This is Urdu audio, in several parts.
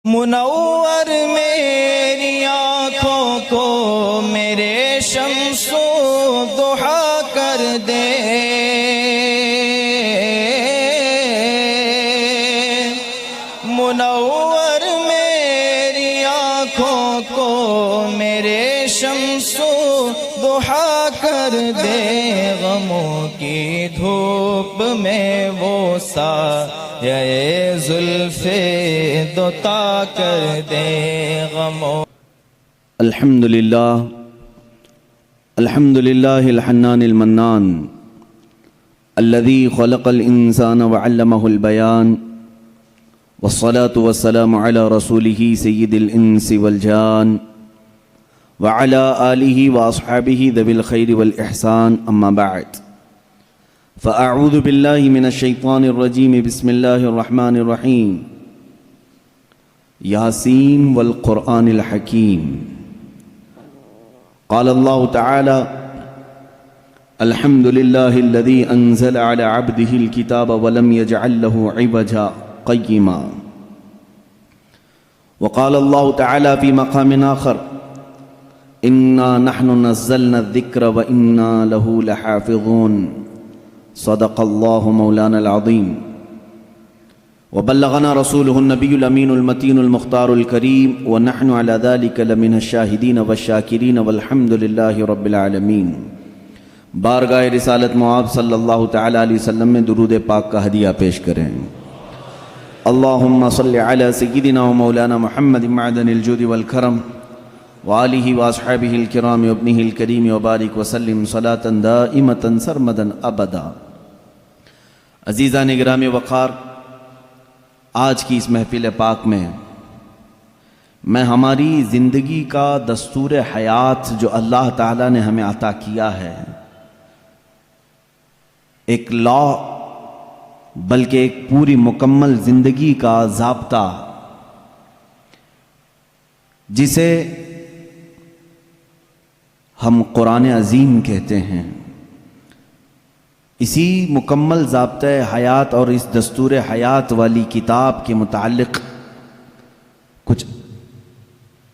منور میری آنکھوں کو میرے شمس و ضحیٰ کر دے، منور میری آنکھوں کو میرے شمس و ضحیٰ کر دے، غموں کی دھوپ میں وہ سایہ زلف دوتا کر دے غموں۔ الحمدللہ الحنان المنان الذي خلق الإنسان وعلمه البيان، والصلاة والسلام على رسوله سيد الإنس والجان وعلى آله وأصحابه ذوي الخير والإحسان، أما بعد، فأعوذ بالله من الشيطان الرجيم، بسم الله الرحمن الرحيم، ياسين والقرآن الحكيم۔ قال الله تعالى: الحمد لله الذي أنزل على عبده الكتاب ولم يجعل له عوجا قيما۔ وقال الله تعالى في مقام آخر: إنا نحن نزلنا الذكر وإنا له لحافظون۔ صدق الله مولانا العظيم، وبلغنا رسوله النبي الأمين المتين المختار الكريم، ونحن على ذلك لمن الشاهدين والشاكرين، والحمد لله رب العالمين۔ بارگاہ رسالت معاب صلی اللہ تعالی علیہ وسلم میں درود پاک کا ہدیہ پیش کریں۔ اللہم صلی علی سیدنا و مولانا محمد معدن الجود والکرم، وآلہ واصحابہ الکرام وابنہ الکریم، وبارک وسلم صلاة دائمة سرمدا ابدا۔ عزیزان گرامی وقار، آج کی اس محفل پاک میں ہماری زندگی کا دستور حیات جو اللہ تعالیٰ نے ہمیں عطا کیا ہے، ایک لا بلکہ ایک پوری مکمل زندگی کا ضابطہ، جسے ہم قرآن عظیم کہتے ہیں، اسی مکمل ضابطۂ حیات اور اس دستور حیات والی کتاب کے متعلق کچھ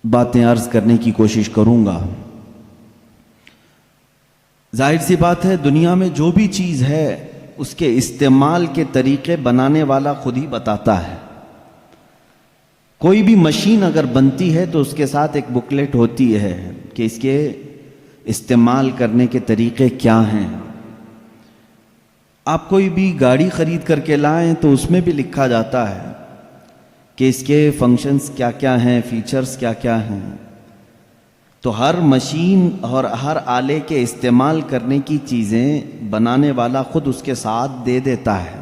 باتیں عرض کرنے کی کوشش کروں گا۔ ظاہر سی بات ہے، دنیا میں جو بھی چیز ہے اس کے استعمال کے طریقے بنانے والا خود ہی بتاتا ہے۔ کوئی بھی مشین اگر بنتی ہے تو اس کے ساتھ ایک بکلیٹ ہوتی ہے کہ اس کے استعمال کرنے کے طریقے کیا ہیں۔ آپ کوئی بھی گاڑی خرید کر کے لائیں تو اس میں بھی لکھا جاتا ہے کہ اس کے فنکشنز کیا کیا ہیں، فیچرز کیا کیا ہیں۔ تو ہر مشین اور ہر آلے کے استعمال کرنے کی چیزیں بنانے والا خود اس کے ساتھ دے دیتا ہے۔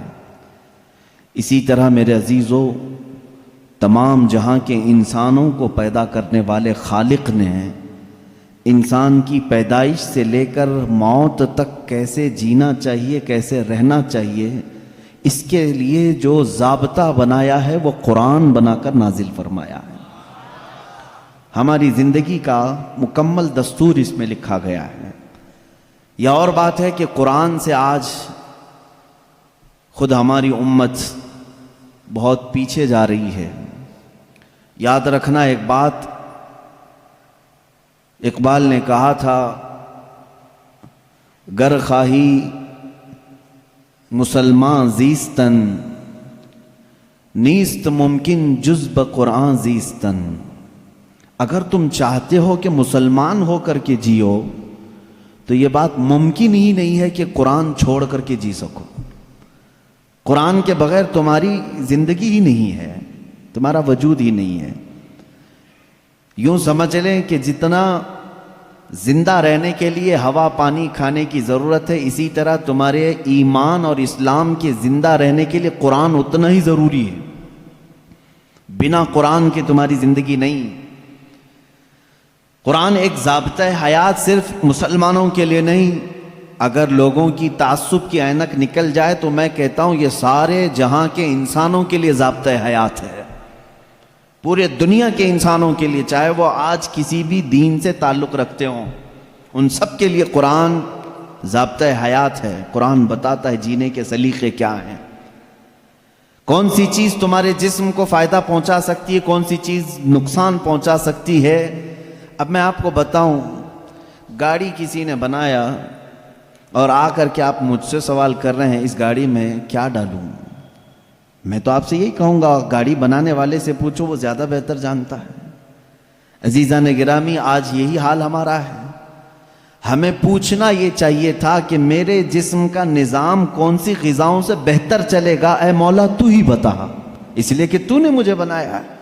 اسی طرح میرے عزیزو، تمام جہاں کے انسانوں کو پیدا کرنے والے خالق نے انسان کی پیدائش سے لے کر موت تک کیسے جینا چاہیے، کیسے رہنا چاہیے، اس کے لیے جو ضابطہ بنایا ہے وہ قرآن بنا کر نازل فرمایا ہے۔ ہماری زندگی کا مکمل دستور اس میں لکھا گیا ہے۔ یہ اور بات ہے کہ قرآن سے آج خود ہماری امت بہت پیچھے جا رہی ہے۔ یاد رکھنا ایک بات، اقبال نے کہا تھا، گر خواہی مسلمان زیستن، نیست ممکن جز بقرآن زیستن۔ اگر تم چاہتے ہو کہ مسلمان ہو کر کے جیو تو یہ بات ممکن ہی نہیں ہے کہ قرآن چھوڑ کر کے جی سکو۔ قرآن کے بغیر تمہاری زندگی ہی نہیں ہے، تمہارا وجود ہی نہیں ہے۔ یوں سمجھ لیں کہ جتنا زندہ رہنے کے لیے ہوا پانی کھانے کی ضرورت ہے، اسی طرح تمہارے ایمان اور اسلام کے زندہ رہنے کے لیے قرآن اتنا ہی ضروری ہے۔ بنا قرآن کے تمہاری زندگی نہیں۔ قرآن ایک ضابطۂ حیات صرف مسلمانوں کے لیے نہیں، اگر لوگوں کی تعصب کی اینک نکل جائے تو میں کہتا ہوں یہ سارے جہاں کے انسانوں کے لیے ضابطۂ حیات ہے، پورے دنیا کے انسانوں کے لیے، چاہے وہ آج کسی بھی دین سے تعلق رکھتے ہوں، ان سب کے لیے قرآن ضابطۂ حیات ہے۔ قرآن بتاتا ہے جینے کے سلیقے کیا ہیں۔ کون سی چیز تمہارے جسم کو فائدہ پہنچا سکتی ہے، کون سی چیز نقصان پہنچا سکتی ہے۔ اب میں آپ کو بتاؤں، گاڑی کسی نے بنایا اور آ کر کے آپ مجھ سے سوال کر رہے ہیں اس گاڑی میں کیا ڈالوں، میں تو آپ سے یہی کہوں گا گاڑی بنانے والے سے پوچھو، وہ زیادہ بہتر جانتا ہے۔ عزیزان گرامی، آج یہی حال ہمارا ہے۔ ہمیں پوچھنا یہ چاہیے تھا کہ میرے جسم کا نظام کون سی غذاؤں سے بہتر چلے گا، اے مولا تو ہی بتا، اس لیے کہ تو نے مجھے بنایا ہے۔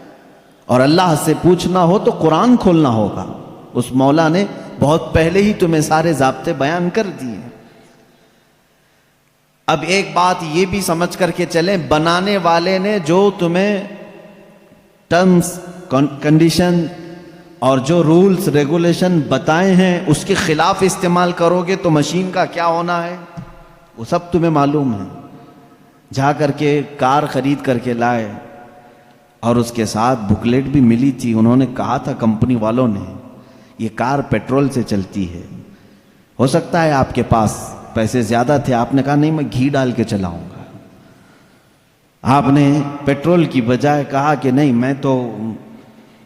اور اللہ سے پوچھنا ہو تو قرآن کھولنا ہوگا، اس مولا نے بہت پہلے ہی تمہیں سارے ضابطے بیان کر دیے۔ اب ایک بات یہ بھی سمجھ کر کے چلیں، بنانے والے نے جو تمہیں ٹرمز کنڈیشن اور جو رولز ریگولیشن بتائے ہیں اس کے خلاف استعمال کرو گے تو مشین کا کیا ہونا ہے وہ سب تمہیں معلوم ہے۔ جا کر کے کار خرید کر کے لائے اور اس کے ساتھ بکلیٹ بھی ملی تھی، انہوں نے کہا تھا کمپنی والوں نے یہ کار پیٹرول سے چلتی ہے۔ ہو سکتا ہے آپ کے پاس پیسے زیادہ تھے، آپ نے کہا نہیں میں گھی ڈال کے چلاؤں گا، آپ نے پیٹرول کی بجائے کہا کہ نہیں میں تو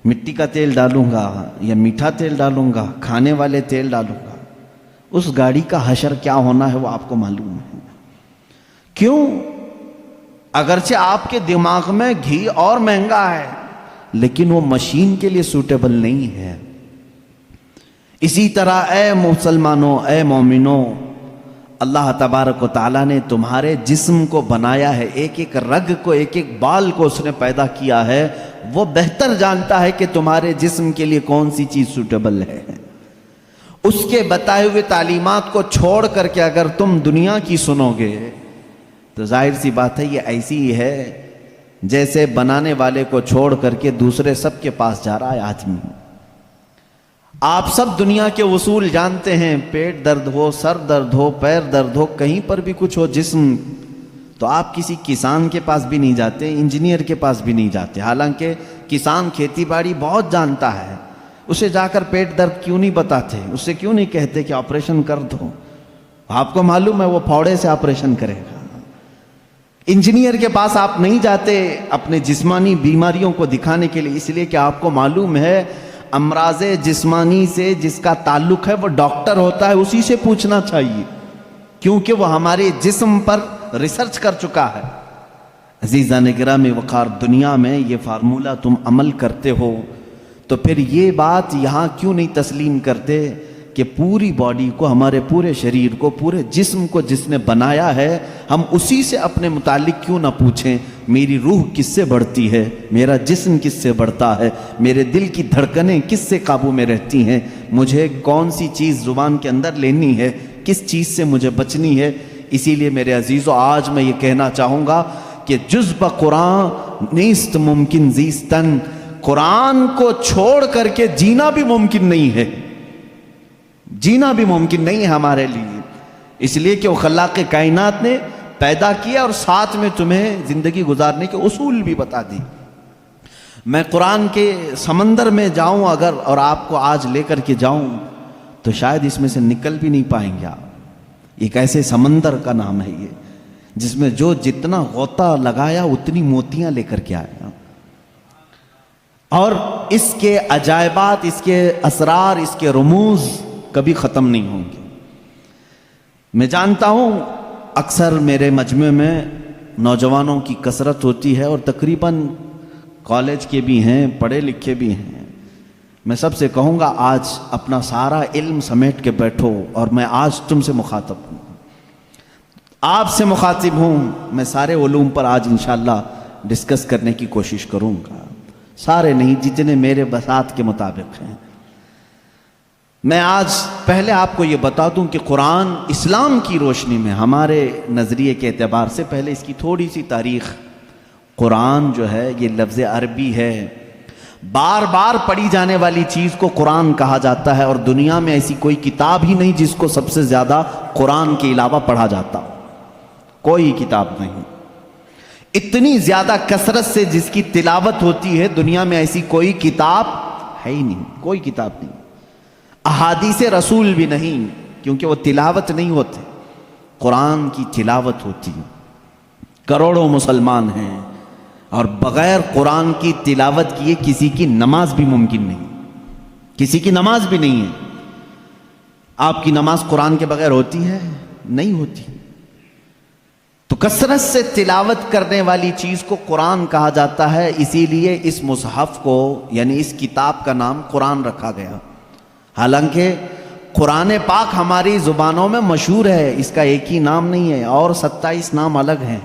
مٹی کا تیل ڈالوں گا یا میٹھا تیل ڈالوں گا، کھانے والے تیل ڈالوں گا۔ اس گاڑی کا حشر کیا ہونا ہے وہ آپ کو معلوم ہے۔ کیوں؟ اگرچہ آپ کے دماغ میں گھی اور مہنگا ہے لیکن وہ مشین کے لیے سوٹیبل نہیں ہے۔ اسی طرح اے مسلمانوں، اے مومنوں، اللہ تبارک و تعالیٰ نے تمہارے جسم کو بنایا ہے، ایک ایک رگ کو، ایک ایک بال کو اس نے پیدا کیا ہے، وہ بہتر جانتا ہے کہ تمہارے جسم کے لیے کون سی چیز سوٹیبل ہے۔ اس کے بتائے ہوئے تعلیمات کو چھوڑ کر کے اگر تم دنیا کی سنو گے تو ظاہر سی بات ہے یہ ایسی ہی ہے جیسے بنانے والے کو چھوڑ کر کے دوسرے سب کے پاس جا رہا ہے آدمی۔ آپ سب دنیا کے اصول جانتے ہیں، پیٹ درد ہو، سر درد ہو، پیر درد ہو، کہیں پر بھی کچھ ہو جسم، تو آپ کسی کسان کے پاس بھی نہیں جاتے، انجینئر کے پاس بھی نہیں جاتے، حالانکہ کسان کھیتی باڑی بہت جانتا ہے، اسے جا کر پیٹ درد کیوں نہیں بتاتے، اسے کیوں نہیں کہتے کہ آپریشن کر دو، آپ کو معلوم ہے وہ پھوڑے سے آپریشن کرے گا۔ انجینئر کے پاس آپ نہیں جاتے اپنے جسمانی بیماریوں کو دکھانے کے لیے، اس لیے کہ آپ کو معلوم ہے امراض جسمانی سے جس کا تعلق ہے وہ ڈاکٹر ہوتا ہے، اسی سے پوچھنا چاہیے کیونکہ وہ ہمارے جسم پر ریسرچ کر چکا ہے۔ عزیزان گرامی وقار، دنیا میں یہ فارمولہ تم عمل کرتے ہو تو پھر یہ بات یہاں کیوں نہیں تسلیم کرتے کہ پوری باڈی کو، ہمارے پورے شریر کو، پورے جسم کو جس نے بنایا ہے ہم اسی سے اپنے متعلق کیوں نہ پوچھیں، میری روح کس سے بڑھتی ہے، میرا جسم کس سے بڑھتا ہے، میرے دل کی دھڑکنیں کس سے قابو میں رہتی ہیں، مجھے کون سی چیز زبان کے اندر لینی ہے، کس چیز سے مجھے بچنی ہے۔ اسی لیے میرے عزیزو آج میں یہ کہنا چاہوں گا کہ جز بقرآن نیست ممکن زیستن، قرآن کو چھوڑ کر کے جینا بھی ممکن نہیں ہے، جینا بھی ممکن نہیں ہے ہمارے لیے، اس لیے کہ وہ خلاق کائنات نے پیدا کیا اور ساتھ میں تمہیں زندگی گزارنے کے اصول بھی بتا دی۔ میں قرآن کے سمندر میں جاؤں اگر اور آپ کو آج لے کر کے جاؤں تو شاید اس میں سے نکل بھی نہیں پائیں گے آپ۔ ایک ایسے سمندر کا نام ہے یہ جس میں جو جتنا غوطہ لگایا اتنی موتیاں لے کر کے آیا، اور اس کے عجائبات، اس کے اسرار، اس کے رموز کبھی ختم نہیں ہوں گے۔ میں جانتا ہوں اکثر میرے مجمع میں نوجوانوں کی کثرت ہوتی ہے اور تقریباً کالج کے بھی ہیں، پڑھے لکھے بھی ہیں۔ میں سب سے کہوں گا آج اپنا سارا علم سمیٹ کے بیٹھو، اور میں آج تم سے مخاطب ہوں، آپ سے مخاطب ہوں۔ میں سارے علوم پر آج انشاءاللہ ڈسکس کرنے کی کوشش کروں گا، سارے نہیں، جتنے میرے بساط کے مطابق ہیں۔ میں آج پہلے آپ کو یہ بتا دوں کہ قرآن اسلام کی روشنی میں ہمارے نظریے کے اعتبار سے، پہلے اس کی تھوڑی سی تاریخ۔ قرآن جو ہے یہ لفظ عربی ہے، بار بار پڑھی جانے والی چیز کو قرآن کہا جاتا ہے، اور دنیا میں ایسی کوئی کتاب ہی نہیں جس کو سب سے زیادہ قرآن کے علاوہ پڑھا جاتا ہو، کوئی کتاب نہیں۔ اتنی زیادہ کثرت سے جس کی تلاوت ہوتی ہے دنیا میں ایسی کوئی کتاب ہے ہی نہیں، کوئی کتاب نہیں۔ احادیث رسول بھی نہیں، کیونکہ وہ تلاوت نہیں ہوتے، قرآن کی تلاوت ہوتی۔ کروڑوں مسلمان ہیں، اور بغیر قرآن کی تلاوت کیے کسی کی نماز بھی ممکن نہیں، کسی کی نماز بھی نہیں ہے۔ آپ کی نماز قرآن کے بغیر ہوتی ہے؟ نہیں ہوتی۔ تو کثرت سے تلاوت کرنے والی چیز کو قرآن کہا جاتا ہے، اسی لیے اس مصحف کو یعنی اس کتاب کا نام قرآن رکھا گیا۔ حالانکہ قرآن پاک ہماری زبانوں میں مشہور ہے، اس کا ایک ہی نام نہیں ہے، اور 27 نام الگ ہیں۔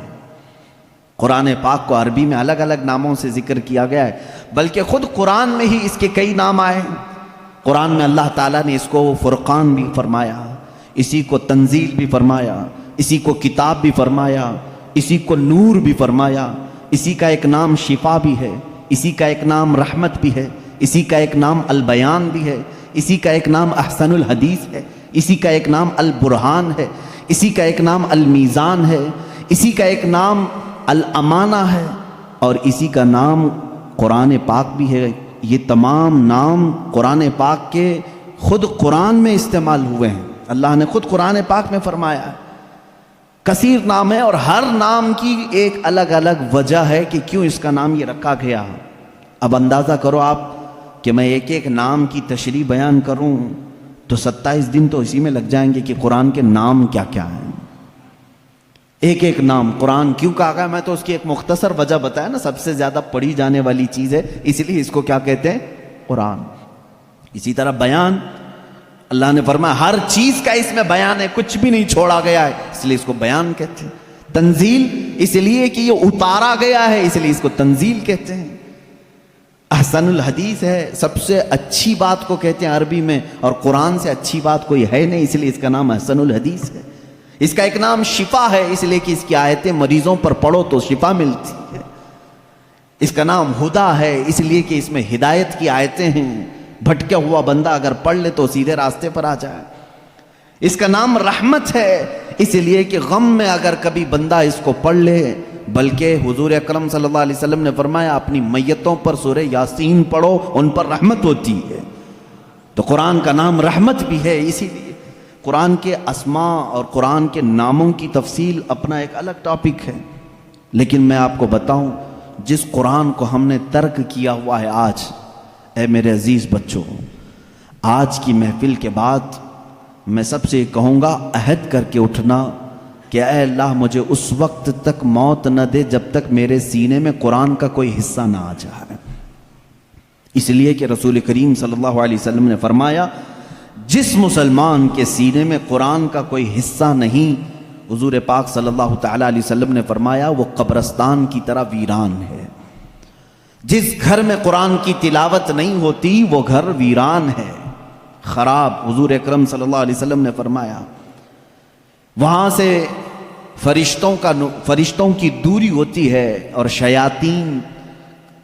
قرآن پاک کو عربی میں الگ الگ ناموں سے ذکر کیا گیا ہے، بلکہ خود قرآن میں ہی اس کے کئی نام آئے ہیں۔ قرآن میں اللہ تعالیٰ نے اس کو فرقان بھی فرمایا، اسی کو تنزیل بھی فرمایا، اسی کو کتاب بھی فرمایا، اسی کو نور بھی فرمایا، اسی کا ایک نام شفا بھی ہے، اسی کا ایک نام رحمت بھی ہے، اسی کا ایک نام البیان بھی ہے، اسی کا ایک نام احسن الحدیث ہے، اسی کا ایک نام البرہان ہے، اسی کا ایک نام المیزان ہے، اسی کا ایک نام الامانہ ہے، اور اسی کا نام قرآن پاک بھی ہے۔ یہ تمام نام قرآن پاک کے خود قرآن میں استعمال ہوئے ہیں، اللہ نے خود قرآن پاک میں فرمایا ہے۔ کثیر نام ہے، اور ہر نام کی ایک الگ الگ وجہ ہے کہ کیوں اس کا نام یہ رکھا گیا۔ اب اندازہ کرو آپ کہ میں ایک ایک نام کی تشریح بیان کروں تو 27 دن تو اسی میں لگ جائیں گے کہ قرآن کے نام کیا کیا ہیں۔ ایک ایک نام قرآن کیوں کہا گیا، میں تو اس کی ایک مختصر وجہ بتایا نا، سب سے زیادہ پڑھی جانے والی چیز ہے، اس لیے اس کو کیا کہتے ہیں؟ قرآن۔ اسی طرح بیان، اللہ نے فرمایا ہر چیز کا اس میں بیان ہے، کچھ بھی نہیں چھوڑا گیا ہے، اس لیے اس کو بیان کہتے ہیں۔ تنزیل اس لیے کہ یہ اتارا گیا ہے، اس لیے اس کو تنزیل کہتے ہیں۔ احسن الحدیث ہے، سب سے اچھی بات کو کہتے ہیں عربی میں، اور قرآن سے اچھی بات کوئی ہے نہیں، اس لیے اس کا نام احسن الحدیث ہے۔ اس کا ایک نام شفا ہے، اس لیے کہ اس کی آیتیں مریضوں پر پڑھو تو شفا ملتی ہے۔ اس کا نام ہدا ہے، اس لیے کہ اس میں ہدایت کی آیتیں ہیں، بھٹکا ہوا بندہ اگر پڑھ لے تو سیدھے راستے پر آ جائے۔ اس کا نام رحمت ہے، اس لیے کہ غم میں اگر کبھی بندہ اس کو پڑھ لے، بلکہ حضور اکرم صلی اللہ علیہ وسلم نے فرمایا اپنی میتوں پر سورہ یاسین پڑھو، ان پر رحمت ہوتی ہے۔ تو قرآن کا نام رحمت بھی ہے، اسی لیے قرآن کے اسماء اور قرآن کے ناموں کی تفصیل اپنا ایک الگ ٹاپک ہے۔ لیکن میں آپ کو بتاؤں، جس قرآن کو ہم نے ترک کیا ہوا ہے آج، اے میرے عزیز بچوں، آج کی محفل کے بعد میں سب سے کہوں گا عہد کر کے اٹھنا کہ اے اللہ مجھے اس وقت تک موت نہ دے جب تک میرے سینے میں قرآن کا کوئی حصہ نہ آ جائے۔ اس لیے کہ رسول کریم صلی اللہ علیہ وسلم نے فرمایا جس مسلمان کے سینے میں قرآن کا کوئی حصہ نہیں، حضور پاک صلی اللہ تعالیٰ علیہ وسلم نے فرمایا وہ قبرستان کی طرح ویران ہے۔ جس گھر میں قرآن کی تلاوت نہیں ہوتی وہ گھر ویران ہے، خراب۔ حضور اکرم صلی اللہ علیہ وسلم نے فرمایا وہاں سے فرشتوں کی دوری ہوتی ہے، اور شیاطین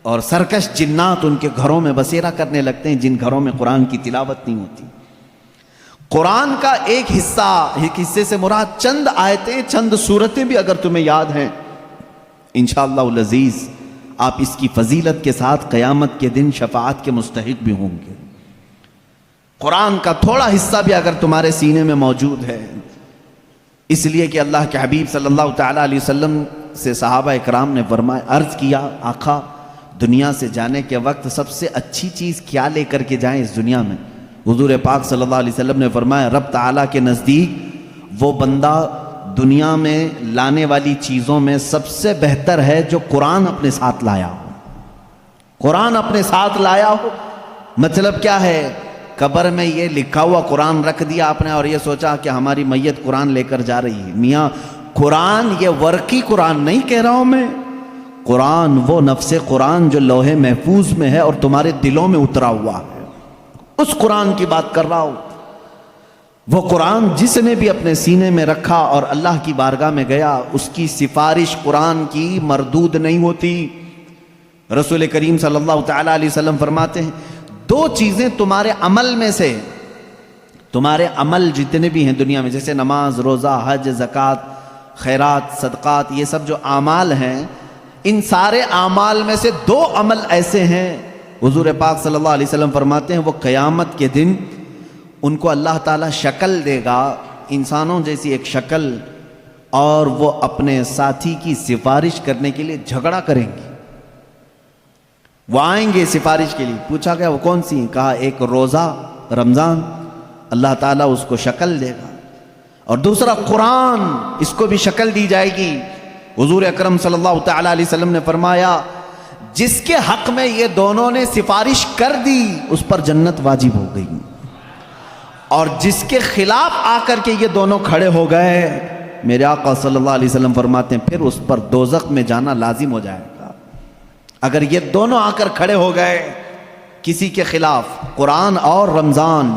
اور سرکش جنات ان کے گھروں میں بسیرا کرنے لگتے ہیں جن گھروں میں قرآن کی تلاوت نہیں ہوتی۔ قرآن کا ایک حصے سے مراد چند آیتیں، چند سورتیں بھی اگر تمہیں یاد ہیں، انشاءاللہ العزیز آپ اس کی فضیلت کے ساتھ قیامت کے دن شفاعت کے مستحق بھی ہوں گے۔ قرآن کا تھوڑا حصہ بھی اگر تمہارے سینے میں موجود ہے، اس لیے کہ اللہ کے حبیب صلی اللہ تعالیٰ علیہ وسلم سے صحابہ اکرام نے فرمایا، عرض کیا آقا دنیا سے جانے کے وقت سب سے اچھی چیز کیا لے کر کے جائیں اس دنیا میں؟ حضور پاک صلی اللہ علیہ وسلم نے فرمایا رب تعالیٰ کے نزدیک وہ بندہ دنیا میں لانے والی چیزوں میں سب سے بہتر ہے جو قرآن اپنے ساتھ لایا ہو۔ قرآن اپنے ساتھ لایا ہو مطلب کیا ہے؟ قبر میں یہ لکھا ہوا قرآن رکھ دیا آپ نے اور یہ سوچا کہ ہماری میت قرآن لے کر جا رہی ہے۔ میاں قرآن یہ ورقی قرآن نہیں کہہ رہا ہوں میں، قرآن وہ نفس قرآن جو لوح محفوظ میں ہے اور تمہارے دلوں میں اترا ہوا ہے، اس قرآن کی بات کر رہا ہوں۔ وہ قرآن جس نے بھی اپنے سینے میں رکھا اور اللہ کی بارگاہ میں گیا، اس کی سفارش قرآن کی مردود نہیں ہوتی۔ رسول کریم صلی اللہ تعالیٰ علیہ وسلم فرماتے ہیں دو چیزیں تمہارے عمل میں سے، تمہارے عمل جتنے بھی ہیں دنیا میں، جیسے نماز، روزہ، حج، زکوٰۃ، خیرات، صدقات، یہ سب جو اعمال ہیں، ان سارے اعمال میں سے دو عمل ایسے ہیں، حضور پاک صلی اللہ علیہ وسلم فرماتے ہیں وہ قیامت کے دن ان کو اللہ تعالیٰ شکل دے گا، انسانوں جیسی ایک شکل، اور وہ اپنے ساتھی کی سفارش کرنے کے لیے جھگڑا کریں گے۔ وہ آئیں گے سفارش کے لیے. پوچھا گیا وہ کون سی ہیں؟ کہا ایک روزہ رمضان، اللہ تعالیٰ اس کو شکل دے گا، اور دوسرا قرآن، اس کو بھی شکل دی جائے گی. حضور اکرم صلی اللہ تعالیٰ علیہ وسلم نے فرمایا جس کے حق میں یہ دونوں نے سفارش کر دی اس پر جنت واجب ہو گئی، اور جس کے خلاف آ کر کے یہ دونوں کھڑے ہو گئے، میرے آقا صلی اللہ علیہ وسلم فرماتے ہیں پھر اس پر دوزخ میں جانا لازم ہو جائے گا. اگر یہ دونوں آ کر کھڑے ہو گئے کسی کے خلاف، قرآن اور رمضان.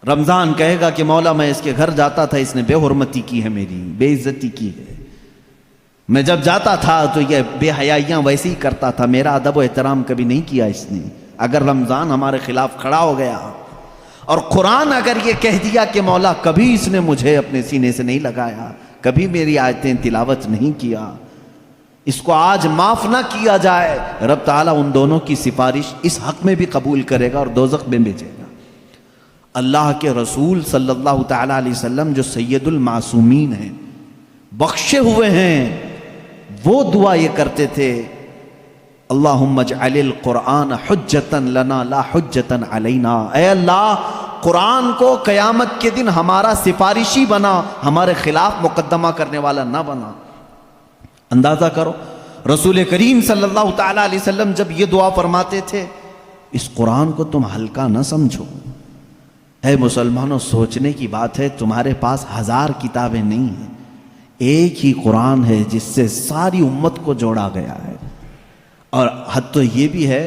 رمضان کہے گا کہ مولا میں اس کے گھر جاتا تھا، اس نے بے حرمتی کی ہے، میری بے عزتی کی ہے، میں جب جاتا تھا تو یہ بے حیائیاں ویسے ہی کرتا تھا، میرا ادب و احترام کبھی نہیں کیا اس نے. اگر رمضان ہمارے خلاف کھڑا ہو گیا، اور قرآن اگر یہ کہہ دیا کہ مولا کبھی اس نے مجھے اپنے سینے سے نہیں لگایا، کبھی میری آیتیں تلاوت نہیں کیا، اس کو آج معاف نہ کیا جائے، رب تعالیٰ ان دونوں کی سفارش اس حق میں بھی قبول کرے گا اور دوزخ میں بھیجے گا. اللہ کے رسول صلی اللہ تعالیٰ علیہ وسلم جو سید المعصومین ہیں، بخشے ہوئے ہیں، وہ دعا یہ کرتے تھے اللہم اجعل القرآن حجتا لنا لا حجتا علینا. اے اللہ قرآن کو قیامت کے دن ہمارا سفارشی بنا، ہمارے خلاف مقدمہ کرنے والا نہ بنا. اندازہ کرو رسول کریم صلی اللہ تعالیٰ علیہ وسلم جب یہ دعا فرماتے تھے، اس قرآن کو تم ہلکا نہ سمجھو. اے مسلمانوں، سوچنے کی بات ہے، تمہارے پاس 1000 کتابیں نہیں ہیں، ایک ہی قرآن ہے جس سے ساری امت کو جوڑا گیا ہے. اور حد تو یہ بھی ہے،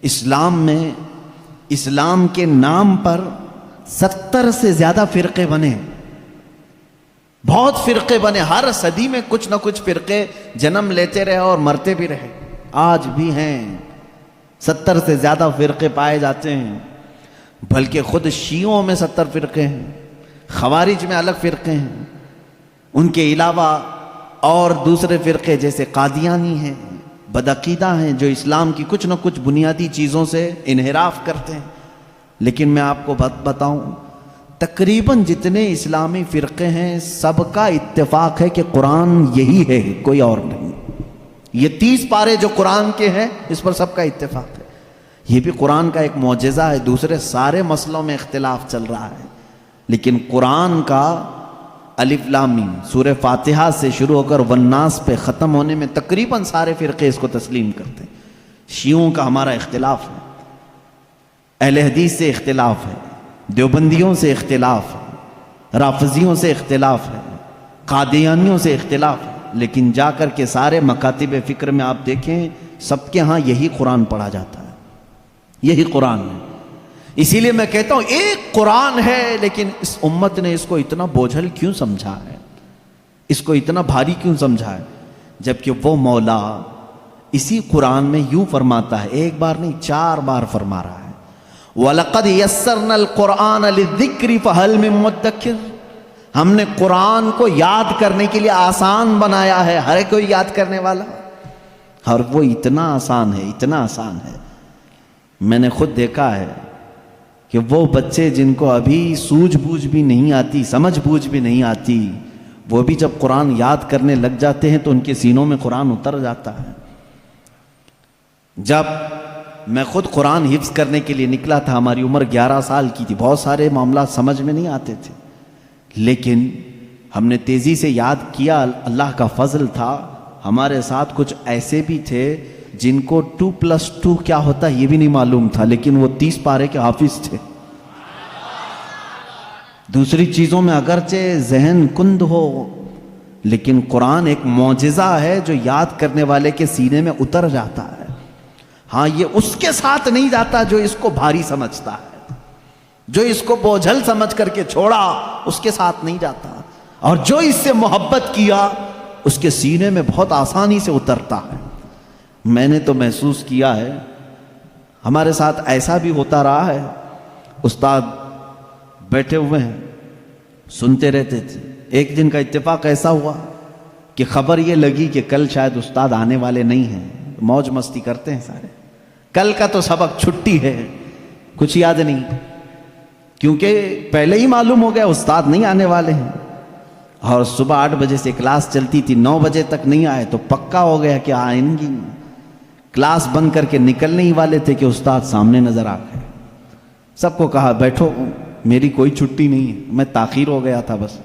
اسلام میں اسلام کے نام پر 70 سے زیادہ فرقے بنے، بہت فرقے بنے. ہر صدی میں کچھ نہ کچھ فرقے جنم لیتے رہے اور مرتے بھی رہے، آج بھی ہیں 70 سے زیادہ فرقے پائے جاتے ہیں. بلکہ خود شیعوں میں 70 فرقے ہیں، خوارج میں الگ فرقے ہیں، ان کے علاوہ اور دوسرے فرقے جیسے قادیانی ہیں، بدعقیدہ ہیں، جو اسلام کی کچھ نہ کچھ بنیادی چیزوں سے انحراف کرتے ہیں. لیکن میں آپ کو بتاؤں، تقریباً جتنے اسلامی فرقے ہیں سب کا اتفاق ہے کہ قرآن یہی ہے، کوئی اور نہیں. یہ 30 پارے جو قرآن کے ہیں اس پر سب کا اتفاق ہے. یہ بھی قرآن کا ایک معجزہ ہے، دوسرے سارے مسئلوں میں اختلاف چل رہا ہے، لیکن قرآن کا الف لام میم سورہ فاتحہ سے شروع ہو کر والناس پہ ختم ہونے میں تقریباً سارے فرقے اس کو تسلیم کرتے ہیں. شیعوں کا ہمارا اختلاف ہے، اہل حدیث سے اختلاف ہے، دیوبندیوں سے اختلاف ہے، رافضیوں سے اختلاف ہے، قادیانیوں سے اختلاف ہے، لیکن جا کر کے سارے مکاتب فکر میں آپ دیکھیں سب کے ہاں یہی قرآن پڑھا جاتا ہے، یہی قرآن ہے. اسی لیے میں کہتا ہوں ایک قرآن ہے، لیکن اس امت نے اس کو اتنا بوجھل کیوں سمجھا ہے، اس کو اتنا بھاری کیوں سمجھا ہے، جبکہ وہ مولا اسی قرآن میں یوں فرماتا ہے، ایک بار نہیں 4 بار فرما رہا ہے وَلَقَدْ يَسَّرْنَا الْقُرْآنَ لِلذِّكْرِ فَهَلْ مِن مُدَّكِرٍ. ہم نے قرآن کو یاد کرنے کے لیے آسان بنایا ہے، ہر کوئی یاد کرنے والا، اور وہ اتنا آسان ہے، اتنا آسان ہے. میں نے خود دیکھا ہے کہ وہ بچے جن کو ابھی سوجھ بوجھ بھی نہیں آتی، سمجھ بوجھ بھی نہیں آتی، وہ بھی جب قرآن یاد کرنے لگ جاتے ہیں تو ان کے سینوں میں قرآن اتر جاتا ہے. جب میں خود قرآن حفظ کرنے کے لیے نکلا تھا، ہماری عمر 11 سال کی تھی، بہت سارے معاملات سمجھ میں نہیں آتے تھے، لیکن ہم نے تیزی سے یاد کیا، اللہ کا فضل تھا. ہمارے ساتھ کچھ ایسے بھی تھے جن کو 2+2 کیا ہوتا ہے یہ بھی نہیں معلوم تھا، لیکن وہ 30 پارے کے حافظ تھے. دوسری چیزوں میں اگرچہ ذہن کند ہو، لیکن قرآن ایک معجزہ ہے جو یاد کرنے والے کے سینے میں اتر جاتا ہے. ہاں یہ اس کے ساتھ نہیں جاتا جو اس کو بھاری سمجھتا ہے، جو اس کو بوجھل سمجھ کر کے چھوڑا اس کے ساتھ نہیں جاتا، اور جو اس سے محبت کیا اس کے سینے میں بہت آسانی سے اترتا ہے. میں نے تو محسوس کیا ہے، ہمارے ساتھ ایسا بھی ہوتا رہا ہے، استاد بیٹھے ہوئے ہیں سنتے رہتے تھے، ایک دن کا اتفاق ایسا ہوا کہ خبر یہ لگی کہ کل شاید استاد آنے والے نہیں ہیں. موج مستی کرتے ہیں سارے، کل کا تو سبق چھٹی ہے، کچھ یاد نہیں، کیونکہ پہلے ہی معلوم ہو گیا استاد نہیں آنے والے ہیں. اور صبح 8 بجے سے کلاس چلتی تھی، 9 بجے تک نہیں آئے تو پکا ہو گیا کہ آئیں گی. کلاس بند کر کے نکلنے ہی والے تھے کہ استاد سامنے نظر آ گئے. سب کو کہا بیٹھو، میری کوئی چھٹی نہیں ہے، میں تاخیر ہو گیا تھا، بس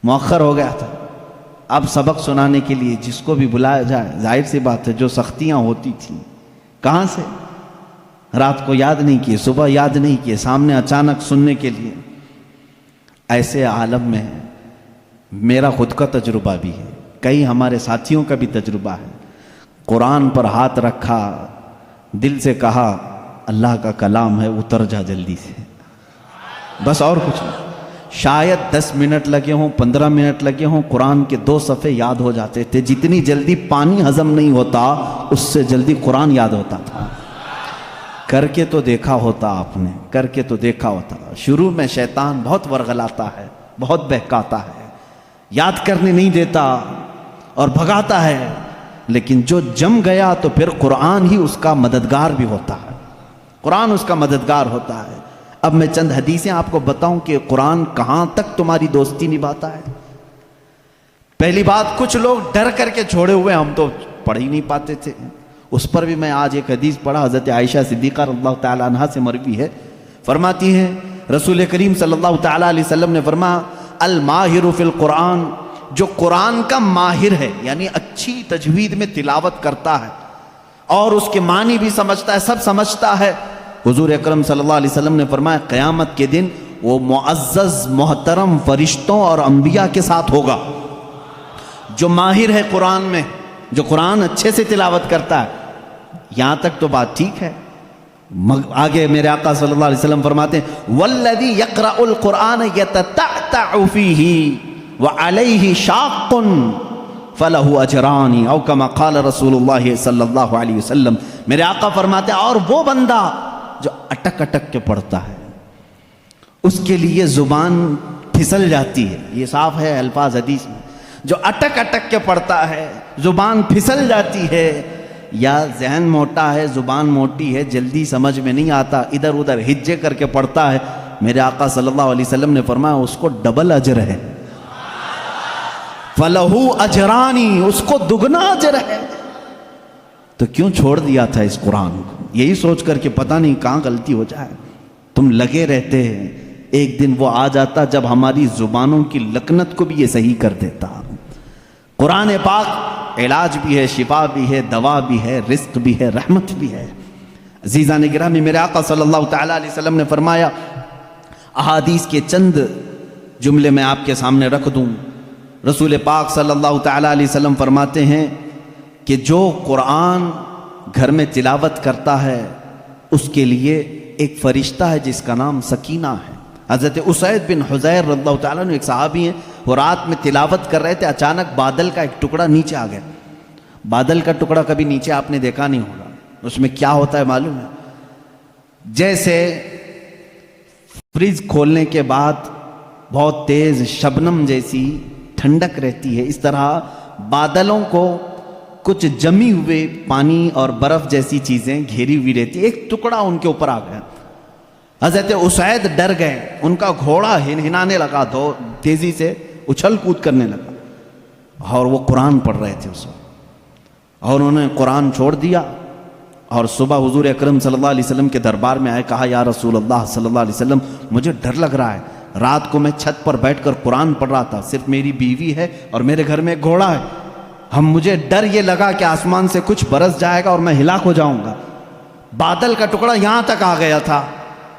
مؤخر ہو گیا تھا. اب سبق سنانے کے لیے جس کو بھی بلایا جائے، ظاہر سی بات ہے جو سختیاں ہوتی تھیں کہاں سے، رات کو یاد نہیں کیے، صبح یاد نہیں کیے، سامنے اچانک سننے کے لیے. ایسے عالم میں میرا خود کا تجربہ بھی ہے، کئی ہمارے ساتھیوں کا بھی تجربہ ہے. قرآن پر ہاتھ رکھا، دل سے کہا اللہ کا کلام ہے، اتر جا جلدی سے، بس اور کچھ نہیں. شاید 10 منٹ لگے ہوں، 15 منٹ لگے ہوں، قرآن کے 2 صفحے یاد ہو جاتے تھے. جتنی جلدی پانی ہضم نہیں ہوتا اس سے جلدی قرآن یاد ہوتا تھا. کر کے تو دیکھا ہوتا آپ نے، کر کے تو دیکھا ہوتا. شروع میں شیطان بہت ورغلاتا ہے، بہت بہکاتا ہے، یاد کرنے نہیں دیتا اور بھگاتا ہے، لیکن جو جم گیا تو پھر قرآن ہی اس کا مددگار بھی ہوتا ہے، قرآن اس کا مددگار ہوتا ہے. اب میں چند حدیثیں آپ کو بتاؤں کہ قرآن کہاں تک تمہاری دوستی نبھاتا ہے. پہلی بات، کچھ لوگ ڈر کر کے چھوڑے ہوئے، ہم تو پڑھ ہی نہیں پاتے تھے. اس پر بھی میں آج ایک حدیث پڑھا، حضرت عائشہ صدیقہ رضی اللہ تعالی عنہا سے مروی ہے. فرماتی ہیں رسول کریم صلی اللہ تعالی علیہ وسلم نے فرمایا الماہر فی القرآن، جو قرآن کا ماہر ہے، یعنی اچھی تجوید میں تلاوت کرتا ہے اور اس کے معنی بھی سمجھتا ہے، سب سمجھتا ہے. حضور اکرم صلی اللہ علیہ وسلم نے فرمایا قیامت کے دن وہ معزز محترم فرشتوں اور انبیاء کے ساتھ ہوگا. جو ماہر ہے قرآن میں، جو قرآن اچھے سے تلاوت کرتا ہے. یہاں تک تو بات ٹھیک ہے. آگے میرے آقا صلی اللہ علیہ وسلم فرماتے ہیں والذی یقرأ القرآن یتتعتع فیہ وعلیہ شاق فلہ اجران او کما قال رسول اللہ صلی اللہ علیہ وسلم. میرے آقا فرماتے ہیں اور وہ بندہ جو اٹک اٹک کے پڑھتا ہے، اس کے لیے زبان پھسل جاتی ہے، یہ صاف ہے الفاظ حدیث میں، جو اٹک اٹک کے پڑھتا ہے زبان پھسل جاتی ہے، یا ذہن موٹا ہے، زبان موٹی ہے، جلدی سمجھ میں نہیں آتا، ادھر ادھر ہجے کر کے پڑھتا ہے. میرے آقا صلی اللہ علیہ وسلم نے فرمایا اس کو ڈبل اجر ہے، فَلَهُ أَجْرَانِ، اس کو دگنا اجر ہے. تو کیوں چھوڑ دیا تھا اس قرآن کو؟ یہی سوچ کر کہ پتہ نہیں کہاں غلطی ہو جائے. تم لگے رہتے ہیں، ایک دن وہ آ جاتا جب ہماری زبانوں کی لکنت کو بھی یہ صحیح کر دیتا. قرآن پاک علاج بھی ہے، شفا بھی ہے، دوا بھی ہے، رزق بھی ہے، رحمت بھی ہے. عزیزان گرامی، میرے آقا صلی اللہ تعالی علیہ وسلم نے فرمایا، احادیث کے چند جملے میں آپ کے سامنے رکھ دوں. رسول پاک صلی اللہ تعالی علیہ وسلم فرماتے ہیں کہ جو قرآن گھر میں تلاوت کرتا ہے اس کے لیے ایک فرشتہ ہے جس کا نام سکینہ ہے. حضرت اسید بن حضیر رضی اللہ تعالیٰ عنہ ایک صحابی ہیں، وہ رات میں تلاوت کر رہے تھے، اچانک بادل کا ایک ٹکڑا نیچے آ گیا. بادل کا ٹکڑا کبھی نیچے آپ نے دیکھا نہیں ہوگا، اس میں کیا ہوتا ہے معلوم ہے؟ جیسے فریج کھولنے کے بعد بہت تیز شبنم جیسی ٹھنڈک رہتی ہے، اس طرح بادلوں کو کچھ جمی ہوئے پانی اور برف جیسی چیزیں گھیری ہوئی رہتی. ایک ٹکڑا ان کے اوپر آ گیا. حضرت اسید ڈر گئے، ان کا گھوڑا ہنانے لگا، تیزی سے اچھل کود کرنے لگا، اور وہ قرآن پڑھ رہے تھے اس وقت، اور انہوں نے قرآن چھوڑ دیا. اور صبح حضور اکرم صلی اللہ علیہ وسلم کے دربار میں آئے، کہا یا رسول اللہ صلی اللہ علیہ وسلم مجھے ڈر لگ رہا ہے، رات کو میں چھت پر بیٹھ کر قرآن پڑھ رہا تھا، صرف میری بیوی ہے اور میرے گھر میں ایک گھوڑا ہے، مجھے ڈر یہ لگا کہ آسمان سے کچھ برس جائے گا اور میں ہلاک ہو جاؤں گا. بادل کا ٹکڑا یہاں تک آ گیا تھا،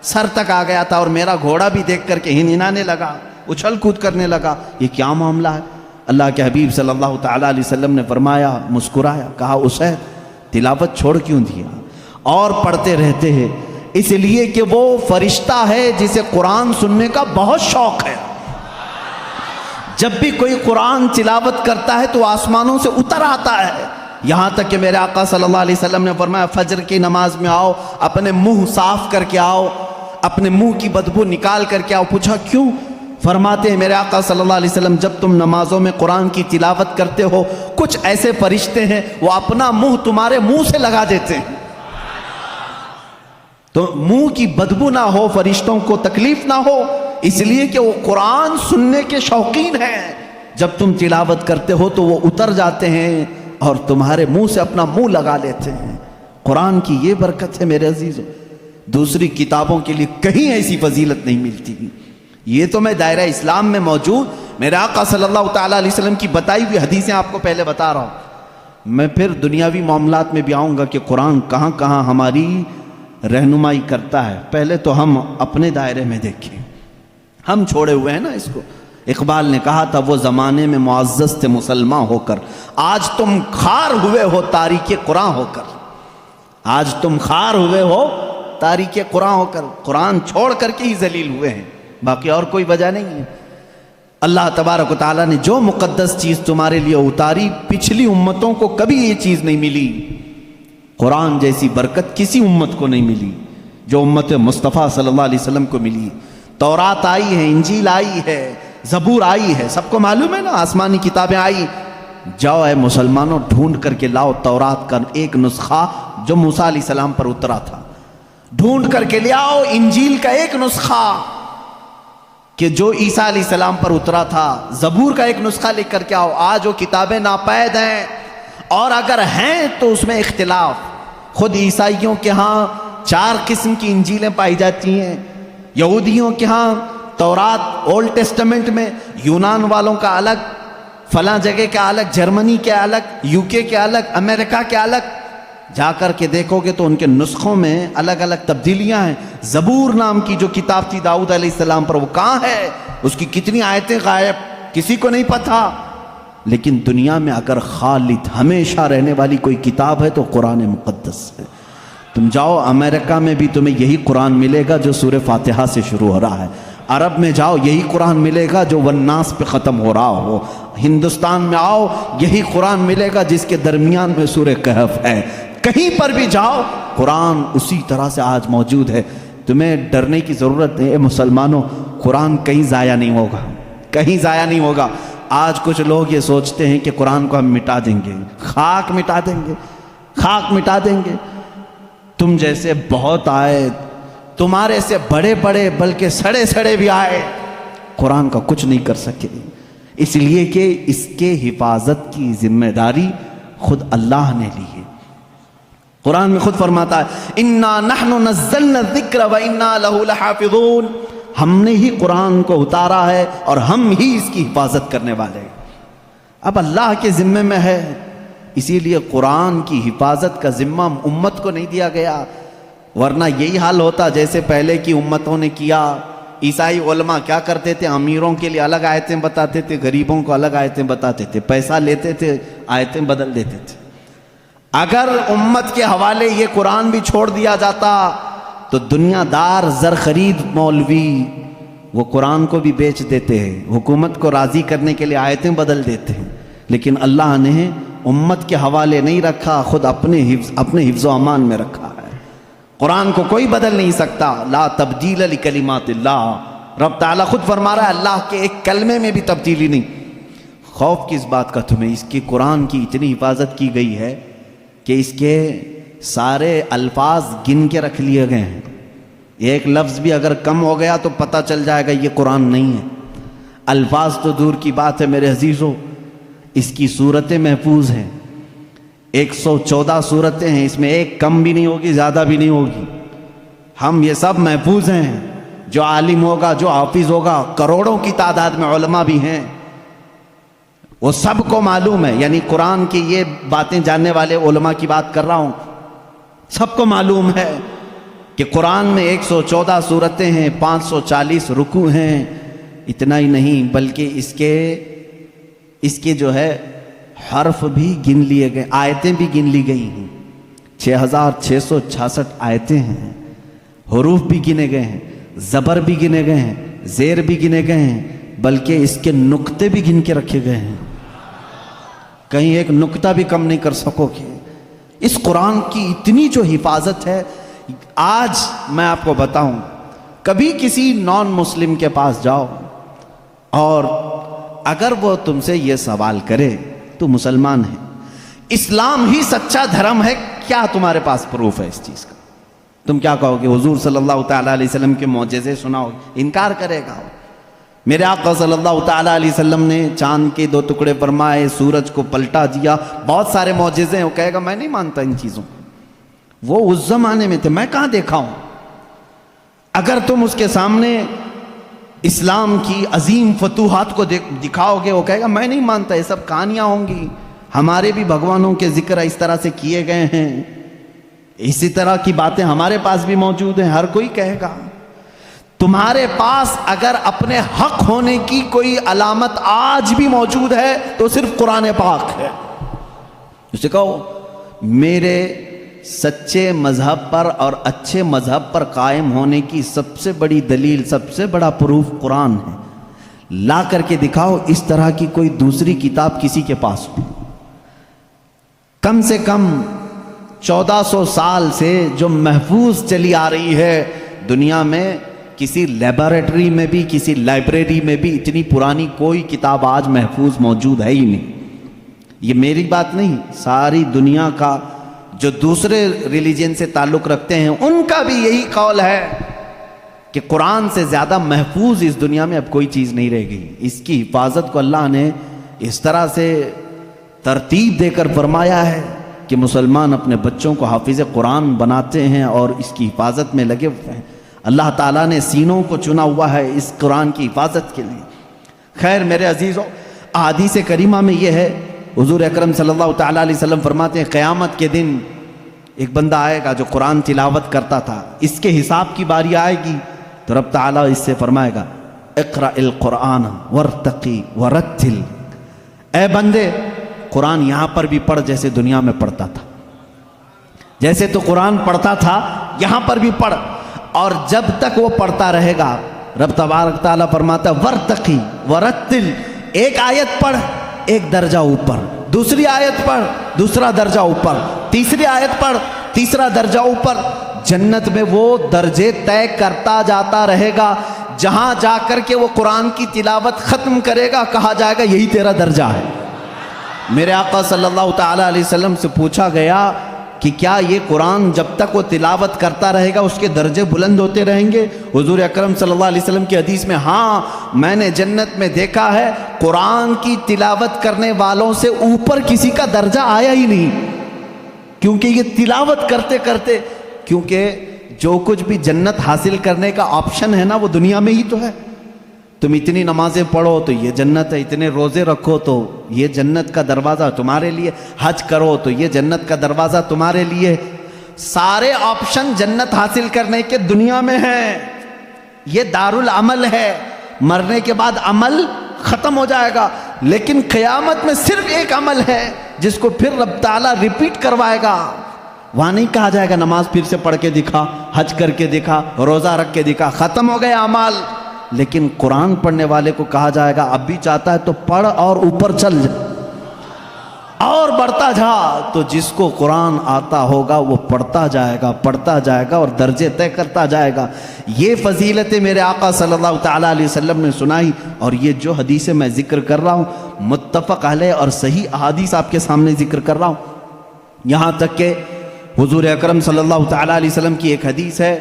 سر تک آ گیا تھا، اور میرا گھوڑا بھی دیکھ کر کے ہنانے لگا، اچھل کود کرنے لگا، یہ کیا معاملہ ہے؟ اللہ کے حبیب صلی اللہ تعالی علیہ وسلم نے فرمایا، مسکرایا، کہا اسید تلاوت چھوڑ کیوں دیا؟ اور پڑھتے رہتے ہیں، اس لیے کہ وہ فرشتہ ہے جسے قرآن سننے کا بہت شوق ہے. جب بھی کوئی قرآن تلاوت کرتا ہے تو آسمانوں سے اتر آتا ہے. یہاں تک کہ میرے آقا صلی اللہ علیہ وسلم نے فرمایا فجر کی نماز میں آؤ، اپنے منہ صاف کر کے آؤ، اپنے منہ کی بدبو نکال کر کے آؤ. پوچھا کیوں؟ فرماتے ہیں میرے آقا صلی اللہ علیہ وسلم جب تم نمازوں میں قرآن کی تلاوت کرتے ہو کچھ ایسے فرشتے ہیں وہ اپنا منہ تمہارے منہ سے لگا دیتے ہیں، تو منہ کی بدبو نہ ہو، فرشتوں کو تکلیف نہ ہو، اس لیے کہ وہ قرآن سننے کے شوقین ہیں. جب تم تلاوت کرتے ہو تو وہ اتر جاتے ہیں اور تمہارے منہ سے اپنا منہ لگا لیتے ہیں۔ قرآن کی یہ برکت ہے میرے عزیزوں، دوسری کتابوں کے لیے کہیں ایسی فضیلت نہیں ملتی۔ یہ تو میں دائرہ اسلام میں موجود میرے آقا صلی اللہ تعالیٰ علیہ وسلم کی بتائی ہوئی حدیثیں آپ کو پہلے بتا رہا ہوں، میں پھر دنیاوی معاملات میں بھی آؤں گا کہ قرآن کہاں کہاں ہماری رہنمائی کرتا ہے۔ پہلے تو ہم اپنے دائرے میں دیکھیں، ہم چھوڑے ہوئے ہیں نا اس کو۔ اقبال نے کہا تھا وہ زمانے میں معزز تھے مسلمان ہو کر، آج تم خار ہوئے ہو تاریک قرآن ہو کر۔ آج تم خار ہوئے ہو تاریک قرآن ہو کر، قرآن چھوڑ کر کے ہی ذلیل ہوئے ہیں، باقی اور کوئی وجہ نہیں ہے۔ اللہ تبارک و تعالیٰ نے جو مقدس چیز تمہارے لیے اتاری، پچھلی امتوں کو کبھی یہ چیز نہیں ملی۔ قرآن جیسی برکت کسی امت کو نہیں ملی جو امت مصطفیٰ صلی اللہ علیہ وسلم کو ملی۔ تورات آئی ہے، انجیل آئی ہے، زبور آئی ہے، سب کو معلوم ہے نا، آسمانی کتابیں آئی۔ جاؤ اے مسلمانوں، ڈھونڈ کر کے لاؤ تورات کا ایک نسخہ جو موسیٰ علیہ السلام پر اترا تھا، ڈھونڈ کر کے لے آؤ انجیل کا ایک نسخہ کہ جو عیسیٰ علیہ السلام پر اترا تھا، زبور کا ایک نسخہ لے کر کے آؤ۔ آج وہ کتابیں ناپید ہیں، اور اگر ہیں تو اس میں اختلاف۔ خود عیسائیوں کے ہاں 4 قسم کی انجیلیں پائی جاتی ہیں، یہودیوں کے ہاں تورات اولڈ ٹیسٹمنٹ میں، یونان والوں کا الگ، فلاں جگہ کا الگ، جرمنی کے الگ، UK کے الگ، امریکہ کے الگ۔ جا کر کے دیکھو گے تو ان کے نسخوں میں الگ الگ تبدیلیاں ہیں۔ زبور نام کی جو کتاب تھی داؤد علیہ السلام پر، وہ کہاں ہے؟ اس کی کتنی آیتیں غائب، کسی کو نہیں پتا۔ لیکن دنیا میں اگر خالد ہمیشہ رہنے والی کوئی کتاب ہے تو قرآن مقدس ہے۔ تم جاؤ امریکہ میں بھی تمہیں یہی قرآن ملے گا جو سورہ فاتحہ سے شروع ہو رہا ہے، عرب میں جاؤ یہی قرآن ملے گا جو والناس پہ ختم ہو رہا ہو، ہندوستان میں آؤ یہی قرآن ملے گا جس کے درمیان میں سورہ کہف ہے۔ کہیں پر بھی جاؤ قرآن اسی طرح سے آج موجود ہے۔ تمہیں ڈرنے کی ضرورت ہے، اے مسلمانوں، قرآن کہیں ضائع نہیں ہوگا، کہیں ضائع نہیں ہوگا۔ آج کچھ لوگ یہ سوچتے ہیں کہ قرآن کو ہم مٹا دیں گے، خاک مٹا دیں گے، خاک مٹا دیں گے۔ تم جیسے بہت آئے، تمہارے سے بڑے بڑے بلکہ سڑے سڑے بھی آئے، قرآن کا کچھ نہیں کر سکے، اس لیے کہ اس کے حفاظت کی ذمہ داری خود اللہ نے لی ہے۔ قرآن میں خود فرماتا ہے اِنَّا نَحْنُ نَزَّلْنَا الذِّكْرَ وَإِنَّا لَهُ لَحَافِظُونَ، ہم نے ہی قرآن کو اتارا ہے اور ہم ہی اس کی حفاظت کرنے والے ہیں۔ اب اللہ کے ذمے میں ہے، اسی لیے قرآن کی حفاظت کا ذمہ امت کو نہیں دیا گیا، ورنہ یہی حال ہوتا جیسے پہلے کی امتوں نے کیا۔ عیسائی علماء کیا کرتے تھے؟ امیروں کے لیے الگ آیتیں بتاتے تھے، غریبوں کو الگ آیتیں بتاتے تھے، پیسہ لیتے تھے، آیتیں بدل دیتے تھے۔ اگر امت کے حوالے یہ قرآن بھی چھوڑ دیا جاتا تو دنیا دار زر خرید مولوی وہ قرآن کو بھی بیچ دیتے ہیں، حکومت کو راضی کرنے کے لیے آیتیں بدل دیتے ہیں، لیکن اللہ نے امت کے حوالے نہیں رکھا، خود اپنے حفظ و امان میں رکھا ہے۔ قرآن کو کوئی بدل نہیں سکتا، لا تبدیل لکلمات اللہ، رب تعالیٰ خود فرما رہا ہے اللہ کے ایک کلمے میں بھی تبدیلی نہیں۔ خوف کس بات کا تمہیں؟ اس کی قرآن کی اتنی حفاظت کی گئی ہے کہ اس کے سارے الفاظ گن کے رکھ لیے گئے ہیں، ایک لفظ بھی اگر کم ہو گیا تو پتہ چل جائے گا یہ قرآن نہیں ہے۔ الفاظ تو دور کی بات ہے میرے عزیزوں، اس کی صورتیں محفوظ ہیں، 114 صورتیں ہیں، اس میں ایک کم بھی نہیں ہوگی، زیادہ بھی نہیں ہوگی۔ ہم یہ سب محفوظ ہیں، جو عالم ہوگا، جو حافظ ہوگا، کروڑوں کی تعداد میں علماء بھی ہیں، وہ سب کو معلوم ہے، یعنی قرآن کی یہ باتیں جاننے والے علماء کی بات کر رہا ہوں، سب کو معلوم ہے کہ قرآن میں 114 صورتیں ہیں، 540 رکوع ہیں۔ اتنا ہی نہیں بلکہ اس کے جو ہے حرف بھی گن لیے گئے، آیتیں بھی گن لی گئی ہیں، 6666 آیتیں ہیں، حروف بھی گنے گئے ہیں، زبر بھی گنے گئے ہیں، زیر بھی گنے گئے ہیں، بلکہ اس کے نقطے بھی گن کے رکھے گئے ہیں، کہیں ایک نقطہ بھی کم نہیں کر سکو گے۔ اس قرآن کی اتنی جو حفاظت ہے، آج میں آپ کو بتاؤں، کبھی کسی نان مسلم کے پاس جاؤ اور اگر وہ تم سے یہ سوال کرے تو مسلمان ہے، اسلام ہی سچا دھرم ہے، کیا تمہارے پاس پروف ہے اس چیز کا؟ تم کیا کہو گے؟ حضور صلی اللہ تعالیٰ علیہ وسلم کے معجزے سناؤ، انکار کرے گا۔ میرے آقا صلی اللہ تعالیٰ علیہ وسلم نے چاند کے 2 ٹکڑے فرمائے، سورج کو پلٹا دیا، بہت سارے معجزے ہیں. وہ کہے گا میں نہیں مانتا ان چیزوں. وہ اس زمانے میں تھے، میں کہاں دیکھا ہوں. اگر تم اس کے سامنے اسلام کی عظیم فتوحات کو دکھاؤ گے، وہ کہے گا میں نہیں مانتا، یہ سب کہانیاں ہوں گی، ہمارے بھی بھگوانوں کے ذکر اس طرح سے کیے گئے ہیں، اسی طرح کی باتیں ہمارے پاس بھی موجود ہیں. ہر کوئی کہے گا. تمہارے پاس اگر اپنے حق ہونے کی کوئی علامت آج بھی موجود ہے تو صرف قرآن پاک ہے. اسے کہو میرے سچے مذہب پر اور اچھے مذہب پر قائم ہونے کی سب سے بڑی دلیل، سب سے بڑا پروف قرآن ہے. لا کر کے دکھاؤ اس طرح کی کوئی دوسری کتاب کسی کے پاس ہو. کم سے کم 1400 سال سے جو محفوظ چلی آ رہی ہے دنیا میں، کسی لیبارٹری میں بھی، کسی لائبریری میں بھی اتنی پرانی کوئی کتاب آج محفوظ موجود ہے ہی نہیں. یہ میری بات نہیں، ساری دنیا کا جو دوسرے ریلیجن سے تعلق رکھتے ہیں ان کا بھی یہی قول ہے کہ قرآن سے زیادہ محفوظ اس دنیا میں اب کوئی چیز نہیں رہ گئی. اس کی حفاظت کو اللہ نے اس طرح سے ترتیب دے کر فرمایا ہے کہ مسلمان اپنے بچوں کو حافظ قرآن بناتے ہیں اور اس کی حفاظت میں لگے ہوئے ہیں. اللہ تعالیٰ نے سینوں کو چنا ہوا ہے اس قرآن کی حفاظت کے لیے. خیر میرے عزیزوں، احادیث کریمہ میں یہ ہے، حضور اکرم صلی اللہ تعالیٰ علیہ وسلم فرماتے ہیں قیامت کے دن ایک بندہ آئے گا جو قرآن تلاوت کرتا تھا، اس کے حساب کی باری آئے گی تو رب تعالیٰ اس سے فرمائے گا اقرأ القرآن وارتقی ورتل، اے بندے قرآن یہاں پر بھی پڑھ جیسے دنیا میں پڑھتا تھا، جیسے تو قرآن پڑھتا تھا یہاں پر بھی پڑھ. اور جب تک وہ پڑھتا رہے گا رب تبارک تعالیٰ فرماتا ہے ورتقی ورتل، ایک آیت پڑھ ایک درجہ اوپر، دوسری آیت پڑھ دوسرا درجہ اوپر، تیسری آیت پڑھ تیسرا درجہ اوپر. جنت میں وہ درجے طے کرتا جاتا رہے گا، جہاں جا کر کے وہ قرآن کی تلاوت ختم کرے گا کہا جائے گا یہی تیرا درجہ ہے. میرے آقا صلی اللہ تعالیٰ علیہ وسلم سے پوچھا گیا کہ کیا یہ قرآن جب تک وہ تلاوت کرتا رہے گا اس کے درجے بلند ہوتے رہیں گے؟ حضور اکرم صلی اللہ علیہ وسلم کی حدیث میں ہاں، میں نے جنت میں دیکھا ہے قرآن کی تلاوت کرنے والوں سے اوپر کسی کا درجہ آیا ہی نہیں، کیونکہ یہ تلاوت کرتے کرتے، کیونکہ جو کچھ بھی جنت حاصل کرنے کا آپشن ہے نا وہ دنیا میں ہی تو ہے. تم اتنی نمازیں پڑھو تو یہ جنت ہے، اتنے روزے رکھو تو یہ جنت کا دروازہ تمہارے لیے، حج کرو تو یہ جنت کا دروازہ تمہارے لیے. سارے آپشن جنت حاصل کرنے کے دنیا میں ہیں. یہ دارالعمل ہے، مرنے کے بعد عمل ختم ہو جائے گا، لیکن قیامت میں صرف ایک عمل ہے جس کو پھر رب تعالیٰ ریپیٹ کروائے گا. وہاں نہیں کہا جائے گا نماز پھر سے پڑھ کے دکھا، حج کر کے دکھا، روزہ رکھ کے دکھا، ختم ہو گئے اعمال. لیکن قرآن پڑھنے والے کو کہا جائے گا اب بھی چاہتا ہے تو پڑھ اور اوپر چل جا اور بڑھتا جا. تو جس کو قرآن آتا ہوگا وہ پڑھتا جائے گا اور درجے طے کرتا جائے گا. یہ فضیلتیں میرے آقا صلی اللہ تعالیٰ علیہ وسلم نے سنائی، اور یہ جو حدیثیں میں ذکر کر رہا ہوں متفق علیہ اور صحیح احادیث آپ کے سامنے ذکر کر رہا ہوں. یہاں تک کہ حضور اکرم صلی اللہ تعالیٰ علیہ وسلم کی ایک حدیث ہے،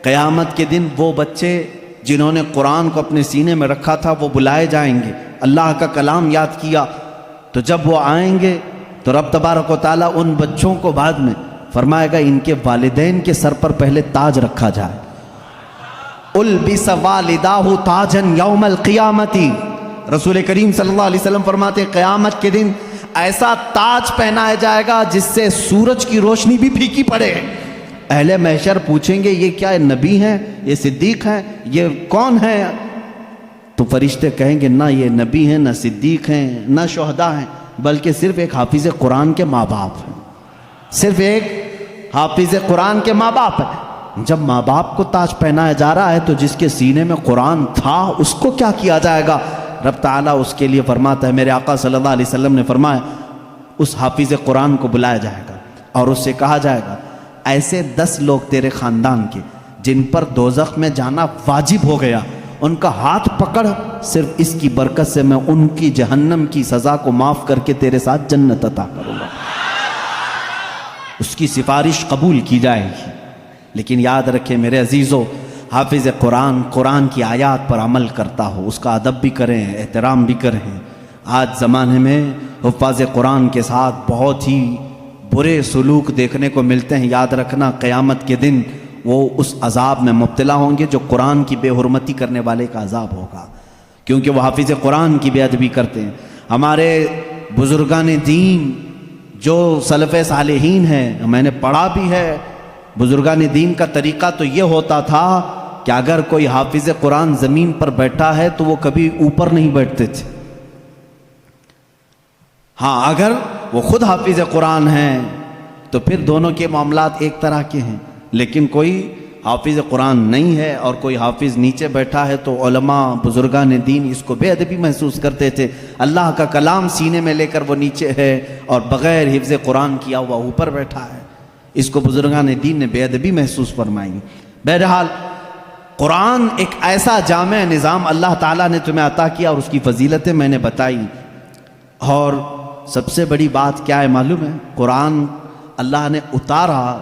قیامت کے دن وہ بچے جنہوں نے قرآن کو اپنے سینے میں رکھا تھا وہ بلائے جائیں گے، اللہ کا کلام یاد کیا، تو جب وہ آئیں گے تو رب تبارک و تعالیٰ ان بچوں کو بعد میں فرمائے گا ان کے والدین کے سر پر پہلے تاج رکھا جائے. البس والداہ تاجن یوم القیامتی، رسول کریم صلی اللہ علیہ وسلم فرماتے ہیں قیامت کے دن ایسا تاج پہنایا جائے گا جس سے سورج کی روشنی بھی پھیکی پڑے. اہل محشر پوچھیں گے یہ کیا نبی ہیں، یہ صدیق ہیں، یہ کون ہیں؟ تو فرشتے کہیں گے نہ یہ نبی ہیں، نہ صدیق ہیں، نہ شہداء ہیں، بلکہ صرف ایک حافظ قرآن کے ماں باپ ہیں. صرف ایک حافظ قرآن کے ماں باپ ہیں. جب ماں باپ کو تاج پہنایا جا رہا ہے تو جس کے سینے میں قرآن تھا اس کو کیا کیا جائے گا؟ رب تعالیٰ اس کے لیے فرماتا ہے، میرے آقا صلی اللہ علیہ وسلم نے فرمایا اس حافظ قرآن کو بلایا جائے گا اور اس سے کہا جائے گا ایسے 10 لوگ تیرے خاندان کے جن پر دوزخ میں جانا واجب ہو گیا، ان کا ہاتھ پکڑ، صرف اس کی برکت سے میں ان کی جہنم کی سزا کو معاف کر کے تیرے ساتھ جنت عطا کروں گا. اس کی سفارش قبول کی جائے گی. لیکن یاد رکھیں میرے عزیزو، حافظ قرآن قرآن کی آیات پر عمل کرتا ہو، اس کا ادب بھی کریں، احترام بھی کریں۔ آج زمانے میں حفاظ قرآن کے ساتھ بہت ہی برے سلوک دیکھنے کو ملتے ہیں۔ یاد رکھنا قیامت کے دن وہ اس عذاب میں مبتلا ہوں گے جو قرآن کی بے حرمتی کرنے والے کا عذاب ہوگا، کیونکہ وہ حافظ قرآن کی بے ادبی کرتے ہیں۔ ہمارے بزرگان دین جو سلف صالحین ہیں، میں نے پڑھا بھی ہے، بزرگان دین کا طریقہ تو یہ ہوتا تھا کہ اگر کوئی حافظ قرآن زمین پر بیٹھا ہے تو وہ کبھی اوپر نہیں بیٹھتے تھے۔ ہاں اگر وہ خود حافظ قرآن ہیں تو پھر دونوں کے معاملات ایک طرح کے ہیں، لیکن کوئی حافظ قرآن نہیں ہے اور کوئی حافظ نیچے بیٹھا ہے تو علماء بزرگان دین اس کو بے ادبی محسوس کرتے تھے۔ اللہ کا کلام سینے میں لے کر وہ نیچے ہے اور بغیر حفظ قرآن کیا ہوا اوپر بیٹھا ہے، اس کو بزرگان دین نے بے ادبی محسوس فرمائی۔ بہرحال قرآن ایک ایسا جامع نظام اللہ تعالیٰ نے تمہیں عطا کیا اور اس کی فضیلتیں میں نے بتائی۔ اور سب سے بڑی بات کیا ہے معلوم ہے؟ قرآن اللہ نے اتارا،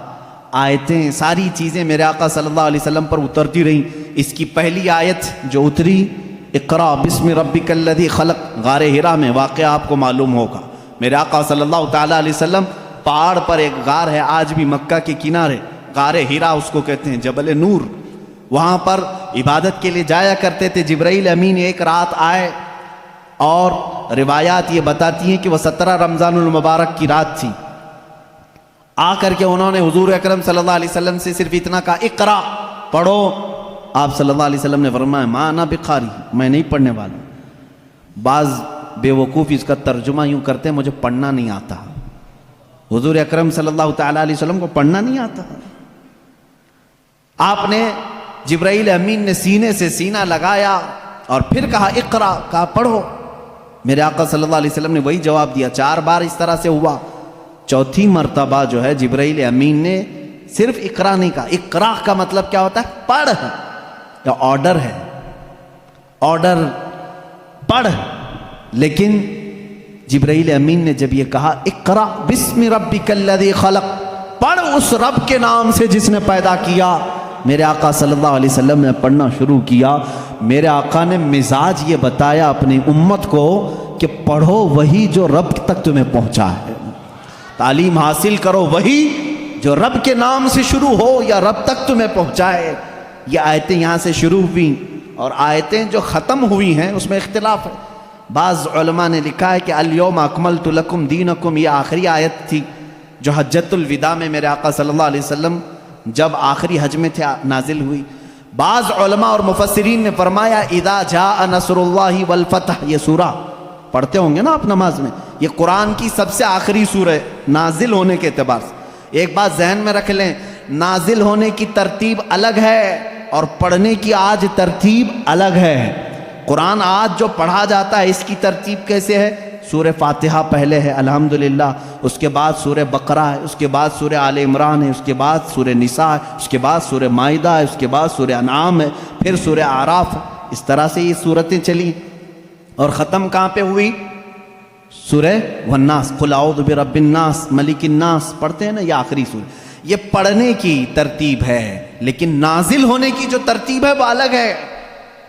آیتیں ساری چیزیں میرے آقا صلی اللہ علیہ وسلم پر اترتی رہیں۔ اس کی پہلی آیت جو اتری اقرا بسم ربک الذی خلق، غار حرا میں واقعہ آپ کو معلوم ہوگا۔ میرے آقا صلی اللہ تعالیٰ علیہ وسلم پہاڑ پر ایک غار ہے، آج بھی مکہ کے کنارے، غار حرا اس کو کہتے ہیں، جبل نور، وہاں پر عبادت کے لیے جایا کرتے تھے۔ جبرائیل امین ایک رات آئے اور روایات یہ بتاتی ہیں کہ وہ 17 رمضان المبارک کی رات تھی۔ آ کر کے انہوں نے حضور اکرم صلی اللہ علیہ وسلم سے صرف اتنا کہا اقرا، پڑھو۔ آپ صلی اللہ علیہ وسلم نے فرمایا ما انا بقاری، میں نہیں پڑھنے والا۔ بعض بے وقوف اس کا ترجمہ یوں کرتے ہیں مجھے پڑھنا نہیں آتا۔ حضور اکرم صلی اللہ تعالیٰ علیہ وسلم کو پڑھنا نہیں آتا۔ آپ نے جبرائیل امین نے سینے سے سینہ لگایا اور پھر کہا اقرا، کہا پڑھو۔ میرے آقا صلی اللہ علیہ وسلم نے وہی جواب دیا۔ 4 بار اس طرح سے ہوا، چوتھی مرتبہ جو ہے جبرائیل امین نے صرف اقرا نہیں کہا۔ اقرا کا مطلب کیا ہوتا ہے؟ پڑھ، یا آرڈر ہے، آرڈر پڑھ۔ لیکن جبرائیل امین نے جب یہ کہا اقرا بسم ربک الذی خلق، پڑھ اس رب کے نام سے جس نے پیدا کیا، میرے آقا صلی اللہ علیہ وسلم نے پڑھنا شروع کیا۔ میرے آقا نے مزاج یہ بتایا اپنی امت کو کہ پڑھو وہی جو رب تک تمہیں پہنچا ہے، تعلیم حاصل کرو وہی جو رب کے نام سے شروع ہو یا رب تک تمہیں پہنچائے۔ یہ آیتیں یہاں سے شروع ہوئیں اور آیتیں جو ختم ہوئی ہیں اس میں اختلاف ہے۔ بعض علماء نے لکھا ہے کہ الیوم اکملت لکم دینکم، یہ آخری آیت تھی جو حجۃ الوداع میں میرے آقا صلی اللہ علیہ وسلم جب آخری حج میں تھے نازل ہوئی۔ بعض علماء اور مفسرین نے فرمایا اذا جاء نصر اللہ والفتح، یہ سورہ پڑھتے ہوں گے نا آپ نماز میں، یہ قرآن کی سب سے آخری سورہ ہے نازل ہونے کے اعتبار سے۔ ایک بات ذہن میں رکھ لیں، نازل ہونے کی ترتیب الگ ہے اور پڑھنے کی آج ترتیب الگ ہے۔ قرآن آج جو پڑھا جاتا ہے اس کی ترتیب کیسے ہے؟ سورہ فاتحہ پہلے ہے الحمدللہ، اس کے بعد سورہ بقرہ ہے، اس کے بعد سورہ آل عمران ہے، اس کے بعد سورہ نساء ہے، اس کے بعد سورہ مائدہ ہے، اس کے بعد سورہ انعام ہے، پھر سورہ اعراف ہے۔ اس طرح سے یہ سورتیں چلی اور ختم کہاں پہ ہوئی؟ سورہ والناس، قل اعوذ برب الناس ملک الناس، پڑھتے ہیں نا، یہ آخری سورہ۔ یہ پڑھنے کی ترتیب ہے، لیکن نازل ہونے کی جو ترتیب ہے وہ الگ ہے۔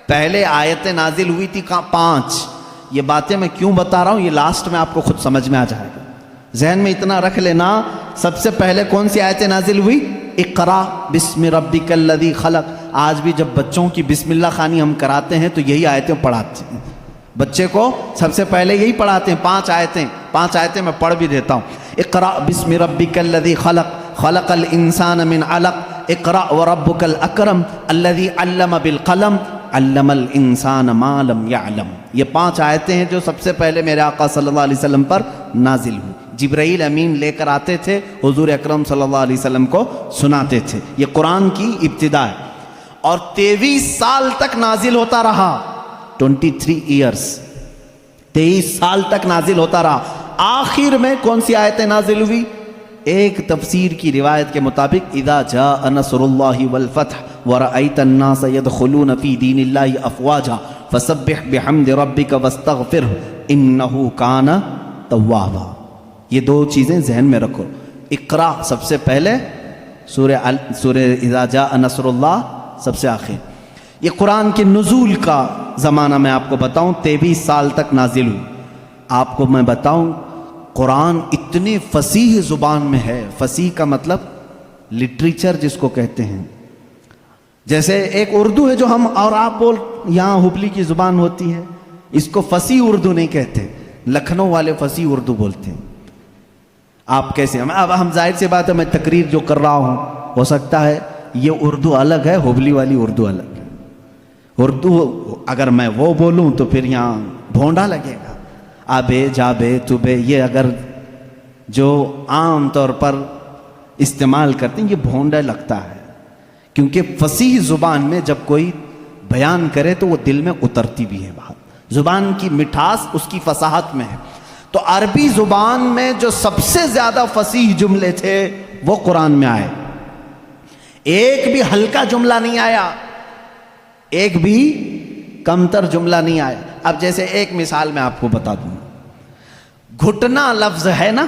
پہلے آیتیں نازل ہوئی تھی 5۔ یہ باتیں میں کیوں بتا رہا ہوں، یہ لاسٹ میں آپ کو خود سمجھ میں آ جائے گا۔ ذہن میں اتنا رکھ لینا، سب سے پہلے کون سی آیتیں نازل ہوئی؟ اقرا بسم ربک الذی خلق۔ آج بھی جب بچوں کی بسم اللہ خوانی ہم کراتے ہیں تو یہی آیتیں پڑھاتے ہیں بچے کو، سب سے پہلے یہی پڑھاتے ہیں۔ 5 آیتیں میں پڑھ بھی دیتا ہوں۔ اقرا بسم ربک الذی خلق، خلق الانسان من علق، اقرا وربک الاکرم الذی علم بالقلم، علم الانسان ما لم یعلم۔ یہ 5 آیتیں ہیں جو سب سے پہلے میرے آقا صلی اللہ علیہ وسلم پر نازل ہوئی۔ جبرائیل امین لے کر آتے تھے، حضور اکرم صلی اللہ علیہ وسلم کو سناتے تھے۔ یہ قرآن کی ابتدا ہے اور 23 سال تک نازل ہوتا رہا۔ 23 ایئرس، 23 سال تک نازل ہوتا رہا۔ آخر میں کون سی آیتیں نازل ہوئی؟ ایک تفسیر کی روایت کے مطابق اذا جاء نصر اللہ والفتح ورأیت الناس يدخلون فی دین اللہ افواجا فسبح بحمد ربک واستغفرہ انہ کان توابا۔ یہ 2 چیزیں ذہن میں رکھو۔ اقرا سب سے پہلے سورہ اذا جاء نصر اللہ سب سے آخر. یہ قرآن کے نزول کا زمانہ میں آپ کو بتاؤں 23 سال تک نازل ہوئی. آپ کو میں بتاؤں قرآن اتنے فصیح زبان میں ہے. فصیح کا مطلب لٹریچر جس کو کہتے ہیں. جیسے ایک اردو ہے جو ہم اور آپ بول یہاں ہبلی کی زبان ہوتی ہے, اس کو فصیح اردو نہیں کہتے, لکھنؤ والے فصیح اردو بولتے ہیں. آپ کیسے اب ہم ظاہر سی بات ہے میں تقریر جو کر رہا ہوں ہو سکتا ہے یہ اردو الگ ہے, ہبلی والی اردو الگ ہے. اردو اگر میں وہ بولوں تو پھر یہاں بھونڈا لگے گا. آبے جابے تبے یہ اگر جو عام طور پر استعمال کرتے ہیں یہ بھونڈا لگتا ہے, کیونکہ فصیح زبان میں جب کوئی بیان کرے تو وہ دل میں اترتی بھی ہے بات. زبان کی مٹھاس اس کی فصاحت میں ہے. تو عربی زبان میں جو سب سے زیادہ فصیح جملے تھے وہ قرآن میں آئے. ایک بھی ہلکا جملہ نہیں آیا, ایک بھی کمتر جملہ نہیں آیا. اب جیسے ایک مثال میں آپ کو بتا دوں, گھٹنا لفظ ہے نا,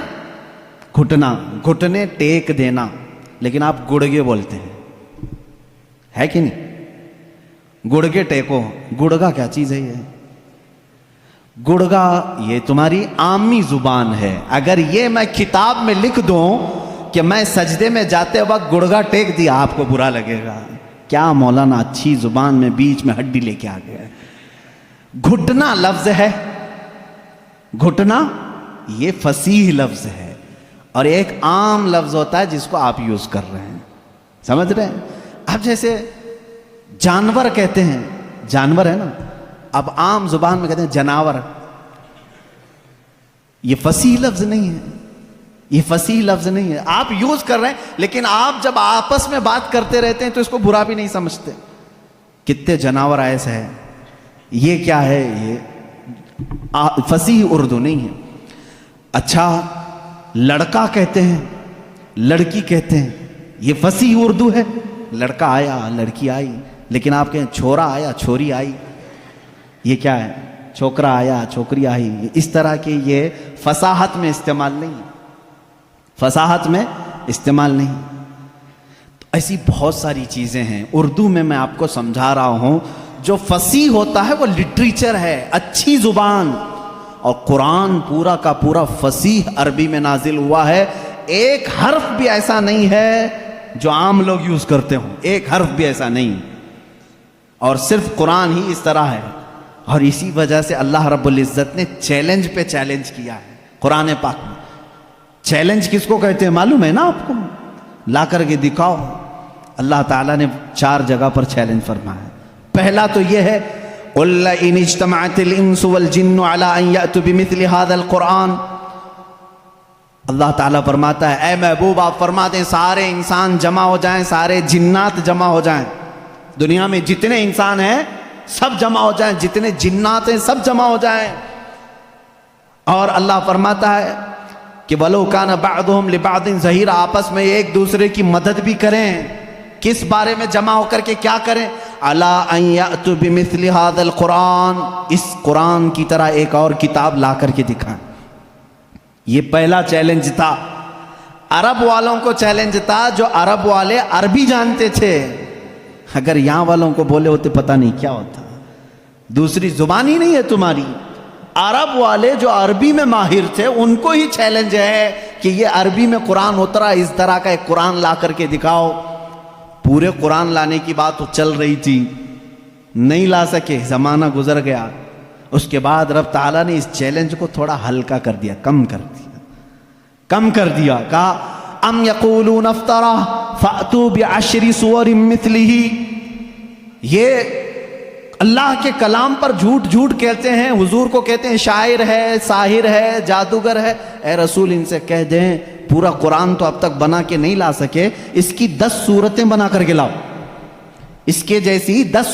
گھٹنا, گھٹنے ٹیک دینا, لیکن آپ گڑگے بولتے ہیں, ہے کہ نہیں؟ گڑگے ٹیکو, گڑگا کیا چیز ہے؟ یہ گڑگا یہ تمہاری عامی زبان ہے. اگر یہ میں کتاب میں لکھ دوں کہ میں سجدے میں جاتے وقت گڑگا ٹیک دیا, آپ کو برا لگے گا. کیا مولانا اچھی زبان میں بیچ میں ہڈی لے کے آ گیا. گھٹنا لفظ ہے, گھٹنا یہ فصیح لفظ ہے, اور ایک عام لفظ ہوتا ہے جس کو آپ یوز کر رہے ہیں, سمجھ رہے ہیں؟ اب جیسے جانور کہتے ہیں, جانور ہے نا, اب عام زبان میں کہتے ہیں جناور. یہ فصیح لفظ نہیں ہے, یہ فصیح لفظ نہیں ہے. آپ یوز کر رہے ہیں, لیکن آپ جب آپس میں بات کرتے رہتے ہیں تو اس کو برا بھی نہیں سمجھتے. کتنے جناور ایسے ہیں, یہ کیا ہے؟ یہ فصیح اردو نہیں ہے. اچھا لڑکا کہتے ہیں, لڑکی کہتے ہیں, یہ فصیح اردو ہے. لڑکا آیا, لڑکی آئی, لیکن آپ کہیں چھورا آیا, چھوری آئی, یہ کیا ہے؟ چھوکرا آیا, چھوکری آئی. اس طرح کے یہ فصاحت میں استعمال نہیں, فصاحت میں استعمال نہیں. تو ایسی بہت ساری چیزیں ہیں اردو میں آپ کو سمجھا رہا ہوں. جو فصیح ہوتا ہے وہ لٹریچر ہے, اچھی زبان. اور قرآن پورا کا پورا فصیح عربی میں نازل ہوا ہے. ایک حرف بھی ایسا نہیں ہے جو عام لوگ یوز کرتے ہوں, ایک حرف بھی ایسا نہیں. اور صرف قرآن ہی اس طرح ہے. اور اسی وجہ سے اللہ رب العزت نے چیلنج پہ چیلنج کیا ہے قرآن پاک میں. چیلنج کس کو کہتے ہیں معلوم ہے نا آپ کو؟ لا کر کے دکھاؤ. اللہ تعالیٰ نے 4 جگہ پر چیلنج فرمایا. پہلا تو یہ ہے قُلْ إِنِ اجْتَمَعَتِ الْإِنسُ وَالْجِنُّ عَلَىٰ أَن يَأْتُوا بِمِثْلِ هَذَا الْقُرْآنِ. اللہ تعالیٰ فرماتا ہے اے محبوب آپ فرما دیں سارے انسان جمع ہو جائیں, سارے جنات جمع ہو جائیں, دنیا میں جتنے انسان ہیں سب جمع ہو جائیں, جتنے جنات ہیں سب جمع ہو جائیں. اور اللہ فرماتا ہے کہ وَلَوْ كَانَ بَعْضُهُمْ لِبَعْضٍ ظَهِيرًا, آپس میں ایک دوسرے کی مدد بھی کریں. کس بارے میں جمع ہو کر کے کیا کریں؟ عَلَىٰ أَن يَأْتُوا بِمِثْلِ هَذَا الْقُرْآنِ, اس قرآن کی طرح ایک اور کتاب لا کر کے دکھائیں. یہ پہلا چیلنج تھا. عرب والوں کو چیلنج تھا, جو عرب والے عربی جانتے تھے. اگر یہاں والوں کو بولے ہوتے پتہ نہیں کیا ہوتا, دوسری زبان ہی نہیں ہے تمہاری. عرب والے جو عربی میں ماہر تھے ان کو ہی چیلنج ہے کہ یہ عربی میں قرآن اترا, اس طرح کا ایک قرآن لا کر کے دکھاؤ. پورے قرآن لانے کی بات تو چل رہی تھی, نہیں لا سکے, زمانہ گزر گیا. اس کے بعد رب تعالیٰ نے اس چیلنج کو تھوڑا ہلکا کر دیا, کم کر دیا. کہا ام یقولون افطرا فأتوا بعشر سور مثلہ. یہ اللہ کے کلام پر جھوٹ کہتے ہیں, حضور کو کہتے ہیں شاعر ہے, ساحر ہے, جادوگر ہے. اے رسول ان سے کہہ دیں پورا قرآن تو اب تک بنا کے نہیں لا سکے, اس کی 10 صورتیں بنا کر کے لاؤ, اس کے جیسی 10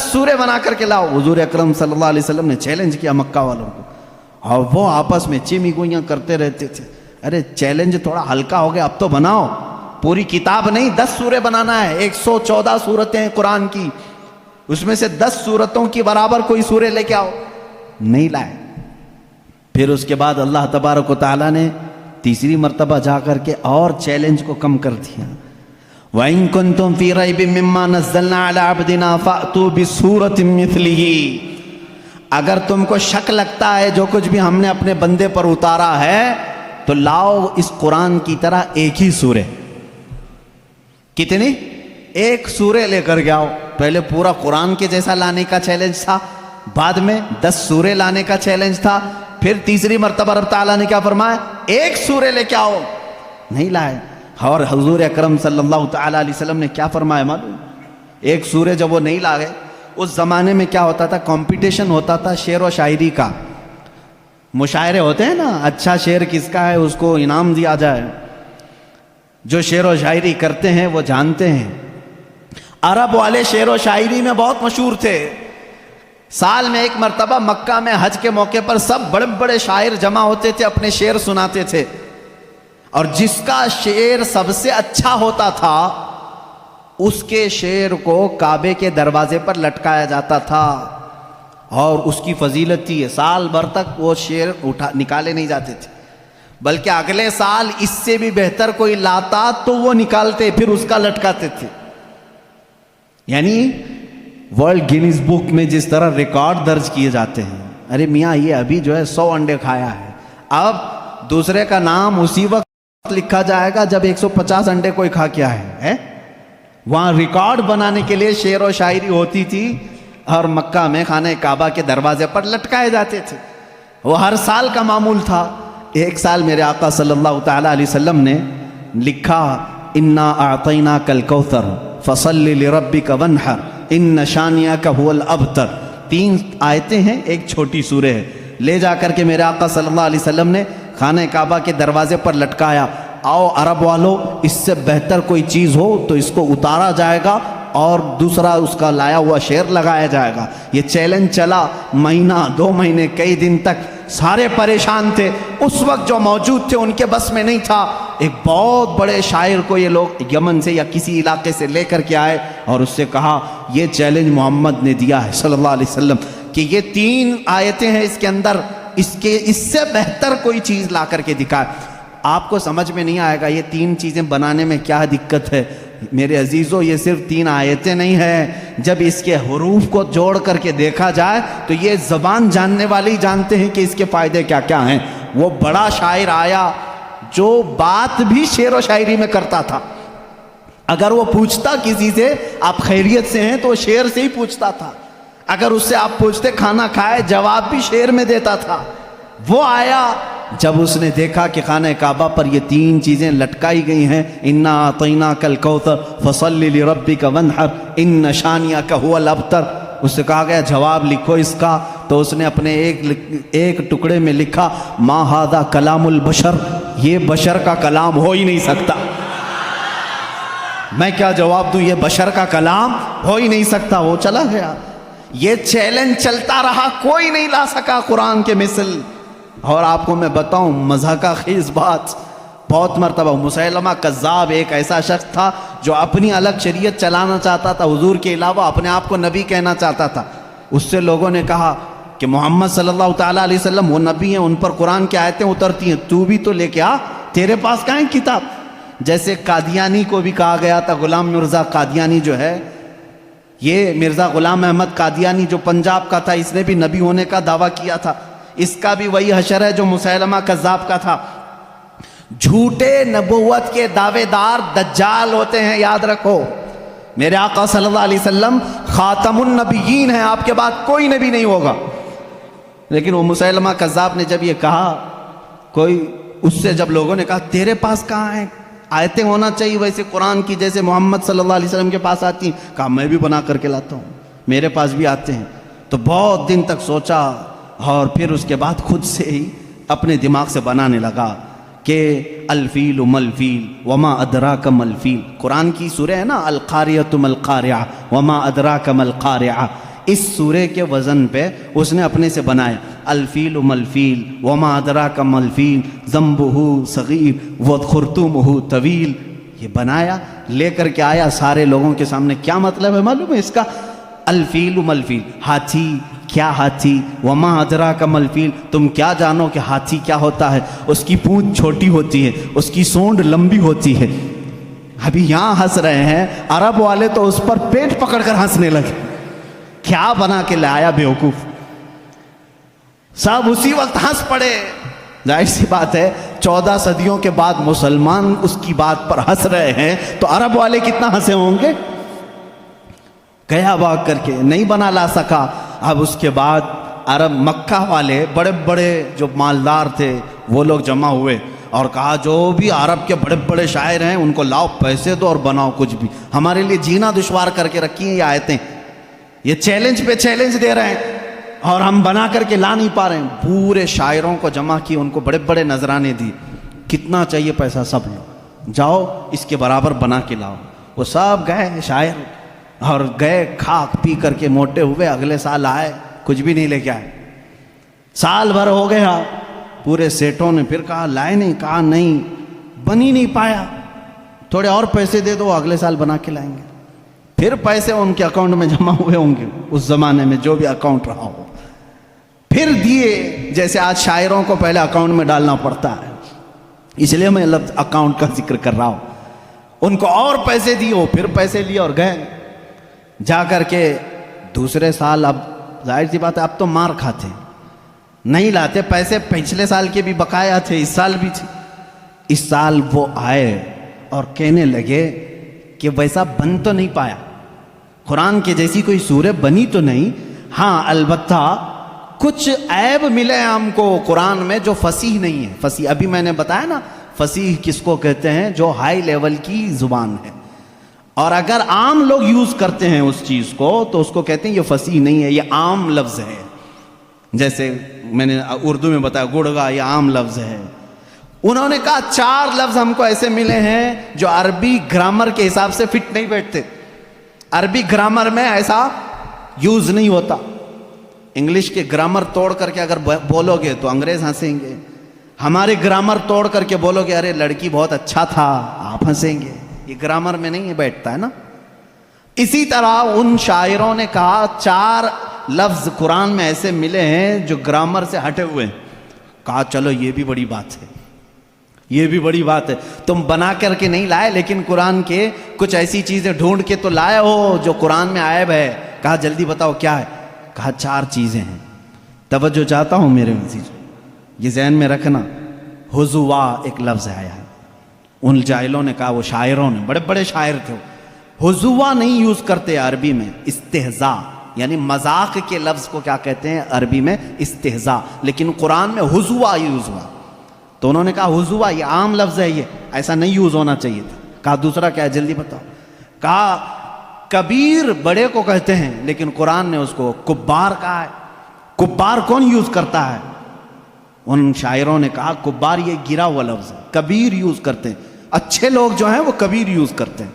سورے بنا کر کے لاؤ. حضور اکرم صلی اللہ علیہ وسلم نے چیلنج کیا مکہ والوں کو, اور وہ آپس میں چیمی گوئیاں کرتے رہتے تھے. ارے چیلنج تھوڑا ہلکا ہو گیا, اب تو بناؤ. پوری کتاب نہیں 10 سورے بنانا ہے. 114 صورتیں ہیں قرآن کی, اس میں سے 10 صورتوں کی برابر کوئی سورے لے کے آؤ. نہیں لائے. پھر اس کے بعد اللہ تبارک و تعالیٰ نے تیسری مرتبہ جا کر کے اور چیلنج کو کم کر دیا. وَإِن كُنتُم فِي رَيْبٍ مِّمَّا نَزَّلْنَا عَلَىٰ عَبْدِنَا فَأْتُوا بِسُورَةٍ مِّثْلِهِ، اگر تم کو شک لگتا ہے جو کچھ بھی ہم نے اپنے بندے پر اتارا ہے تو لاؤ اس قرآن کی طرح ایک ہی سورہ. کتنی؟ ایک سورہ لے کر کے آؤ. پہلے پورا قرآن کے جیسا لانے کا چیلنج تھا، بعد میں 10 سورے لانے کا چیلنج تھا، پھر تیسری مرتبہ رب تعالیٰ نے کیا فرمایا؟ ایک سورے لے کے آؤ. نہیں لائے. اور حضور اکرم صلی اللہ تعالیٰ علیہ وسلم نے کیا فرمایا معلوم؟ ایک سورے جب وہ نہیں لائے، اس زمانے میں کیا ہوتا تھا؟ کمپٹیشن ہوتا تھا شعر و شاعری کا. مشاعرے ہوتے ہیں نا، اچھا شعر کس کا ہے اس کو انعام دیا جائے. جو شعر و شاعری کرتے ہیں وہ جانتے ہیں. عرب والے شعر و شاعری میں بہت مشہور تھے. سال میں ایک مرتبہ مکہ میں حج کے موقع پر سب بڑے بڑے شاعر جمع ہوتے تھے، اپنے شعر سناتے تھے، اور جس کا شعر سب سے اچھا ہوتا تھا اس کے شعر کو کعبے کے دروازے پر لٹکایا جاتا تھا، اور اس کی فضیلت تھی سال بھر تک وہ شعر نکالے نہیں جاتے تھے، بلکہ اگلے سال اس سے بھی بہتر کوئی لاتا تو وہ نکالتے پھر اس کا لٹکاتے تھے. یعنی ورلڈ گینیز بک میں جس طرح ریکارڈ درج کیے جاتے ہیں، ارے میاں یہ ابھی جو ہے 100 انڈے کھایا ہے، اب دوسرے کا نام اسی وقت لکھا جائے گا جب 150 انڈے کوئی کھا کے آئے ہے. وہاں ریکارڈ بنانے کے لیے شعر و شاعری ہوتی تھی اور مکہ میں خانہ کعبہ کے دروازے پر لٹکائے جاتے تھے. وہ ہر سال کا معمول تھا. ایک سال میرے آقا صلی اللہ تعالیٰ علیہ وسلم نے لکھا انا اعطیناک الکوثر فصلی لربک وانحر ان شانیک هو الابتر. 3 آیتیں ہیں، ایک چھوٹی سورہ ہے. لے جا کر کے میرے آقا صلی اللہ علیہ وسلم نے خانہ کعبہ کے دروازے پر لٹکایا. آؤ عرب والو، اس سے بہتر کوئی چیز ہو تو اس کو اتارا جائے گا اور دوسرا اس کا لایا ہوا شعر لگایا جائے گا. یہ چیلنج چلا مہینہ 2 مہینے کئی دن تک. سارے پریشان تھے. اس وقت جو موجود تھے ان کے بس میں نہیں تھا. ایک بہت بڑے شاعر کو یہ لوگ یمن سے یا کسی علاقے سے لے کر کے آئے اور اس سے کہا یہ چیلنج محمد نے دیا ہے صلی اللہ علیہ وسلم کہ یہ 3 آیتیں ہیں اس کے اندر، اس سے بہتر کوئی چیز لا کر کے دکھائے. آپ کو سمجھ میں نہیں آئے گا یہ 3 چیزیں بنانے میں کیا دقت ہے. میرے عزیزو یہ صرف 3 آیتیں نہیں ہیں، جب اس کے حروف کو جوڑ کر کے دیکھا جائے تو یہ زبان جاننے والے ہی جانتے ہیں کہ اس کے فائدے کیا کیا ہیں. وہ بڑا شاعر آیا جو بات بھی شعر و شاعری میں کرتا تھا. اگر وہ پوچھتا کسی سے آپ خیریت سے ہیں تو وہ شعر سے ہی پوچھتا تھا. اگر اس سے آپ پوچھتے کھانا کھائے جواب بھی شعر میں دیتا تھا. وہ آیا جب اس نے دیکھا کہ خانہ کعبہ پر یہ 3 چیزیں لٹکائی گئی ہیں، انا اعطیناک الکوثر فصلی لربک وانحر ان شانیک هو الابتر، اس سے کہا گیا جواب لکھو اس کا. تو اس نے اپنے ایک ٹکڑے میں لکھا ما ھذا کلام البشر، یہ بشر کا کلام ہو ہی نہیں سکتا. میں کیا جواب دوں، یہ بشر کا کلام ہو ہی نہیں سکتا. وہ چلا گیا. یہ چیلنج چلتا رہا، کوئی نہیں لا سکا قرآن کے مثل. اور آپ کو میں بتاؤں مضحکہ خیز بات، بہت مرتبہ مسیلمہ کذاب ایک ایسا شخص تھا جو اپنی الگ شریعت چلانا چاہتا تھا، حضور کے علاوہ اپنے آپ کو نبی کہنا چاہتا تھا. اس سے لوگوں نے کہا کہ محمد صلی اللہ تعالیٰ علیہ وسلم وہ نبی ہیں، ان پر قرآن کی آیتیں اترتی ہیں، تو بھی تو لے کے آ، تیرے پاس کہاں ہے کتاب. جیسے قادیانی کو بھی کہا گیا تھا، غلام مرزا قادیانی جو ہے، یہ مرزا غلام احمد قادیانی جو پنجاب کا تھا، اس نے بھی نبی ہونے کا دعویٰ کیا تھا. اس کا بھی وہی حشر ہے جو مسیلمہ کذاب کا تھا. جھوٹے نبوت کے دعوے دار دجال ہوتے ہیں، یاد رکھو. میرے آقا صلی اللہ علیہ وسلم خاتم النبیین ہیں، آپ کے بعد کوئی نبی نہیں ہوگا. لیکن وہ مسیلمہ کذاب نے جب یہ کہا، کوئی اس سے جب لوگوں نے کہا تیرے پاس کہاں ہیں آیتیں، ہونا چاہیے ویسے قرآن کی جیسے محمد صلی اللہ علیہ وسلم کے پاس آتی ہیں، کہا میں بھی بنا کر کے لاتا ہوں، میرے پاس بھی آتے ہیں. تو بہت دن تک سوچا اور پھر اس کے بعد خود سے ہی اپنے دماغ سے بنانے لگا کہ الفیل ملفیل وما ادراک ملفیل. قرآن کی سورہ ہے نا القاریۃ ملقاریہ وما ادراک ملقاریہ، اس سورہ کے وزن پہ اس نے اپنے سے بنایا الفیل ملفیل وما ادراک ملفیل ذنبہ صغیر وخرطومہ طویل. یہ بنایا، لے کر کے آیا سارے لوگوں کے سامنے. کیا مطلب ہے معلوم ہے اس کا؟ الفیل ملفیل، ہاتھی. کیا ہاتھی؟ وما ادراک ملفیل، تم کیا جانو کہ ہاتھی کیا ہوتا ہے؟ اس کی پونچھ چھوٹی ہوتی ہے، اس کی سونڈ لمبی ہوتی ہے. ابھی یہاں ہنس رہے ہیں، عرب والے تو اس پر پیٹ پکڑ کر ہنسنے لگے، کیا بنا کے لایا بیوقوف. سب اسی وقت ہنس پڑے. ظاہر سی بات ہے 14 صدیوں کے بعد مسلمان اس کی بات پر ہنس رہے ہیں تو عرب والے کتنا ہنسے ہوں گے. گیا بھاگ کر کے، نہیں بنا لا سکا. اب اس کے بعد عرب مکہ والے بڑے بڑے جو مالدار تھے وہ لوگ جمع ہوئے اور کہا جو بھی عرب کے بڑے بڑے شاعر ہیں ان کو لاؤ، پیسے دو اور بناؤ کچھ بھی. ہمارے لیے جینا دشوار کر کے رکھی ہیں یہ آیتیں، یہ چیلنج پہ چیلنج دے رہے ہیں اور ہم بنا کر کے لا نہیں پا رہے ہیں. پورے شاعروں کو جمع کی، ان کو بڑے بڑے نذرانے دی. کتنا چاہیے پیسہ؟ سب لو، جاؤ اس کے برابر بنا کے لاؤ. وہ سب گئے شاعر اور گئے، کھا پی کر کے موٹے ہوئے. اگلے سال آئے، کچھ بھی نہیں لے کے آئے. سال بھر ہو گیا، پورے سیٹوں نے پھر کہا لائے نہیں، کہا نہیں، بن ہی نہیں پایا، تھوڑے اور پیسے دے دو، اگلے سال بنا کے لائیں گے. پھر پیسے ان کے اکاؤنٹ میں جمع ہوئے ہوں گے اس زمانے میں، جو بھی اکاؤنٹ رہا ہو، پھر دیے. جیسے آج شاعروں کو پہلے اکاؤنٹ میں ڈالنا پڑتا ہے، اس لیے میں لفظ اکاؤنٹ کا ذکر کر رہا ہوں. ان کو اور پیسے دیے، پھر پیسے لیے اور گئے. جا کر کے دوسرے سال، اب ظاہر سی بات ہے اب تو مار کھاتے، نہیں لاتے پیسے. پچھلے سال کے بھی بقایا تھے، اس سال بھی تھے. اس سال وہ آئے اور کہنے لگے کہ ویسا بن تو نہیں پایا، قرآن کے جیسی کوئی سورہ بنی تو نہیں، ہاں البتہ کچھ عیب ملے ہم کو قرآن میں جو فصیح نہیں ہے. فصیح ابھی میں نے بتایا نا، فصیح کس کو کہتے ہیں؟ جو ہائی لیول کی زبان ہے. اور اگر عام لوگ یوز کرتے ہیں اس چیز کو تو اس کو کہتے ہیں یہ فصیح نہیں ہے، یہ عام لفظ ہے. جیسے میں نے اردو میں بتایا گڑگا، یہ عام لفظ ہے. انہوں نے کہا 4 لفظ ہم کو ایسے ملے ہیں جو عربی گرامر کے حساب سے فٹ نہیں بیٹھتے. عربی گرامر میں ایسا یوز نہیں ہوتا. انگلش کے گرامر توڑ کر کے اگر بولو گے تو انگریز ہنسیں گے. ہمارے گرامر توڑ کر کے بولو گے ارے لڑکی بہت اچھا تھا، آپ ہنسیں گے. یہ گرامر میں نہیں بیٹھتا ہے نا. اسی طرح ان شاعروں نے کہا 4 لفظ قرآن میں ایسے ملے ہیں جو گرامر سے ہٹے ہوئے ہیں. کہا چلو یہ بھی بڑی بات ہے، یہ بھی بڑی بات ہے. تم بنا کر کے نہیں لائے لیکن قرآن کے کچھ ایسی چیزیں ڈھونڈ کے تو لائے ہو جو قرآن میں عیب ہے. کہا جلدی بتاؤ کیا ہے؟ کہا 4 چیزیں ہیں. توجہ چاہتا ہوں میرے عزیز، یہ ذہن میں رکھنا. حضوا ایک لفظ آیا ہے. ان جاہلوں نے کہا، وہ شاعروں نے، بڑے بڑے شاعر تھے، حضوا نہیں یوز کرتے عربی میں، استہزاء یعنی مذاق کے لفظ کو کیا کہتے ہیں عربی میں؟ استہزاء. لیکن قرآن میں حضوا یوز ہوا تو انہوں نے کہا حضوا یہ عام لفظ ہے، یہ ایسا نہیں یوز ہونا چاہیے تھا. کہا دوسرا کیا ہے؟ جلدی بتاؤ. کہا کبیر بڑے کو کہتے ہیں لیکن قرآن نے اس کو کبار کہا ہے. کبار کون یوز کرتا ہے؟ ان شاعروں نے کہا کبار یہ گرا ہوا لفظ ہے، کبیر یوز کرتے ہیں. اچھے لوگ جو ہیں وہ کبیر یوز کرتے ہیں،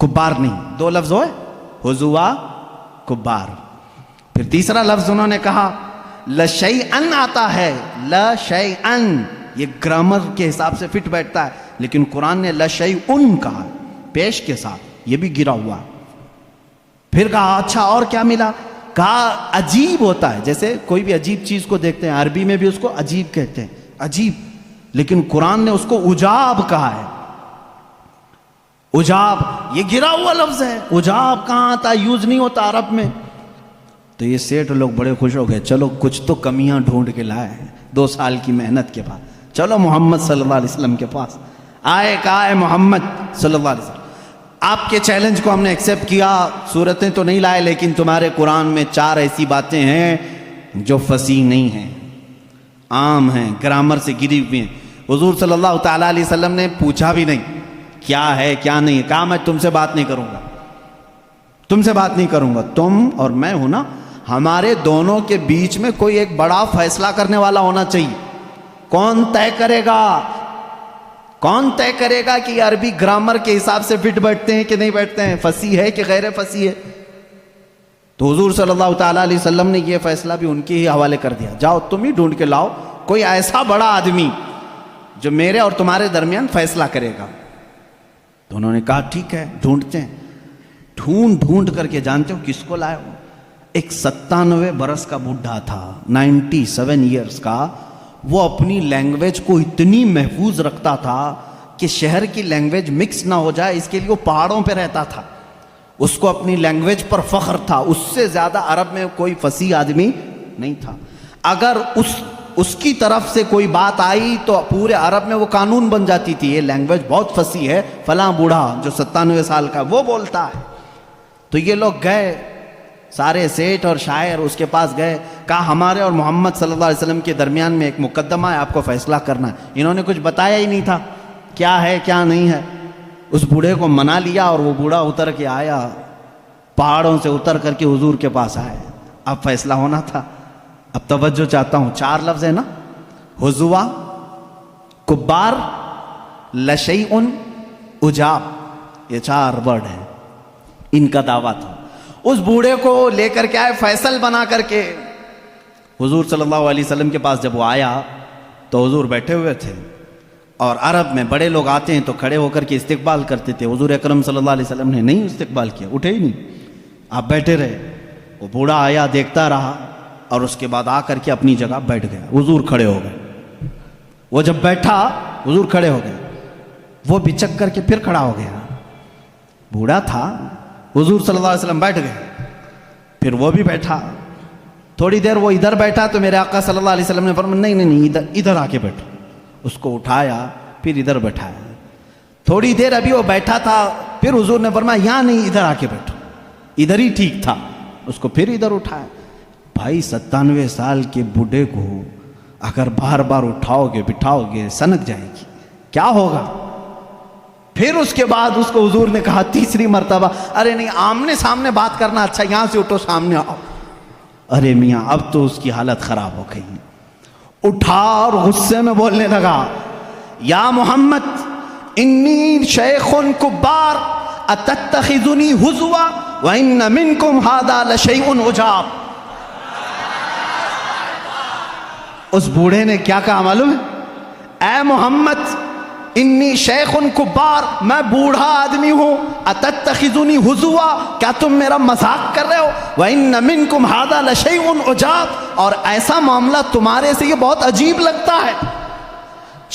کبار نہیں. 2 لفظ ہوئے، حضوا، کبار. پھر تیسرا لفظ انہوں نے کہا لشیئن آتا ہے. لشیئن یہ گرامر کے حساب سے فٹ بیٹھتا ہے لیکن قرآن نے لشیئن کہا پیش کے ساتھ، یہ بھی گرا ہوا. پھر کہا اچھا اور کیا ملا؟ کہا عجیب ہوتا ہے. جیسے کوئی بھی عجیب چیز کو دیکھتے ہیں عربی میں بھی اس کو عجیب کہتے ہیں، عجیب. لیکن قرآن نے اس کو عجاب کہا ہے. عجاب یہ گرا ہوا لفظ ہے. عجاب کہاں آتا؟ یوز نہیں ہوتا عرب میں. تو یہ سیٹ لوگ بڑے خوش ہو گئے، چلو کچھ تو کمیاں ڈھونڈ کے لائے ہیں 2 سال کی محنت کے بعد. چلو محمد صلی اللہ علیہ وسلم کے پاس آئے. کہا ہے محمد صلی اللہ علیہ وسلم آپ کے چیلنج کو ہم نے ایکسیپٹ کیا، صورتیں تو نہیں لائے لیکن تمہارے قرآن میں 4 ایسی باتیں ہیں جو فصیح نہیں ہیں، عام ہیں، گرامر سے گری ہوئی ہیں. حضور صلی اللہ تعالیٰ علیہ وسلم نے پوچھا بھی نہیں کیا ہے کیا نہیں. کہا میں تم سے بات نہیں کروں گا، تم سے بات نہیں کروں گا. تم اور میں ہوں نا، ہمارے دونوں کے بیچ میں کوئی ایک بڑا فیصلہ کرنے والا ہونا چاہیے. کون طے کرے گا؟ کون طے کرے گا کہ یہ عربی گرامر کے حساب سے فٹ بیٹھتے ہیں کہ نہیں بیٹھتے ہیں، فصیح ہے کہ غیر فصیح ہے؟ تو حضور صلی اللہ تعالیٰ علیہ وسلم نے یہ فیصلہ بھی ان کے ہی حوالے کر دیا. جاؤ تم ہی ڈھونڈ کے لاؤ کوئی ایسا بڑا آدمی جو میرے اور تمہارے درمیان فیصلہ کرے گا. تو انہوں نے کہا ٹھیک ہے ڈھونڈتے ہیں. ڈھونڈ کر کے جانتے ہو کس کو لائے ہو؟ ایک 97 برس کا بڈھا تھا، 97 ایئرز کا. وہ اپنی لینگویج کو اتنی محفوظ رکھتا تھا کہ شہر کی لینگویج مکس نہ ہو جائے، اس کے لیے وہ پہاڑوں پہ رہتا تھا. اس کو اپنی لینگویج پر فخر تھا. اس سے زیادہ عرب میں کوئی فصیح آدمی نہیں تھا. اگر اس کی طرف سے کوئی بات آئی تو پورے عرب میں وہ قانون بن جاتی تھی، یہ لینگویج بہت فصیح ہے، فلاں بوڑھا جو 97 سال کا وہ بولتا ہے. تو یہ لوگ گئے، سارے سیٹھ اور شاعر اس کے پاس گئے، کہا ہمارے اور محمد صلی اللہ علیہ وسلم کے درمیان میں ایک مقدمہ ہے، آپ کو فیصلہ کرنا ہے. انہوں نے کچھ بتایا ہی نہیں تھا کیا ہے کیا نہیں ہے. اس بوڑھے کو منا لیا اور وہ بوڑھا اتر کے آیا، پہاڑوں سے اتر کر کے حضور کے پاس آئے. اب فیصلہ ہونا تھا. اب توجہ چاہتا ہوں، 4 لفظ ہے نا، حضوا، کبار، لشیء، عجاب، یہ 4 ورڈ ہیں. ان کا دعویٰ تھا. اس بوڑھے کو لے کر کے آئے فیصل بنا کر کے. حضور صلی اللہ علیہ وسلم کے پاس جب وہ آیا تو حضور بیٹھے ہوئے تھے، اور عرب میں بڑے لوگ آتے ہیں تو کھڑے ہو کر کے استقبال کرتے تھے. حضور اکرم صلی اللہ علیہ وسلم نے نہیں استقبال کیا، اٹھے ہی نہیں، آپ بیٹھے رہے. وہ بوڑھا آیا، دیکھتا رہا، اور اس کے بعد آ کر کے اپنی جگہ بیٹھ گیا. حضور کھڑے ہو گئے. وہ جب بیٹھا حضور کھڑے ہو گئے. وہ بچک کر کے پھر کھڑا ہو گیا. بوڑھا تھا، حضور صلی اللہ علیہ وسلم بیٹھ گئے، پھر وہ بھی بیٹھا. تھوڑی دیر وہ ادھر بیٹھا تو میرے آقا صلی اللہ علیہ وسلم نے فرمایا نہیں ادھر آ کے بیٹھو. اس کو اٹھایا، پھر ادھر بیٹھایا. تھوڑی دیر ابھی وہ بیٹھا تھا، پھر حضور نے فرمایا یہاں نہیں، ادھر آ کے بیٹھو، ادھر ہی ٹھیک تھا. اس کو پھر ادھر اٹھایا. بھائی 97 سال کے بوڑھے کو اگر بار بار اٹھاؤ گے بٹھاؤ گے سنک جائے گی، کیا ہوگا؟ پھر اس کے بعد اس کو حضور نے کہا تیسری مرتبہ، ارے نہیں، آمنے سامنے بات کرنا اچھا، یہاں سے اٹھو سامنے آؤ. ارے میاں اب تو اس کی حالت خراب ہو گئی. اٹھا اور غصے میں بولنے لگا، یا محمد انی شیخ کبار اتتخذنی حضوا وان منکم ھذا لشیء عجاب. اس بوڑھے نے کیا کہا معلوم ہے؟ اے محمد انی شیخ کبار، میں بوڑھا آدمی ہوں، اتتخذنی حضوا، کیا تم میرا مذاق کر رہے ہو؟ وَإِنَّ مِنْكُمْ هَذَا لَشَيْءٌ عُجَابٌ، اور ایسا معاملہ تمہارے سے یہ بہت عجیب لگتا ہے.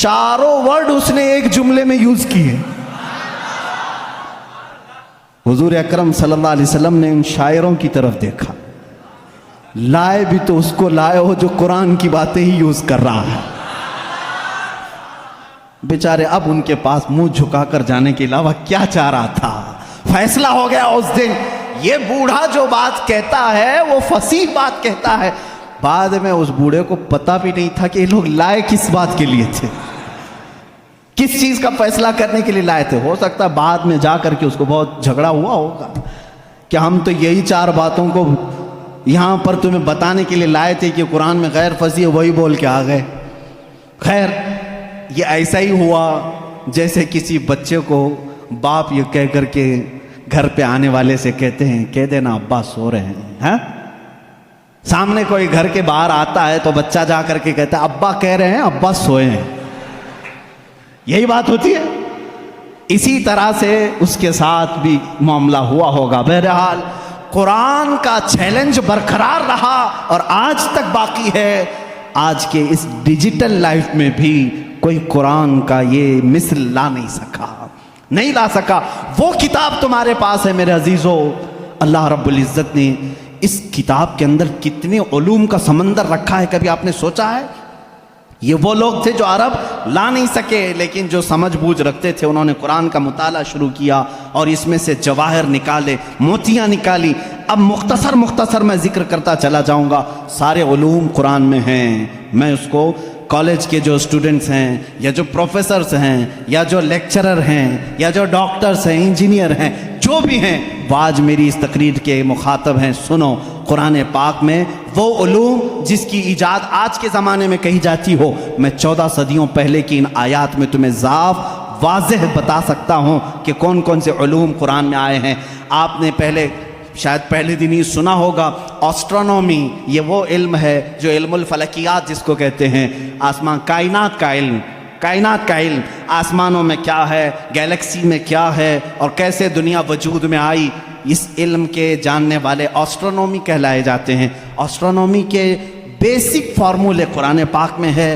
4 ورڈ اس نے ایک جملے میں یوز کیے. حضور اکرم صلی اللہ علیہ وسلم نے ان شاعروں کی طرف دیکھا، لائے بھی تو اس کو لائے ہو جو قرآن کی باتیں ہی یوز کر رہا ہے. بیچارے اب ان کے پاس منہ جھکا کر جانے کے علاوہ کیا چاہ رہا تھا؟ فیصلہ ہو گیا اس دن. یہ بوڑھا جو بات کہتا ہے وہ فصیح بات کہتا ہے. بعد میں اس بوڑھے کو پتا بھی نہیں تھا کہ یہ لوگ لائے کس بات کے لیے تھے، کس چیز کا فیصلہ کرنے کے لیے لائے تھے. ہو سکتا ہے بعد میں جا کر کے اس کو بہت جھگڑا ہوا ہوگا کہ ہم تو یہی 4 باتوں کو یہاں پر تمہیں بتانے کے لیے لائے تھے کہ قرآن میں غیر فصیح وہی بول کے آ گئے. خیر، یہ ایسا ہی ہوا جیسے کسی بچے کو باپ یہ کہہ کر کے گھر پہ آنے والے سے کہتے ہیں کہہ دینا ابا سو رہے ہیں. ہاں، سامنے کوئی گھر کے باہر آتا ہے تو بچہ جا کر کے کہتا ہے ابا کہہ رہے ہیں ابا سوئے ہیں. یہی بات ہوتی ہے. اسی طرح سے اس کے ساتھ بھی معاملہ ہوا ہوگا. بہرحال قرآن کا چیلنج برقرار رہا اور آج تک باقی ہے. آج کے اس ڈیجیٹل لائف میں بھی کوئی قرآن کا یہ مثل لا نہیں لا سکا. وہ کتاب تمہارے پاس ہے میرے عزیزو. اللہ رب العزت نے اس کتاب کے اندر کتنے علوم کا سمندر رکھا ہے، کبھی آپ نے سوچا ہے؟ یہ وہ لوگ تھے جو عرب لا نہیں سکے، لیکن جو سمجھ بوجھ رکھتے تھے انہوں نے قرآن کا مطالعہ شروع کیا اور اس میں سے جواہر نکالے، موتیاں نکالی. اب مختصر میں ذکر کرتا چلا جاؤں گا. سارے علوم قرآن میں ہیں. میں اس کو کالج کے جو اسٹوڈنٹس ہیں یا جو پروفیسرز ہیں یا جو لیکچرر ہیں یا جو ڈاکٹرز ہیں، انجینئر ہیں، جو بھی ہیں، وہ آج میری اس تقریر کے مخاطب ہیں. سنو، قرآن پاک میں وہ علوم جس کی ایجاد آج کے زمانے میں کہی جاتی ہو، میں 14 صدیوں پہلے کی ان آیات میں تمہیں واضح بتا سکتا ہوں کہ کون کون سے علوم قرآن میں آئے ہیں. آپ نے شاید پہلے دن ہی سنا ہوگا، آسٹرونومی، یہ وہ علم ہے جو علم الفلکیات جس کو کہتے ہیں، آسمان کائنات کا علم، آسمانوں میں کیا ہے، گیلیکسی میں کیا ہے اور کیسے دنیا وجود میں آئی. اس علم کے جاننے والے آسٹرونومی کہلائے جاتے ہیں. آسٹرونومی کے بیسک فارمولے قرآن پاک میں ہے.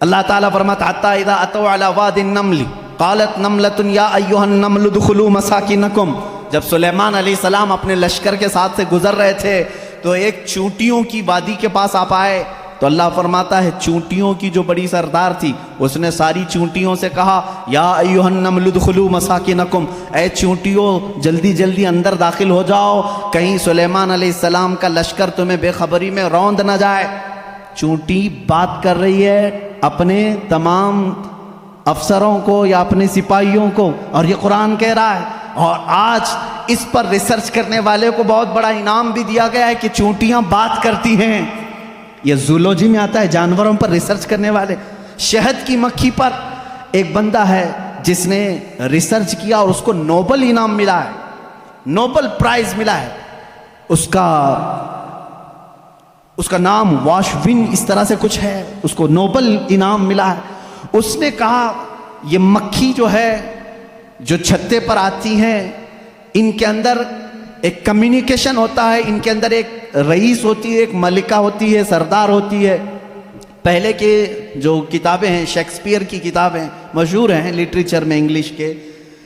اللہ تعالیٰ فرماتا حتی اذا اتوا علی واد النمل قالت نملۃ یا ایھا النمل ادخلوا مساکنکم. جب سلیمان علیہ السلام اپنے لشکر کے ساتھ سے گزر رہے تھے تو ایک چونٹیوں کی وادی کے پاس آپ آئے تو اللہ فرماتا ہے چونٹیوں کی جو بڑی سردار تھی اس نے ساری چونٹیوں سے کہا یا ایھا النمل ادخلوا مساکنکم، اے چونٹیوں جلدی جلدی اندر داخل ہو جاؤ، کہیں سلیمان علیہ السلام کا لشکر تمہیں بے خبری میں روند نہ جائے. چونٹی بات کر رہی ہے اپنے تمام افسروں کو یا اپنے سپاہیوں کو، اور یہ قرآن کہہ رہا ہے. اور آج اس پر ریسرچ کرنے والے کو بہت بڑا انعام بھی دیا گیا ہے کہ چونٹیاں بات کرتی ہیں. یہ زولوجی میں آتا ہے، جانوروں پر ریسرچ کرنے والے. شہد کی مکھی پر ایک بندہ ہے جس نے ریسرچ کیا اور اس کو نوبل انعام ملا ہے، نوبل پرائز ملا ہے. اس کا نام واشوین اس طرح سے کچھ ہے، اس کو نوبل انعام ملا ہے. اس نے کہا یہ مکھی جو ہے جو چھتے پر آتی ہیں ان کے اندر ایک کمیونیکیشن ہوتا ہے، ان کے اندر ایک رئیس ہوتی ہے، ایک ملکہ ہوتی ہے، سردار ہوتی ہے. پہلے کے جو کتابیں ہیں شیکسپیئر کی کتابیں مشہور ہیں لٹریچر میں انگلش کے،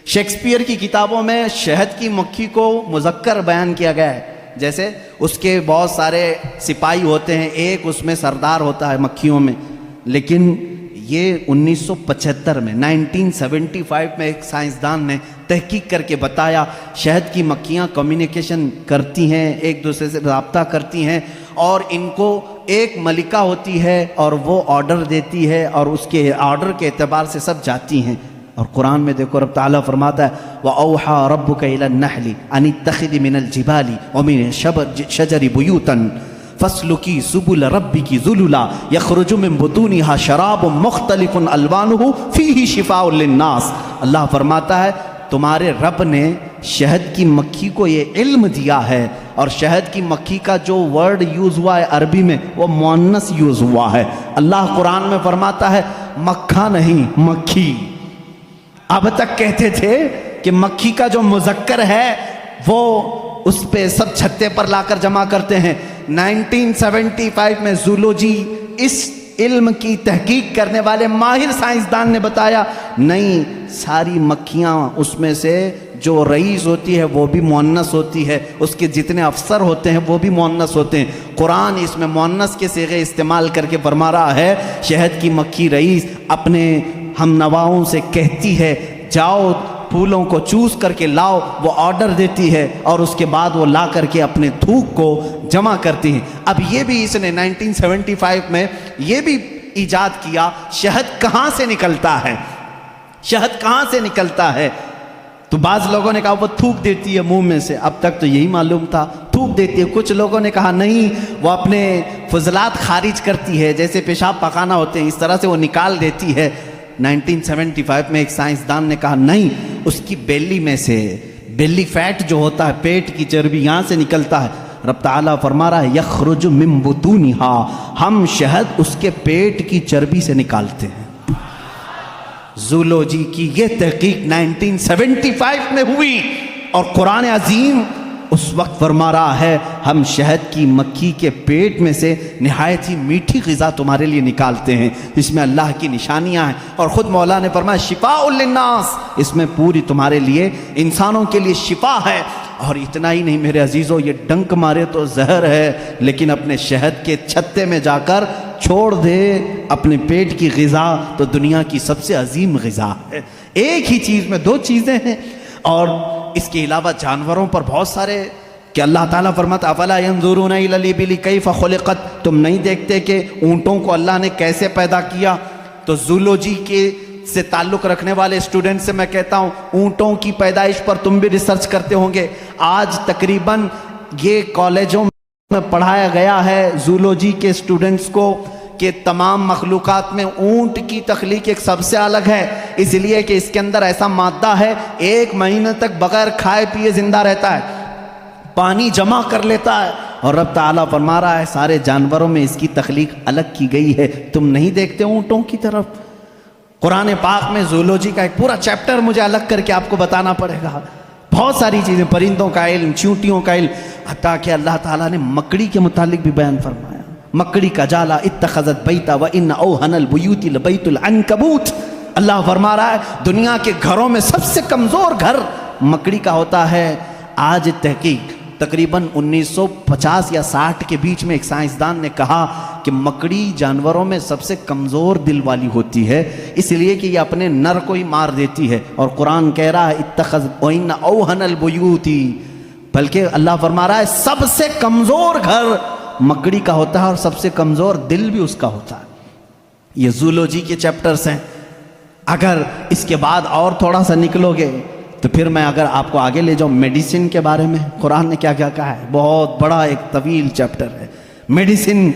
شیکسپیئر کی کتابوں میں شہد کی مکھی کو مذکر بیان کیا گیا ہے. جیسے اس کے بہت سارے سپاہی ہوتے ہیں، ایک اس میں سردار ہوتا ہے مکھیوں میں. لیکن یہ 1975 میں 1975 میں ایک سائنسدان نے تحقیق کر کے بتایا شہد کی مکھیاں کمیونیکیشن کرتی ہیں، ایک دوسرے سے رابطہ کرتی ہیں، اور ان کو ایک ملکہ ہوتی ہے اور وہ آرڈر دیتی ہے اور اس کے آرڈر کے اعتبار سے سب جاتی ہیں. اور قرآن میں دیکھو رب تعالیٰ فرماتا ہے وَأَوْحَى رَبُّكَ إِلَى النَّحْلِ أَنِ اتَّخِذِ مِنَ الْجِبَالِ وَمِنَ الشَّجَرِ بُيُوتًا فَاسْلُكِي سُبُلَ رَبِّكِ ذُلُلًا يَخْرُجُ مِن بُطُونِهَا شَرَابٌ مُخْتَلِفٌ أَلْوَانُهُ فِيهِ شِفَاءٌ لِلنَّاسِ. اللہ فرماتا ہے تمہارے رب نے شہد کی مکھی کو یہ علم دیا ہے، اور شہد کی مکھی کا جو ورڈ یوز ہوا ہے عربی میں وہ مؤنث یوز ہوا ہے. اللہ قرآن میں فرماتا ہے مکھا نہیں مکھی. اب تک کہتے تھے کہ مکھی کا جو مذکر ہے وہ اس پہ سب چھتے پر لا کر جمع کرتے ہیں. 1975 میں زولوجی اس علم کی تحقیق کرنے والے ماہر سائنسدان نے بتایا نہیں، ساری مکھیاں اس میں سے جو رئیس ہوتی ہے وہ بھی مؤنث ہوتی ہے، اس کے جتنے افسر ہوتے ہیں وہ بھی مؤنث ہوتے ہیں. قرآن اس میں مؤنث کے صیغے استعمال کر کے فرما رہا ہے شہد کی مکھی رئیس اپنے ہم نواؤں سے کہتی ہے جاؤ پھولوں کو چوز کر کے لاؤ، وہ آرڈر دیتی ہے اور اس کے بعد وہ لا کر کے اپنے تھوک کو جمع کرتی ہیں. اب یہ بھی اس نے 1975 میں یہ بھی ایجاد کیا شہد کہاں سے نکلتا ہے، شہد کہاں سے نکلتا ہے. تو بعض لوگوں نے کہا وہ تھوک دیتی ہے منہ میں سے، اب تک تو یہی معلوم تھا تھوک دیتی ہے. کچھ لوگوں نے کہا نہیں وہ اپنے فضلات خارج کرتی ہے، جیسے پیشاب پخانہ ہوتے ہیں اس طرح سے وہ نکال دیتی ہے. 1975 میں ایک سائنسدان نے کہا نہیں، اس کی بیلی میں سے، بیلی فیٹ جو ہوتا ہے پیٹ کی چربی یہاں سے نکلتا ہے. رب تعالیٰ فرما رہا ہے یخرج من بطونہا، ہم شہد اس کے پیٹ کی چربی سے نکالتے ہیں. زولوجی کی یہ تحقیق 1975 میں ہوئی اور قرآن عظیم اس وقت فرما رہا ہے ہم شہد کی مکھی کے پیٹ میں سے نہایت ہی میٹھی غذا تمہارے لیے نکالتے ہیں، اس میں اللہ کی نشانیاں ہیں. اور خود مولا نے فرمایا شفاء للناس، اس میں پوری تمہارے لیے انسانوں کے لیے شفا ہے. اور اتنا ہی نہیں میرے عزیزو، یہ ڈنک مارے تو زہر ہے لیکن اپنے شہد کے چھتے میں جا کر چھوڑ دے اپنے پیٹ کی غذا تو دنیا کی سب سے عظیم غذا ہے. ایک ہی چیز میں دو چیزیں ہیں. اور اس کے علاوہ جانوروں پر بہت سارے کہ اللہ تعالیٰ فرماتا افلا ينظرون الى الابل كيف خلقت، تم نہیں دیکھتے کہ اونٹوں کو اللہ نے کیسے پیدا کیا. تو زولوجی کے سے تعلق رکھنے والے اسٹوڈنٹ سے میں کہتا ہوں اونٹوں کی پیدائش پر تم بھی ریسرچ کرتے ہوں گے. آج تقریباً یہ کالجوں میں پڑھایا گیا ہے زولوجی کے اسٹوڈنٹس کو کہ تمام مخلوقات میں اونٹ کی تخلیق ایک سب سے الگ ہے، اس لیے کہ اس کے اندر ایسا مادہ ہے 1 مہینے تک بغیر کھائے پیے زندہ رہتا ہے، پانی جمع کر لیتا ہے. اور رب تعالیٰ فرما رہا ہے سارے جانوروں میں اس کی تخلیق الگ کی گئی ہے، تم نہیں دیکھتے اونٹوں کی طرف. قرآن پاک میں زولوجی کا ایک پورا چیپٹر مجھے الگ کر کے آپ کو بتانا پڑے گا. بہت ساری چیزیں، پرندوں کا علم، چیونٹیوں کا علم، حتیٰ کہ اللہ تعالیٰ نے مکڑی کے متعلق بھی بیان فرمایا. مکڑی کا جالا اتخذت بیتا وان اوہن البیوت لبیت العنکبوت. اللہ فرما رہا ہے دنیا کے گھروں میں سب سے کمزور گھر مکڑی کا ہوتا ہے. آج تحقیق تقریباً 1950 یا 60 کے بیچ میں ایک سائنسدان نے کہا کہ مکڑی جانوروں میں سب سے کمزور دل والی ہوتی ہے، اس لیے کہ یہ اپنے نر کو ہی مار دیتی ہے. اور قرآن کہہ رہا ہے اتخذ وَإِنَّ أَوْهَنَ الْبُيُوتِ، بلکہ اللہ فرما رہا ہے سب سے کمزور گھر مکڑی کا ہوتا ہے اور سب سے کمزور دل بھی اس کا ہوتا ہے. یہ زولوجی کے چیپٹرز ہیں. اگر اس کے بعد اور تھوڑا سا نکلو گے تو پھر میں اگر آپ کو آگے لے جاؤں میڈیسن کے بارے میں قرآن نے کیا کیا کہا ہے. بہت بڑا ایک طویل چیپٹر ہے میڈیسن،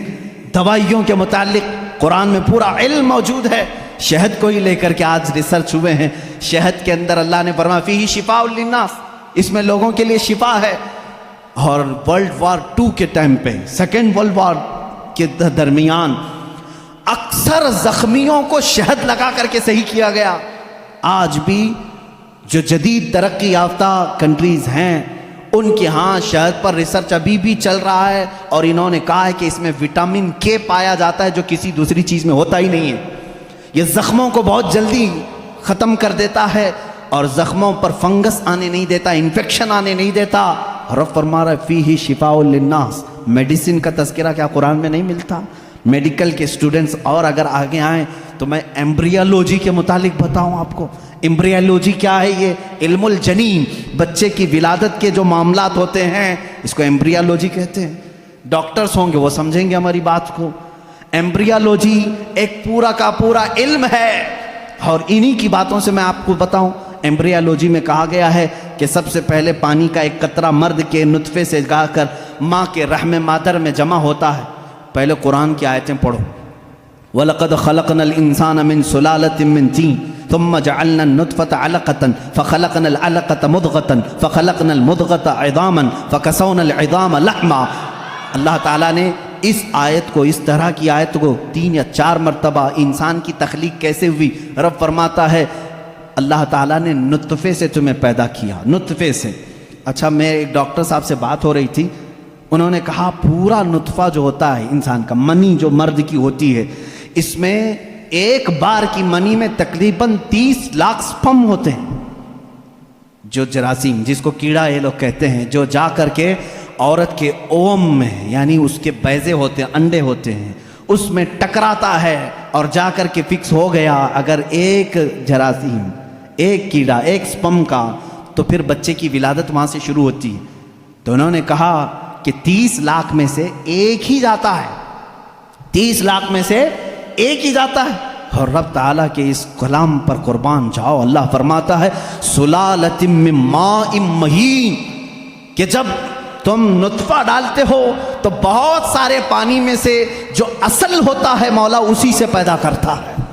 دوائیوں کے متعلق قرآن میں پورا علم موجود ہے. شہد کو ہی لے کر کے آج ریسرچ ہوئے ہیں. شہد کے اندر اللہ نے فرمایا فیہ شفاء للناس، اس میں لوگوں کے لیے شفا ہے. اور ورلڈ وار 2 کے ٹائم پہ، سیکنڈ ورلڈ وار کے درمیان اکثر زخمیوں کو شہد لگا کر کے صحیح کیا گیا. آج بھی جو جدید ترقی یافتہ کنٹریز ہیں ان کے ہاں شہد پر ریسرچ ابھی بھی چل رہا ہے، اور انہوں نے کہا ہے کہ اس میں وٹامن کے پایا جاتا ہے جو کسی دوسری چیز میں ہوتا ہی نہیں ہے. یہ زخموں کو بہت جلدی ختم کر دیتا ہے اور زخموں پر فنگس آنے نہیں دیتا، انفیکشن آنے نہیں دیتا. رب فرما رہا ہے فیہ شفاء للناس. میڈیسن کا تذکرہ کیا قرآن میں نہیں ملتا؟ میڈیکل کے اسٹوڈنٹس اور اگر آگے آئیں تو میں ایمبریالوجی کے متعلق بتاؤں آپ کو. ایمبریالوجی کیا ہے؟ یہ علم الجنین، بچے کی ولادت کے جو معاملات ہوتے ہیں اس کو ایمبریالوجی کہتے ہیں. ڈاکٹرز ہوں گے وہ سمجھیں گے ہماری بات کو. ایمبریالوجی ایک پورا کا پورا علم ہے اور انہی کی باتوں سے میں آپ کو بتاؤں. ایمبریالوجی میں کہا گیا ہے کہ سب سے پہلے پانی کا ایک قطرہ مرد کے نطفے سے گا کر ماں کے رحم مادر میں جمع ہوتا ہے. پہلے قرآن کی آیتیں پڑھو. وَلَقَدْ خَلَقْنَا الْإِنسَانَ مِنْ سُلَالَةٍ مِنْ طِينٍ ثُمَّ جَعَلْنَا النُّطْفَةَ عَلَقَةً فَخَلَقْنَا الْعَلَقَةَ مُضْغَةً فَخَلَقْنَا الْمُضْغَةَ عِظَامًا فَكَسَوْنَا الْعِظَامَ لَحْمًا. اللہ تعالیٰ نے اس آیت کو، اس طرح کی آیت کو 3 یا 4 مرتبہ انسان کی تخلیق کیسے ہوئی. رب فرماتا ہے اللہ تعالیٰ نے نطفے سے تمہیں پیدا کیا، نطفے سے. اچھا میں ایک ڈاکٹر صاحب سے بات ہو رہی تھی، انہوں نے کہا پورا نطفہ جو ہوتا ہے انسان کا، منی جو مرد کی ہوتی ہے، اس میں ایک بار کی منی میں تقریباً 30 لاکھ سپم ہوتے ہیں. جو جراثیم، جس کو کیڑا یہ لوگ کہتے ہیں، جو جا کر کے عورت کے اوم میں، یعنی اس کے بیضے ہوتے ہیں، انڈے ہوتے ہیں، اس میں ٹکراتا ہے اور جا کر کے فکس ہو گیا اگر ایک جراثیم، ایک کیڑا، ایک سپم کا، تو پھر بچے کی ولادت وہاں سے شروع ہوتی ہے. تو انہوں نے کہا کہ 30 لاکھ میں سے ایک ہی جاتا ہے، 30 لاکھ میں سے ایک ہی جاتا ہے. اور رب تعالیٰ کے اس کلام پر قربان جاؤ، اللہ فرماتا ہے سلالۃ من ماء مہین، کہ جب تم نطفہ ڈالتے ہو تو بہت سارے پانی میں سے جو اصل ہوتا ہے مولا اسی سے پیدا کرتا ہے.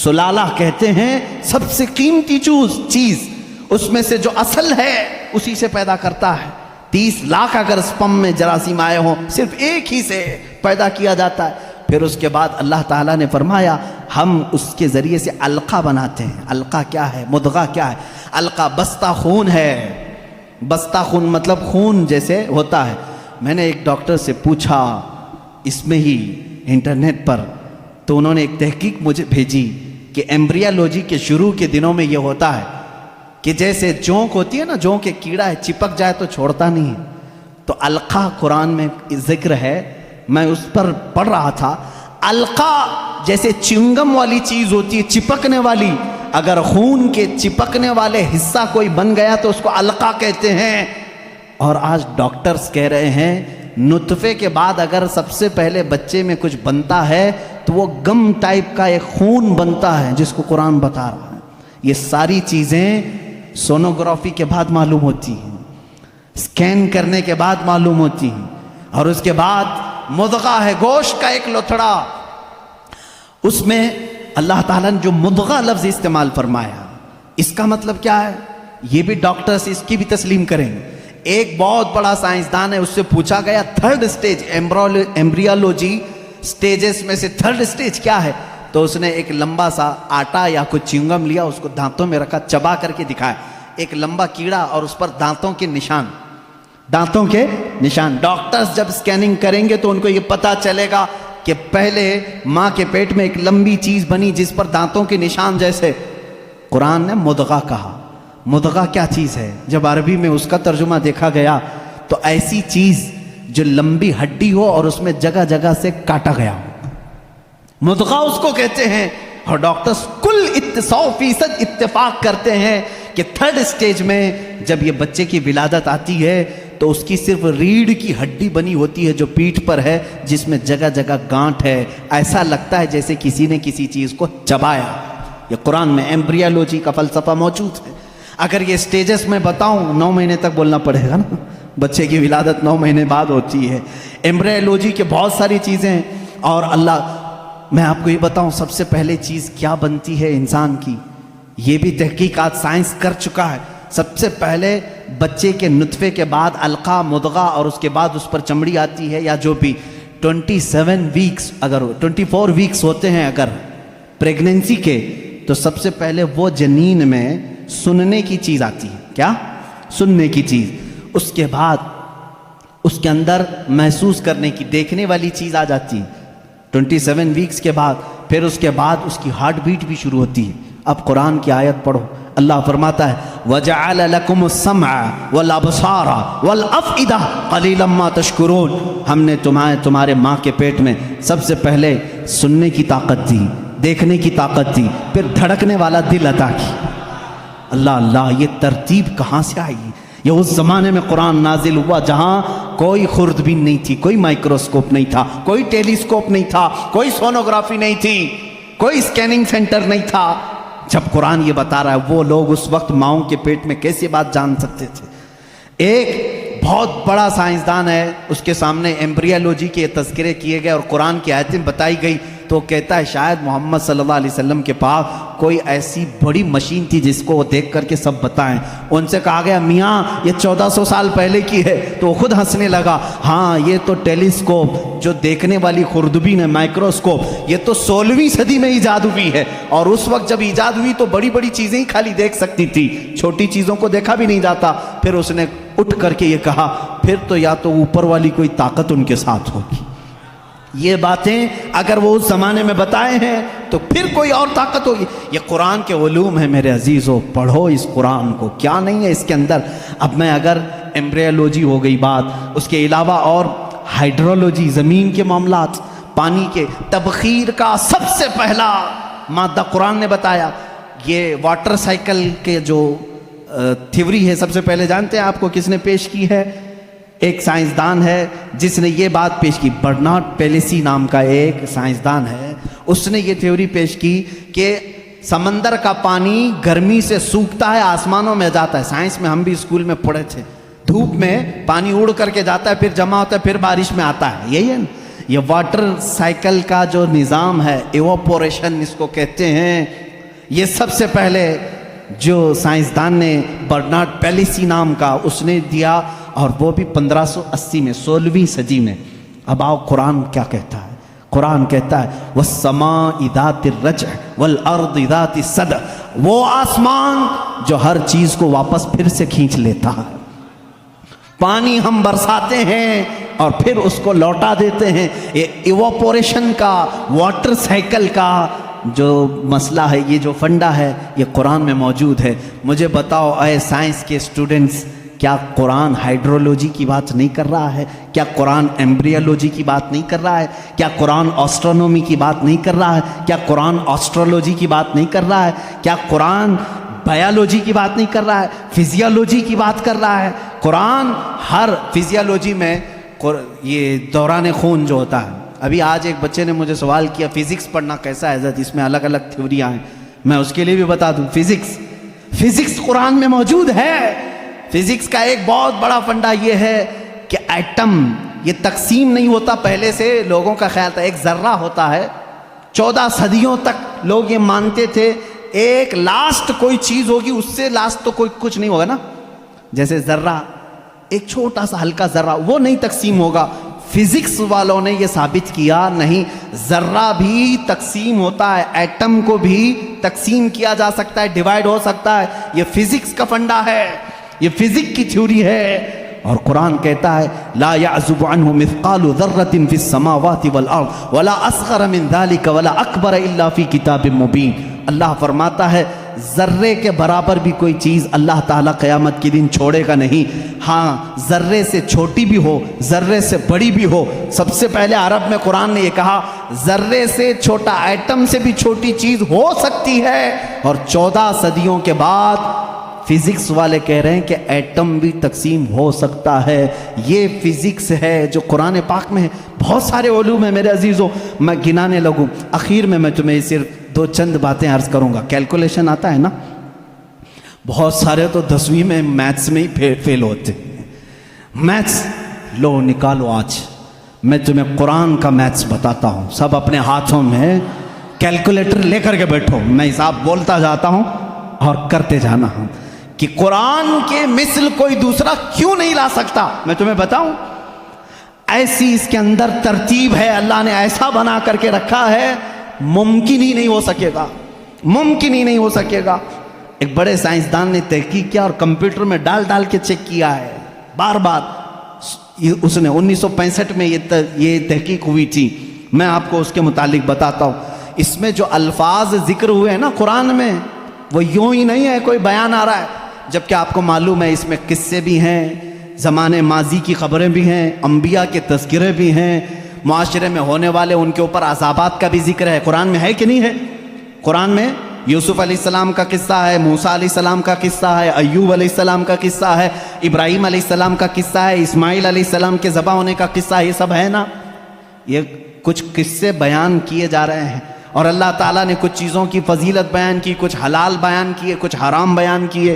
سلالہ کہتے ہیں سب سے قیمتی چیز، اس میں سے جو اصل ہے اسی سے پیدا کرتا ہے. 30 لاکھ اگر سپم میں جراثیم آئے ہوں، صرف ایک ہی سے پیدا کیا جاتا ہے. پھر اس کے بعد اللہ تعالیٰ نے فرمایا ہم اس کے ذریعے سے علقہ بناتے ہیں. علقہ کیا ہے؟ مضغہ کیا ہے؟ علقہ بستہ خون ہے. بستہ خون مطلب خون جیسے ہوتا ہے. میں نے ایک ڈاکٹر سے پوچھا اس میں ہی انٹرنیٹ پر، تو انہوں نے ایک تحقیق مجھے بھیجی کہ ایمبریالوجی کے شروع کے دنوں میں یہ ہوتا ہے کہ جیسے جونک ہوتی ہے نا، جونک ایک کیڑا ہے، چپک جائے تو چھوڑتا نہیں ہے. تو علقہ قرآن میں ذکر ہے، میں اس پر پڑھ رہا تھا. علقہ جیسے چنگم والی چیز ہوتی ہے، چپکنے والی، اگر خون کے چپکنے والے حصہ کوئی بن گیا تو اس کو علقہ کہتے ہیں. اور آج ڈاکٹرز کہہ رہے ہیں نطفے کے بعد اگر سب سے پہلے بچے میں کچھ بنتا ہے تو وہ گم ٹائپ کا ایک خون بنتا ہے جس کو قرآن بتا رہا ہے. یہ ساری چیزیں سونوگرافی کے بعد معلوم ہوتی ہیں، اسکین کرنے کے بعد معلوم ہوتی ہیں. اور اس کے بعد مضغہ ہے، گوشت کا ایک لوتھڑا. اس میں اللہ تعالیٰ نے جو مضغہ لفظ استعمال فرمایا، اس کا مطلب کیا ہے یہ بھی ڈاکٹرز اس کی بھی تسلیم کریں گے. ایک بہت بڑا سائنسدان ہے، اس سے پوچھا گیا 3rd سٹیج ایمبریالوجی سٹیجز میں سے 3rd سٹیج کیا ہے؟ تو اس نے ایک لمبا سا آٹا یا کچھ چنگم لیا، اس کو دانتوں میں رکھا، چبا کر کے دکھایا، ایک لمبا کیڑا اور اس پر دانتوں کے نشان. دانتوں کے نشان. ڈاکٹرز جب اسکیننگ کریں گے تو ان کو یہ پتا چلے گا کہ پہلے ماں کے پیٹ میں ایک لمبی چیز بنی جس پر دانتوں کے نشان جیسے. قرآن نے مدغہ کہا. مدغہ کیا چیز ہے؟ جب عربی میں اس کا ترجمہ دیکھا گیا تو ایسی چیز جو لمبی ہڈی ہو اور اس میں جگہ جگہ سے کاٹا گیا ہو, مدغہ اس کو کہتے ہیں. اور ڈاکٹرز کل 100% اتفاق کرتے ہیں کہ 3rd اسٹیج میں جب یہ بچے کی ولادت آتی ہے تو اس کی صرف ریڑھ کی ہڈی بنی ہوتی ہے جو پیٹھ پر ہے, جس میں جگہ جگہ گانٹھ ہے. ایسا لگتا ہے جیسے کسی نے کسی چیز کو چبایا. یہ قرآن میں ایمبریالوجی کا فلسفہ موجود ہے. اگر یہ اسٹیجز میں بتاؤں 9 مہینے تک بولنا پڑے گا نا, بچے کی ولادت 9 مہینے بعد ہوتی ہے. ایمبریالوجی کے بہت ساری چیزیں ہیں. اور اللہ, میں آپ کو یہ بتاؤں سب سے پہلے چیز کیا بنتی ہے انسان کی, یہ بھی تحقیقات سائنس کر چکا ہے. سب سے پہلے بچے کے نطفے کے بعد علقہ, مدغہ, اور اس کے بعد اس پر چمڑی آتی ہے یا جو بھی 27 ویکس, اگر 24 ویکس ہوتے ہیں اگر پریگننسی کے, تو سب سے پہلے وہ جنین میں سننے کی چیز آتی ہے. کیا؟ سننے کی چیز. اس کے بعد اس کے اندر محسوس کرنے کی, دیکھنے والی چیز آ جاتی ہے 27 ویکس کے بعد. پھر اس کے بعد اس کی ہارٹ بیٹ بھی شروع ہوتی ہے. اب قرآن کی آیت پڑھو, اللہ فرماتا ہے وَجَعَلَ لَكُمُ السَّمْعَ وَالْأَبْصَارَ وَالْأَفْئِدَةَ قَلِيلًا مَا تَشْكُرُونَ. ہم نے تمہارے ماں کے پیٹ میں سب سے پہلے سننے کی طاقت دی, دیکھنے کی طاقت دی, پھر دھڑکنے والا دل عطا کی. اللہ اللہ, یہ ترتیب کہاں سے آئی؟ یہ اس زمانے میں قرآن نازل ہوا جہاں کوئی خوردبین نہیں تھی, کوئی مائکروسکوپ نہیں تھا, کوئی ٹیلیسکوپ نہیں تھا, کوئی سونوگرافی نہیں تھی, کوئی اسکیننگ سینٹر نہیں تھا. جب قرآن یہ بتا رہا ہے وہ لوگ اس وقت ماؤں کے پیٹ میں کیسے بات جان سکتے تھے؟ ایک بہت بڑا سائنسدان ہے, اس کے سامنے ایمبریالوجی کے تذکرے کیے گئے اور قرآن کی آیتیں بتائی گئی تو کہتا ہے شاید محمد صلی اللہ علیہ وسلم کے پاس کوئی ایسی بڑی مشین تھی جس کو وہ دیکھ کر کے سب بتائیں. ان سے کہا گیا میاں یہ 1400 سال پہلے کی ہے, تو وہ خود ہنسنے لگا. ہاں یہ تو ٹیلیسکوپ جو دیکھنے والی خوردبین ہے, مائکروسکوپ, یہ تو 16ویں صدی میں ایجاد ہوئی ہے. اور اس وقت جب ایجاد ہوئی تو بڑی بڑی چیزیں ہی خالی دیکھ سکتی تھی, چھوٹی چیزوں کو دیکھا بھی نہیں جاتا. پھر اس نے اٹھ کر کے یہ کہا پھر تو یا تو اوپر والی کوئی طاقت ان کے ساتھ ہوگی. یہ باتیں اگر وہ اس زمانے میں بتائے ہیں تو پھر کوئی اور طاقت ہوگی. یہ قرآن کے علوم ہیں میرے عزیزو, پڑھو اس قرآن کو, کیا نہیں ہے اس کے اندر. اب میں اگر ایمبریالوجی ہو گئی بات, اس کے علاوہ اور ہائیڈرولوجی, زمین کے معاملات, پانی کے تبخیر کا سب سے پہلا مادہ قرآن نے بتایا. یہ واٹر سائیکل کے جو تھیوری ہے سب سے پہلے جانتے ہیں آپ کو کس نے پیش کی ہے؟ ایک سائنسدان ہے جس نے یہ بات پیش کی, برنارڈ پیلیسی نام کا ایک سائنسدان ہے. اس نے یہ تھیوری پیش کی کہ سمندر کا پانی گرمی سے سوکھتا ہے, آسمانوں میں جاتا ہے. سائنس میں ہم بھی اسکول میں پڑھے تھے, دھوپ میں پانی اڑ کر کے جاتا ہے, پھر جمع ہوتا ہے, پھر بارش میں آتا ہے. یہی ہے نا یہ واٹر سائیکل کا جو نظام ہے, ایواپوریشن اس کو کہتے ہیں. یہ سب سے پہلے جو سائنسدان نے برنارڈ پیلیسی نام کا اس نے دیا, اور وہ بھی 1580 میں, 16ویں صدی میں. اب آؤ قرآن کیا کہتا ہے. قرآن کہتا ہے وَالسَّمَاءِ ذَاتِ الرَّجْعِ وَالْأَرْضِ ذَاتِ الصَّدْعِ, وہ آسمان جو ہر چیز کو واپس پھر سے کھینچ لیتا ہے. پانی ہم برساتے ہیں اور پھر اس کو لوٹا دیتے ہیں. یہ ایواپوریشن کا, واٹر سائیکل کا جو مسئلہ ہے, یہ جو فنڈا ہے, یہ قرآن میں موجود ہے. مجھے بتاؤ اے سائنس کے اسٹوڈنٹس, کیا قرآن ہائیڈرولوجی کی بات نہیں کر رہا ہے؟ کیا قرآن ایمبریالوجی کی بات نہیں کر رہا ہے؟ کیا قرآن آسٹرونومی کی بات نہیں کر رہا ہے؟ کیا قرآن آسٹرولوجی کی بات نہیں کر رہا ہے؟ کیا قرآن بایولوجی کی بات نہیں کر رہا ہے؟ فزیولوجی کی بات کر رہا ہے. قرآن ہر فزیولوجی میں یہ دوران خون جو ہوتا ہے, ابھی آج ایک بچے نے مجھے سوال کیا فزکس پڑھنا کیسا ہے حضرت, اس میں الگ الگ تھیوریاں ہیں. میں اس کے لیے بھی بتا دوں, فزکس قرآن میں موجود ہے. فزکس کا ایک بہت بڑا فنڈا یہ ہے کہ ایٹم یہ تقسیم نہیں ہوتا. پہلے سے لوگوں کا خیال تھا ایک ذرہ ہوتا ہے. 14 صدیوں تک لوگ یہ مانتے تھے ایک لاسٹ کوئی چیز ہوگی, اس سے لاسٹ تو کوئی کچھ نہیں ہوگا نا. جیسے ذرہ, ایک چھوٹا سا ہلکا ذرہ, وہ نہیں تقسیم ہوگا. فزکس والوں نے یہ ثابت کیا نہیں, ذرہ بھی تقسیم ہوتا ہے, ایٹم کو بھی تقسیم کیا جا سکتا ہے, ڈیوائیڈ ہو سکتا ہے. یہ فزکس کا فنڈا ہے, یہ فزکس کی تھیوری ہے. اور قرآن کہتا ہے لا يعزب عنه مثقال ذرة في السماوات والارض ولا اصغر من ذلك ولا اکبر الا في کتاب مبین. اللہ فرماتا ہے ذرے کے برابر بھی کوئی چیز اللہ تعالیٰ قیامت کے دن چھوڑے گا نہیں. ہاں ذرے سے چھوٹی بھی ہو, ذرے سے بڑی بھی ہو. سب سے پہلے عرب میں قرآن نے یہ کہا ذرے سے چھوٹا, ایٹم سے بھی چھوٹی چیز ہو سکتی ہے. اور 14 صدیوں کے بعد فزکس والے کہہ رہے ہیں کہ ایٹم بھی تقسیم ہو سکتا ہے. یہ فزکس ہے جو قرآن پاک میں ہے. بہت سارے علوم ہیں میرے عزیزوں, میں گنانے لگوں. اخیر میں تمہیں صرف 2 چند باتیں عرض کروں گا. کیلکولیشن آتا ہے نا, بہت سارے تو 10ویں میں میتھس میں ہی فیل ہوتے. میتھس لو نکالو. آج میں تمہیں قرآن کا میتھس بتاتا ہوں. سب اپنے ہاتھوں میں کیلکولیٹر لے کر کے بیٹھو. میں حساب بولتا جاتا ہوں اور کرتے جانا ہوں کہ قرآن کے مثل کوئی دوسرا کیوں نہیں لا سکتا. میں تمہیں بتاؤں, ایسی اس کے اندر ترتیب ہے, اللہ نے ایسا بنا کر کے رکھا ہے, ممکن ہی نہیں ہو سکے گا, ممکن ہی نہیں ہو سکے گا. ایک بڑے سائنسدان نے تحقیق کیا اور کمپیوٹر میں ڈال کے چیک کیا ہے بار بار. اس نے 1965 میں یہ تحقیق ہوئی تھی. میں آپ کو اس کے متعلق بتاتا ہوں. اس میں جو الفاظ ذکر ہوئے ہیں نا قرآن میں, وہ یوں ہی نہیں ہے کوئی بیان آ رہا ہے, جبکہ آپ کو معلوم ہے اس میں قصے بھی ہیں, زمانے ماضی کی خبریں بھی ہیں, انبیاء کے تذکرے بھی ہیں, معاشرے میں ہونے والے ان کے اوپر عذابات کا بھی ذکر ہے. قرآن میں ہے کہ نہیں ہے؟ قرآن میں یوسف علیہ السلام کا قصہ ہے, موسیٰ علیہ السلام کا قصہ ہے, ایوب علیہ السلام کا قصہ ہے, ابراہیم علیہ السلام کا قصہ ہے, اسماعیل علیہ السلام کے ذبح ہونے کا قصہ, یہ سب ہے نا. یہ کچھ قصے بیان کیے جا رہے ہیں اور اللہ تعالیٰ نے کچھ چیزوں کی فضیلت بیان کی, کچھ حلال بیان کیے, کچھ حرام بیان کیے.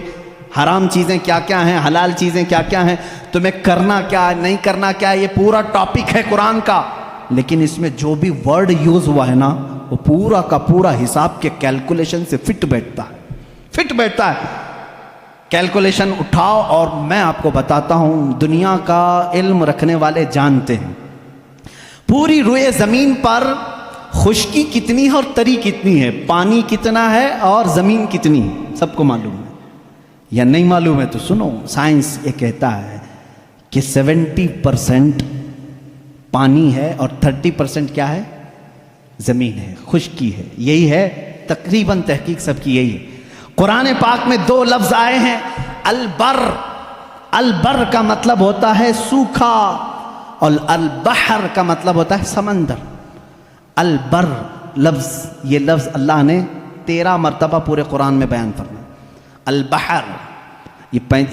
حرام چیزیں کیا کیا ہیں, حلال چیزیں کیا کیا ہیں, تمہیں کرنا کیا نہیں کرنا کیا, یہ پورا ٹاپک ہے قرآن کا. لیکن اس میں جو بھی ورڈ یوز ہوا ہے نا, وہ پورا کا پورا حساب کے کیلکولیشن سے فٹ بیٹھتا ہے, فٹ بیٹھتا ہے. کیلکولیشن اٹھاؤ اور میں آپ کو بتاتا ہوں, دنیا کا علم رکھنے والے جانتے ہیں پوری روئے زمین پر خشکی کتنی ہے اور تری کتنی ہے, پانی کتنا ہے اور زمین کتنی ہے. سب کو معلوم ہے یا نہیں معلوم ہے تو سنو. سائنس یہ کہتا ہے کہ 70% پانی ہے اور 30% کیا ہے, زمین ہے, خشکی ہے. یہی ہے تقریباً تحقیق سب کی یہی ہے. قرآن پاک میں 2 لفظ آئے ہیں, البر. البر کا مطلب ہوتا ہے سوکھا اور البحر کا مطلب ہوتا ہے سمندر. البر لفظ, یہ لفظ اللہ نے 13 مرتبہ پورے قرآن میں بیان فرمایا. البحر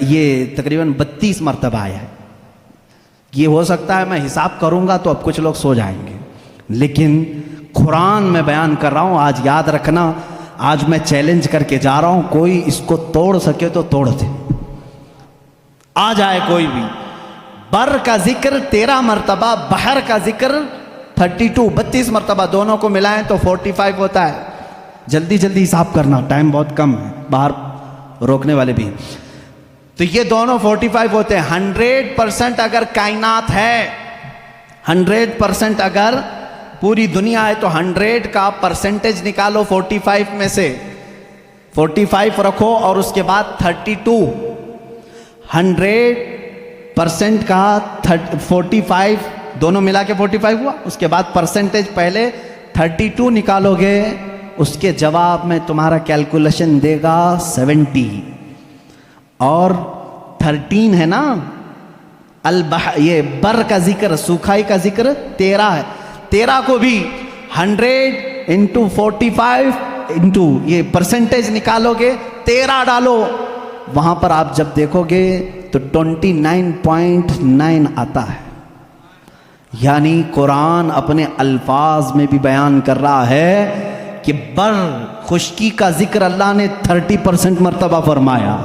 یہ تقریباً 32 مرتبہ آیا ہے. یہ ہو سکتا ہے میں حساب کروں گا تو اب کچھ لوگ سو جائیں گے, لیکن قرآن میں بیان کر رہا ہوں. آج یاد رکھنا, آج میں چیلنج کر کے جا رہا ہوں, کوئی اس کو توڑ سکے تو توڑ دے, آ جائے کوئی بھی. بر کا ذکر 13 مرتبہ, بحر کا ذکر 32 مرتبہ, دونوں کو ملائیں تو 45 ہوتا ہے. جلدی جلدی حساب کرنا, ٹائم بہت کم ہے, باہر روکنے والے بھی ہیں. تو یہ دونوں 45 ہوتے ہیں. 100% اگر کائنات ہے, 100% اگر پوری دنیا ہے تو 100 کا پرسنٹیج نکالو 45 میں سے. 45 رکھو اور اس کے بعد 32. 100% کا 45 دونوں ملا کے 45 ہوا. اس کے بعد پرسنٹیج پہلے 32 نکالو گے, اس کے جواب میں تمہارا کیلکولیشن دے گا 70. اور 13 ہے نا, یہ بر کا ذکر, سوکھائی کا ذکر 13 ہے. 13 کو بھی 100 انٹو 45 انٹو یہ پرسنٹیج نکالو گے, 13 ڈالو, وہاں پر آپ جب دیکھو گے تو 29.9 آتا ہے. یعنی قرآن اپنے الفاظ میں بھی بیان کر رہا ہے کہ بر خشکی کا ذکر اللہ نے 30% مرتبہ فرمایا,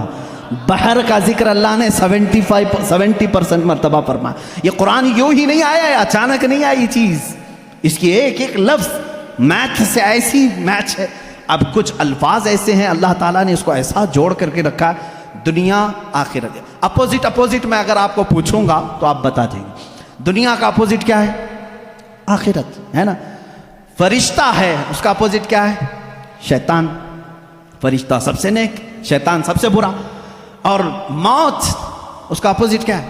بحر کا ذکر اللہ نے 70% مرتبہ فرمایا. یہ قرآن یوں ہی نہیں آیا ہے, اچانک نہیں آئی یہ چیز. اس کی ایک ایک لفظ میتھ سے ایسی میچ ہے. اب کچھ الفاظ ایسے ہیں اللہ تعالیٰ نے اس کو ایسا جوڑ کر کے رکھا, دنیا آخرت. اپوزٹ میں اگر آپ کو پوچھوں گا تو آپ بتا دیں گے. دنیا کا اپوزٹ کیا ہے؟ آخرت ہے نا. فرشتہ ہے, اس کا اپوزٹ کیا ہے؟ شیطان. فرشتہ سب سے نیک, شیطان سب سے برا. اور موت, اس کا اپوزٹ کیا ہے؟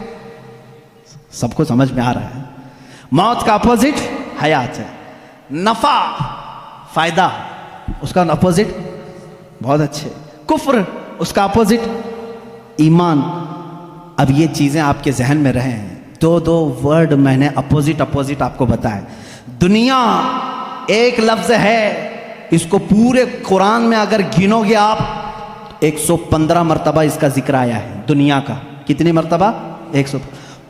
سب کو سمجھ میں آ رہا ہے؟ موت کا اپوزٹ حیات ہے. نفع فائدہ اس کا اپوزٹ بہت اچھے. کفر اس کا اپوزٹ ایمان. اب یہ چیزیں آپ کے ذہن میں رہے ہیں. دو ورڈ میں نے اپوزٹ آپ کو بتائے. دنیا ایک لفظ ہے, اس کو پورے قرآن میں اگر گنو گے آپ 115 مرتبہ اس کا ذکر آیا ہے. دنیا کا کتنی مرتبہ؟ 100.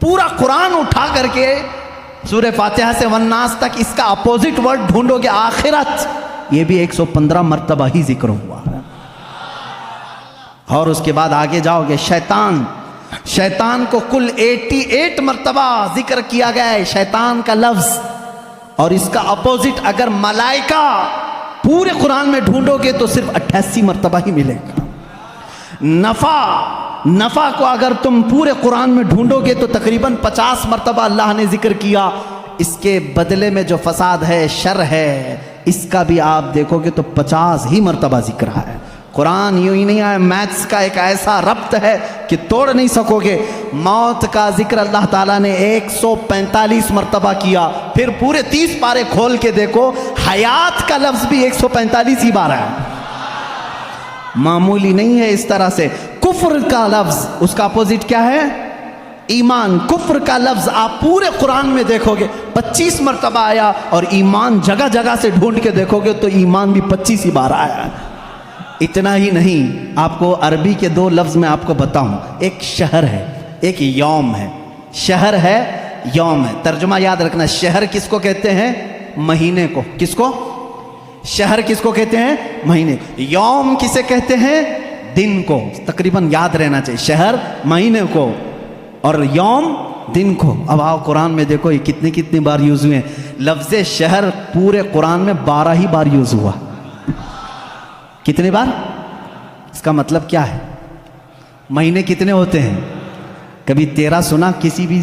پورا قرآن اٹھا کر کے سورہ فاتحہ سے والناس تک اس کا اپوزٹ ورڈ ڈھونڈو گے آخرت, یہ بھی 115 مرتبہ ہی ذکر ہوا. اور اس کے بعد آگے جاؤ گے شیطان کو کل 88 مرتبہ ذکر کیا گیا ہے شیطان کا لفظ. اور اس کا اپوزٹ اگر ملائکہ پورے قرآن میں ڈھونڈو گے تو صرف 88 مرتبہ ہی ملے گا. نفع کو اگر تم پورے قرآن میں ڈھونڈو گے تو تقریباً 50 مرتبہ اللہ نے ذکر کیا. اس کے بدلے میں جو فساد ہے, شر ہے, اس کا بھی آپ دیکھو گے تو 50 ہی مرتبہ ذکر ہے. قرآن یوں ہی نہیں ہے, میتھس کا ایک ایسا ربط ہے کہ توڑ نہیں سکو گے. موت کا ذکر اللہ تعالیٰ نے 145 مرتبہ کیا. پھر پورے 30 پارے کھول کے دیکھو, حیات کا لفظ بھی 145 ہی بار ہے. معمولی نہیں ہے. اس طرح سے کفر کا لفظ, اس کا اپوزٹ کیا ہے؟ ایمان. کفر کا لفظ آپ پورے قرآن میں دیکھو گے 25 مرتبہ آیا, اور ایمان جگہ جگہ سے ڈھونڈ کے دیکھو گے تو ایمان بھی 25 ہی بار آیا. اتنا ہی نہیں, آپ کو عربی کے 2 لفظ میں آپ کو بتاؤں. ایک شہر ہے, ایک یوم ہے. شہر ہے, یوم ہے. ترجمہ یاد رکھنا, شہر کس کو کہتے ہیں؟ مہینے کو. کس کو؟ شہر کس کو کہتے ہیں؟ مہینے. یوم کسے کہتے ہیں؟ دن کو. تقریباً یاد رہنا چاہیے, شہر مہینے کو اور یوم دن کو. اب آؤ قرآن میں دیکھو یہ کتنی بار یوز ہوئے ہیں. لفظ شہر پورے قرآن میں 12 ہی بار یوز ہوا. کتنے بار؟ اس کا مطلب کیا ہے؟ مہینے کتنے ہوتے ہیں؟ کبھی 13 سنا کسی بھی,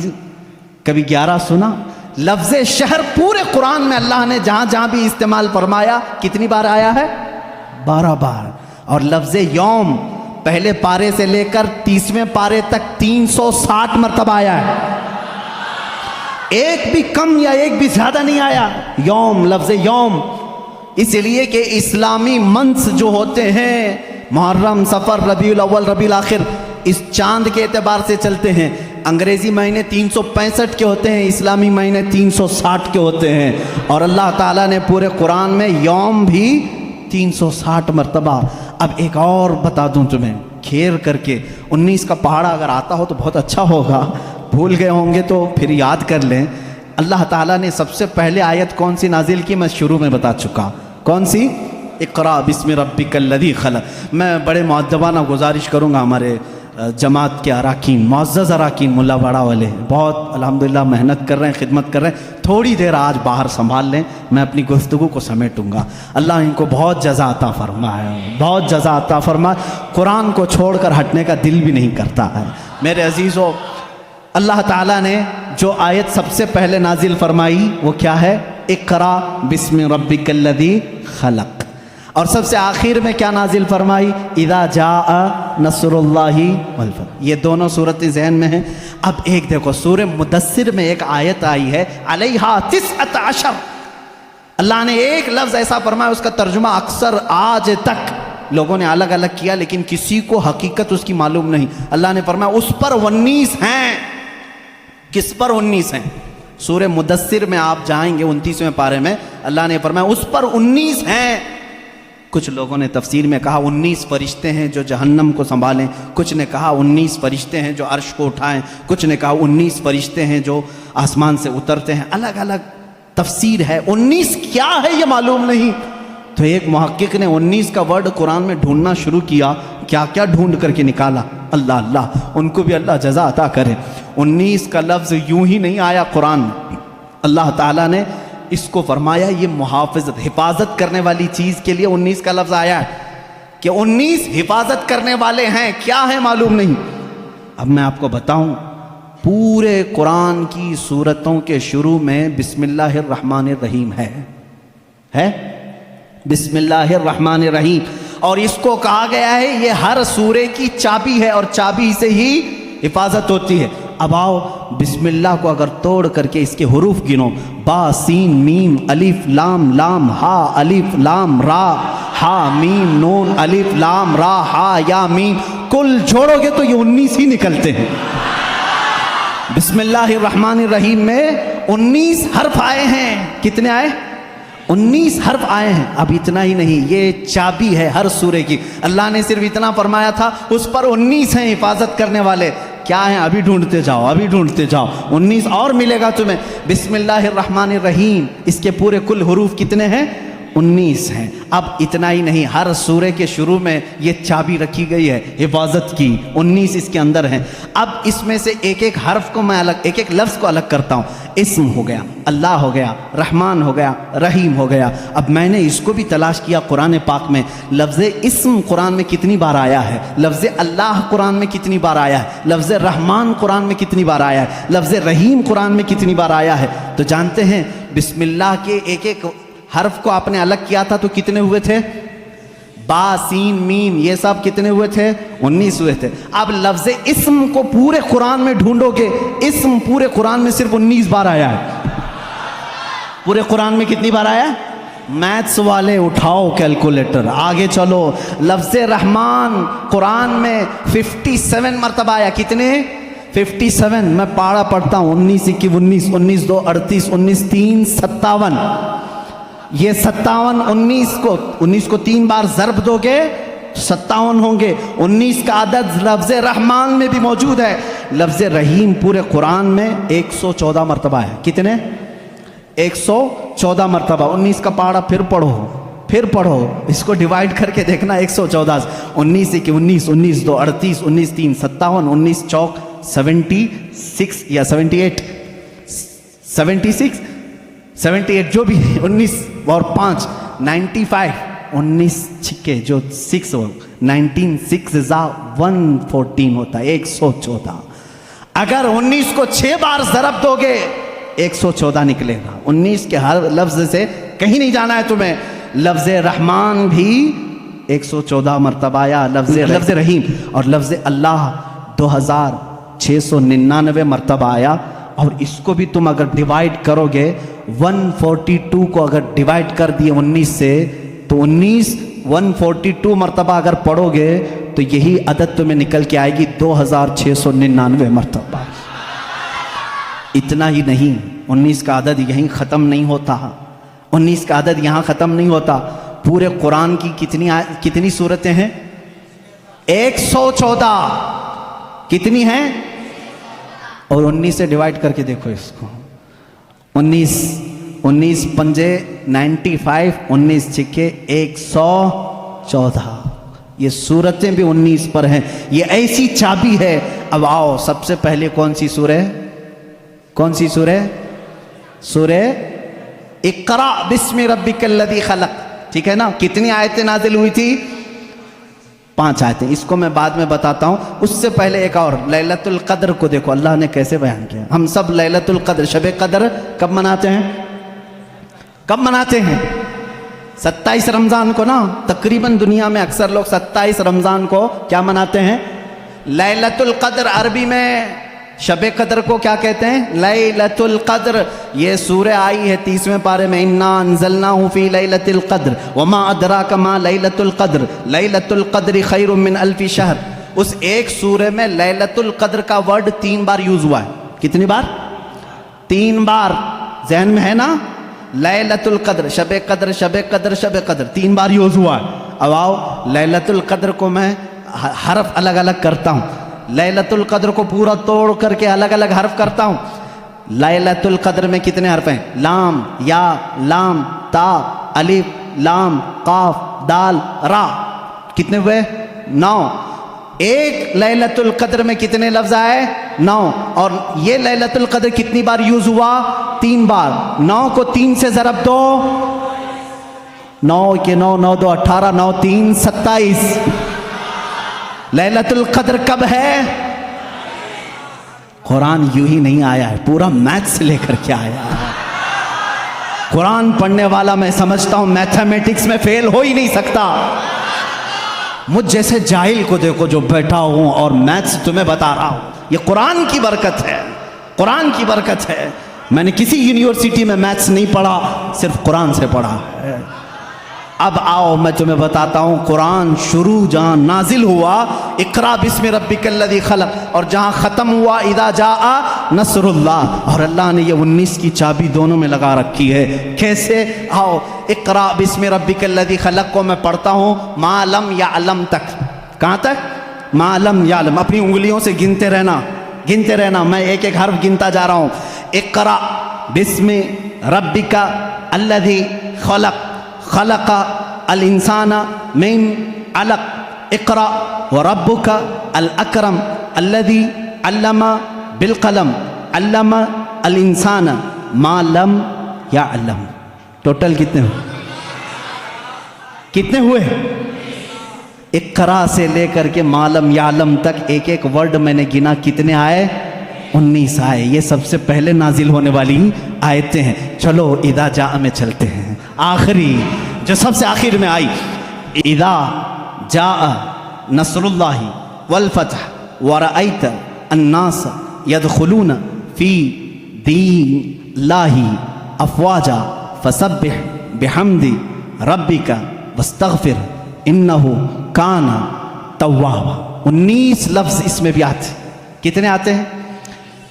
کبھی 11 سنا. لفظ شہر پورے قرآن میں اللہ نے جہاں بھی استعمال فرمایا کتنی بار آیا ہے؟ 12 بار. اور لفظ یوم پہلے پارے سے لے کر 30ویں پارے تک 360 مرتبہ آیا ہے. ایک بھی کم یا ایک بھی زیادہ نہیں آیا. یوم, لفظ یوم. اس لیے کہ اسلامی منتھس جو ہوتے ہیں محرم, صفر, ربیع الاول, ربیع الاخر, اس چاند کے اعتبار سے چلتے ہیں. انگریزی مہینے 365 کے ہوتے ہیں, اسلامی مہینے 360 کے ہوتے ہیں. اور اللہ تعالیٰ نے پورے قرآن میں یوم بھی 360 مرتبہ. اب ایک اور بتا دوں تمہیں کھیر کر کے, 19 کا پہاڑا اگر آتا ہو تو بہت اچھا ہوگا, بھول گئے ہوں گے تو پھر یاد کر لیں. اللہ تعالیٰ نے سب سے پہلے آیت کون سی نازل کی؟ میں شروع میں بتا چکا. کون سی؟ اقرا بسم ربک الذی خلق. میں بڑے مؤدبانہ گزارش کروں گا ہمارے جماعت کے اراکین, معزز اراکین, ملا باڑا والے بہت الحمدللہ محنت کر رہے ہیں, خدمت کر رہے ہیں. تھوڑی دیر آج باہر سنبھال لیں, میں اپنی گفتگو کو سمیٹوں گا. اللہ ان کو بہت جزا عطا فرمائے, بہت جزا عطا فرمائے. قرآن کو چھوڑ کر ہٹنے کا دل بھی نہیں کرتا ہے. میرے عزیزو, اللہ تعالیٰ نے جو آیت سب سے پہلے نازل فرمائی وہ کیا ہے؟ اقرا بسم ربک الذی خلق. اور سب سے آخر میں کیا نازل فرمائی؟ اذا جاء نصر اللہ والفتح. یہ دونوں صورتیں ذہن میں ہیں. اب ایک دیکھو, سورہ مدثر میں ایک آیت آئی ہے علیہا 19. اللہ نے ایک لفظ ایسا فرمایا, اس کا ترجمہ اکثر آج تک لوگوں نے الگ الگ کیا, لیکن کسی کو حقیقت اس کی معلوم نہیں. اللہ نے فرمایا اس پر 19 ہیں. کس پر 19 ہیں؟ سورہ مدثر میں آپ جائیں گے 29ویں پارے میں, اللہ نے فرمایا اس پر 19 ہیں. کچھ لوگوں نے تفسیر میں کہا 19 فرشتے ہیں جو جہنم کو سنبھالیں, کچھ نے کہا 19 فرشتے ہیں جو عرش کو اٹھائیں, کچھ نے کہا 19 فرشتے ہیں جو آسمان سے اترتے ہیں. الگ الگ تفسیر ہے. 19 کیا ہے یہ معلوم نہیں. تو ایک محقق نے 19 کا ورڈ قرآن میں ڈھونڈنا شروع کیا, کیا کیا ڈھونڈ کر کے نکالا. اللہ ان کو بھی اللہ جزا عطا کرے. 19 کا لفظ یوں ہی نہیں آیا قرآن میں. اللہ تعالیٰ نے اس کو فرمایا یہ محافظت, حفاظت کرنے والی چیز کے لیے 19 کا لفظ آیا ہے کہ 19 حفاظت کرنے والے ہیں. کیا ہے معلوم نہیں. اب میں آپ کو بتاؤں, پورے قرآن کی سورتوں کے شروع میں بسم اللہ الرحمن الرحیم ہے بسم اللہ الرحمن الرحیم. اور اس کو کہا گیا ہے یہ ہر سورے کی چابی ہے, اور چابی سے ہی حفاظت ہوتی ہے. اب آؤ بسم اللہ کو اگر توڑ کر کے اس کے حروف گنو، با سین میم الف لام لام ہا الف لام را ہا میم نون الف لام را ہا یا میم، کل جوڑو گے تو یہ 19 ہی نکلتے ہیں۔ بسم اللہ الرحمن الرحیم میں 19 حرف آئے ہیں۔ کتنے آئے؟ 19 حرف آئے ہیں۔ اب اتنا ہی نہیں، یہ چابی ہے ہر سورے کی۔ اللہ نے صرف اتنا فرمایا تھا، اس پر 19 ہیں حفاظت کرنے والے۔ کیا ہیں؟ ابھی ڈھونڈتے جاؤ، ابھی ڈھونڈتے جاؤ، 19 اور ملے گا تمہیں۔ بسم اللہ الرحمن الرحیم، اس کے پورے کل حروف کتنے ہیں؟ 19 ہیں۔ اب اتنا ہی نہیں، ہر سورے کے شروع میں یہ چابی رکھی گئی ہے حفاظت کی، 19 اس کے اندر ہیں۔ اب اس میں سے ایک ایک حرف کو میں الگ، ایک ایک لفظ کو الگ کرتا ہوں۔ اسم ہو گیا، اللہ ہو گیا، رحمان ہو گیا، رحیم ہو گیا۔ اب میں نے اس کو بھی تلاش کیا قرآن پاک میں، لفظ اسم قرآن میں کتنی بار آیا ہے، لفظ اللہ قرآن میں کتنی بار آیا ہے، لفظ رحمان قرآن میں کتنی بار آیا ہے، لفظ رحیم قرآن میں کتنی بار آیا ہے۔ تو جانتے ہیں بسم اللہ کے ایک ایک حرف کو آپ نے الگ کیا تھا تو کتنے ہوئے تھے؟ با سین میم، یہ سب کتنے ہوئے تھے؟ 19 ہوئے تھے۔ اب لفظ اسم کو پورے قرآن میں ڈھونڈو گے، اسم پورے قرآن میں صرف 19 بار آیا ہے۔ پورے قرآن میں کتنی بار آیا ہے؟ میتھس والے اٹھاؤ کیلکولیٹر، آگے چلو۔ لفظ رحمان قرآن میں 57 مرتبہ آیا۔ کتنے؟ 57۔ میں پارا پڑھتا ہوں، 19 × 19 19 2 38 19 3 57۔ یہ 57 19 کو 3 بار ضرب دو گے 57 ہوں گے۔ 19 کا عدد لفظ رحمان میں بھی موجود ہے۔ لفظ رحیم پورے قرآن میں 114 مرتبہ ہے۔ کتنے؟ 114 مرتبہ۔ 19 کا پارا پھر پڑھو، اس کو ڈیوائیڈ کر کے دیکھنا 114 سے۔ 19 × 19 19 2 38 19 3 57 19 چوک 76 یا 78 جو بھی ہے، 19 اور 5 95 19 چھکے جو 6 ہو 19 6 114 ہوتا ہے 114۔ اگر 19 کو 6 بار ضرب دو گے 114 نکلے گا۔ 19 کے ہر لفظ سے کہیں نہیں جانا ہے تمہیں۔ لفظ رحمان بھی 114 مرتبہ آیا، لفظ رحیم اور لفظ اللہ 2699 مرتبہ آیا۔ اور اس کو بھی تم اگر ڈیوائیڈ کرو گے 142 کو اگر ڈیوائیڈ کر دیے 19 سے تو 142 مرتبہ اگر پڑھو گے تو یہی عدد تمہیں نکل کے آئے گی 2699 مرتبہ۔ اتنا ہی نہیں، 19 کا عدد یہیں ختم نہیں ہوتا، 19 کا عدد یہاں ختم نہیں ہوتا۔ پورے قرآن کی کتنی سورتیں ہیں؟ 114۔ کتنی ہیں؟ اور 19 سے ڈیوائیڈ کر کے دیکھو اس کو، 19 پنجے 95 19 چھکے 114۔ یہ سورتیں بھی 19 پر ہیں، یہ ایسی چابی ہے۔ اب آؤ سب سے پہلے کون سی سورہ؟ سورہ اقرا بسم ربک الذی خلق، ٹھیک ہے نا؟ کتنی آیتیں نازل ہوئی تھی؟ 5 آیتیں۔ اس کو میں بعد میں بتاتا ہوں۔ اس سے پہلے ایک اور، لیلۃ القدر کو دیکھو اللہ نے کیسے بیان کیا۔ ہم سب لیلۃ القدر، شب قدر کب مناتے ہیں؟ 27 رمضان کو نا۔ تقریباً دنیا میں اکثر لوگ 27 رمضان کو کیا مناتے ہیں؟ لیلۃ القدر۔ عربی میں شب قدر کو کیا کہتے ہیں؟ لیلۃ القدر۔ یہ سورہ آئی ہے 30ویں پارے میں، انا انزلناہ فی لیلۃ القدر وما ادراک ما لیلۃ القدر لیلۃ القدر خیر من الف شہر۔ اس ایک سورہ میں لیلۃ القدر کا ورڈ 3 بار یوز ہوا ہے۔ کتنی بار؟ 3 بار۔ ذہن میں ہے نا؟ لیلۃ القدر، شب قدر، شب قدر، شب قدر 3 بار یوز ہوا ہے۔ اب آؤ لیلۃ القدر کو میں حرف الگ الگ کرتا ہوں، لیلۃ القدر کو پورا توڑ کر کے الگ الگ حرف کرتا ہوں۔ لیلۃ القدر میں کتنے حرف ہیں؟ لام، یا، لام، تا، الف، لام، قاف، دال، را۔ کتنے ہوئے؟ 9۔ ایک لیلۃ القدر میں کتنے لفظ آئے؟ 9۔ اور یہ لیلۃ القدر کتنی بار یوز ہوا؟ 3 بار۔ 9 کو 3 سے ضرب دو، 9 کے 9 9 2 18 9 3 27۔ لیلۃ القدر کب ہے؟ قرآن یوں ہی نہیں آیا ہے، پورا میتھ سے لے کر کے آیا ہے۔ قرآن پڑھنے والا میں سمجھتا ہوں میتھمیٹکس میں فیل ہو ہی نہیں سکتا۔ مجھ جیسے جاہل کو دیکھو جو بیٹھا ہوں اور میتھس تمہیں بتا رہا ہوں، یہ قرآن کی برکت ہے، قرآن کی برکت ہے۔ میں نے کسی یونیورسٹی میں میتھس نہیں پڑھا، صرف قرآن سے پڑھا ہے۔ اب آؤ میں تمہیں بتاتا ہوں، قرآن شروع جہاں نازل ہوا اقرا بسم ربک الذی خلق، اور جہاں ختم ہوا اذا جاء نصر اللہ، اور اللہ نے یہ 19 کی چابی دونوں میں لگا رکھی ہے۔ کیسے؟ آؤ اقرا بسم ربک الذی خلق کو میں پڑھتا ہوں ما لم یعلم تک، کہاں تک؟ ما لم یعلم، اپنی انگلیوں سے گنتے رہنا، گنتے رہنا، میں ایک ایک حرف گنتا جا رہا ہوں۔ اقرا بسم ربک الذی خلق، خلق الانسان من علق، اقرا وربک الاکرم الذی علم بالقلم، علم الانسان ما لم یعلم۔ ٹوٹل کتنے ہوئے؟ کتنے ہوئے؟ اقرا سے لے کر کے ما لم یعلم تک ایک ایک ورڈ میں نے گنا، کتنے آئے؟ 19 آئے۔ یہ سب سے پہلے نازل ہونے والی آیتیں ہیں۔ چلو اذا جاء میں چلتے ہیں، آخری جو سب سے آخر میں آئی، اذا جاء نصر اللہ والفتح ورأیت الناس يدخلون فی دین اللہ افواجا فسبح بحمد ربک واستغفر انہ کان توابا۔ 19 لفظ اس میں بھی آتے، کتنے آتے ہیں؟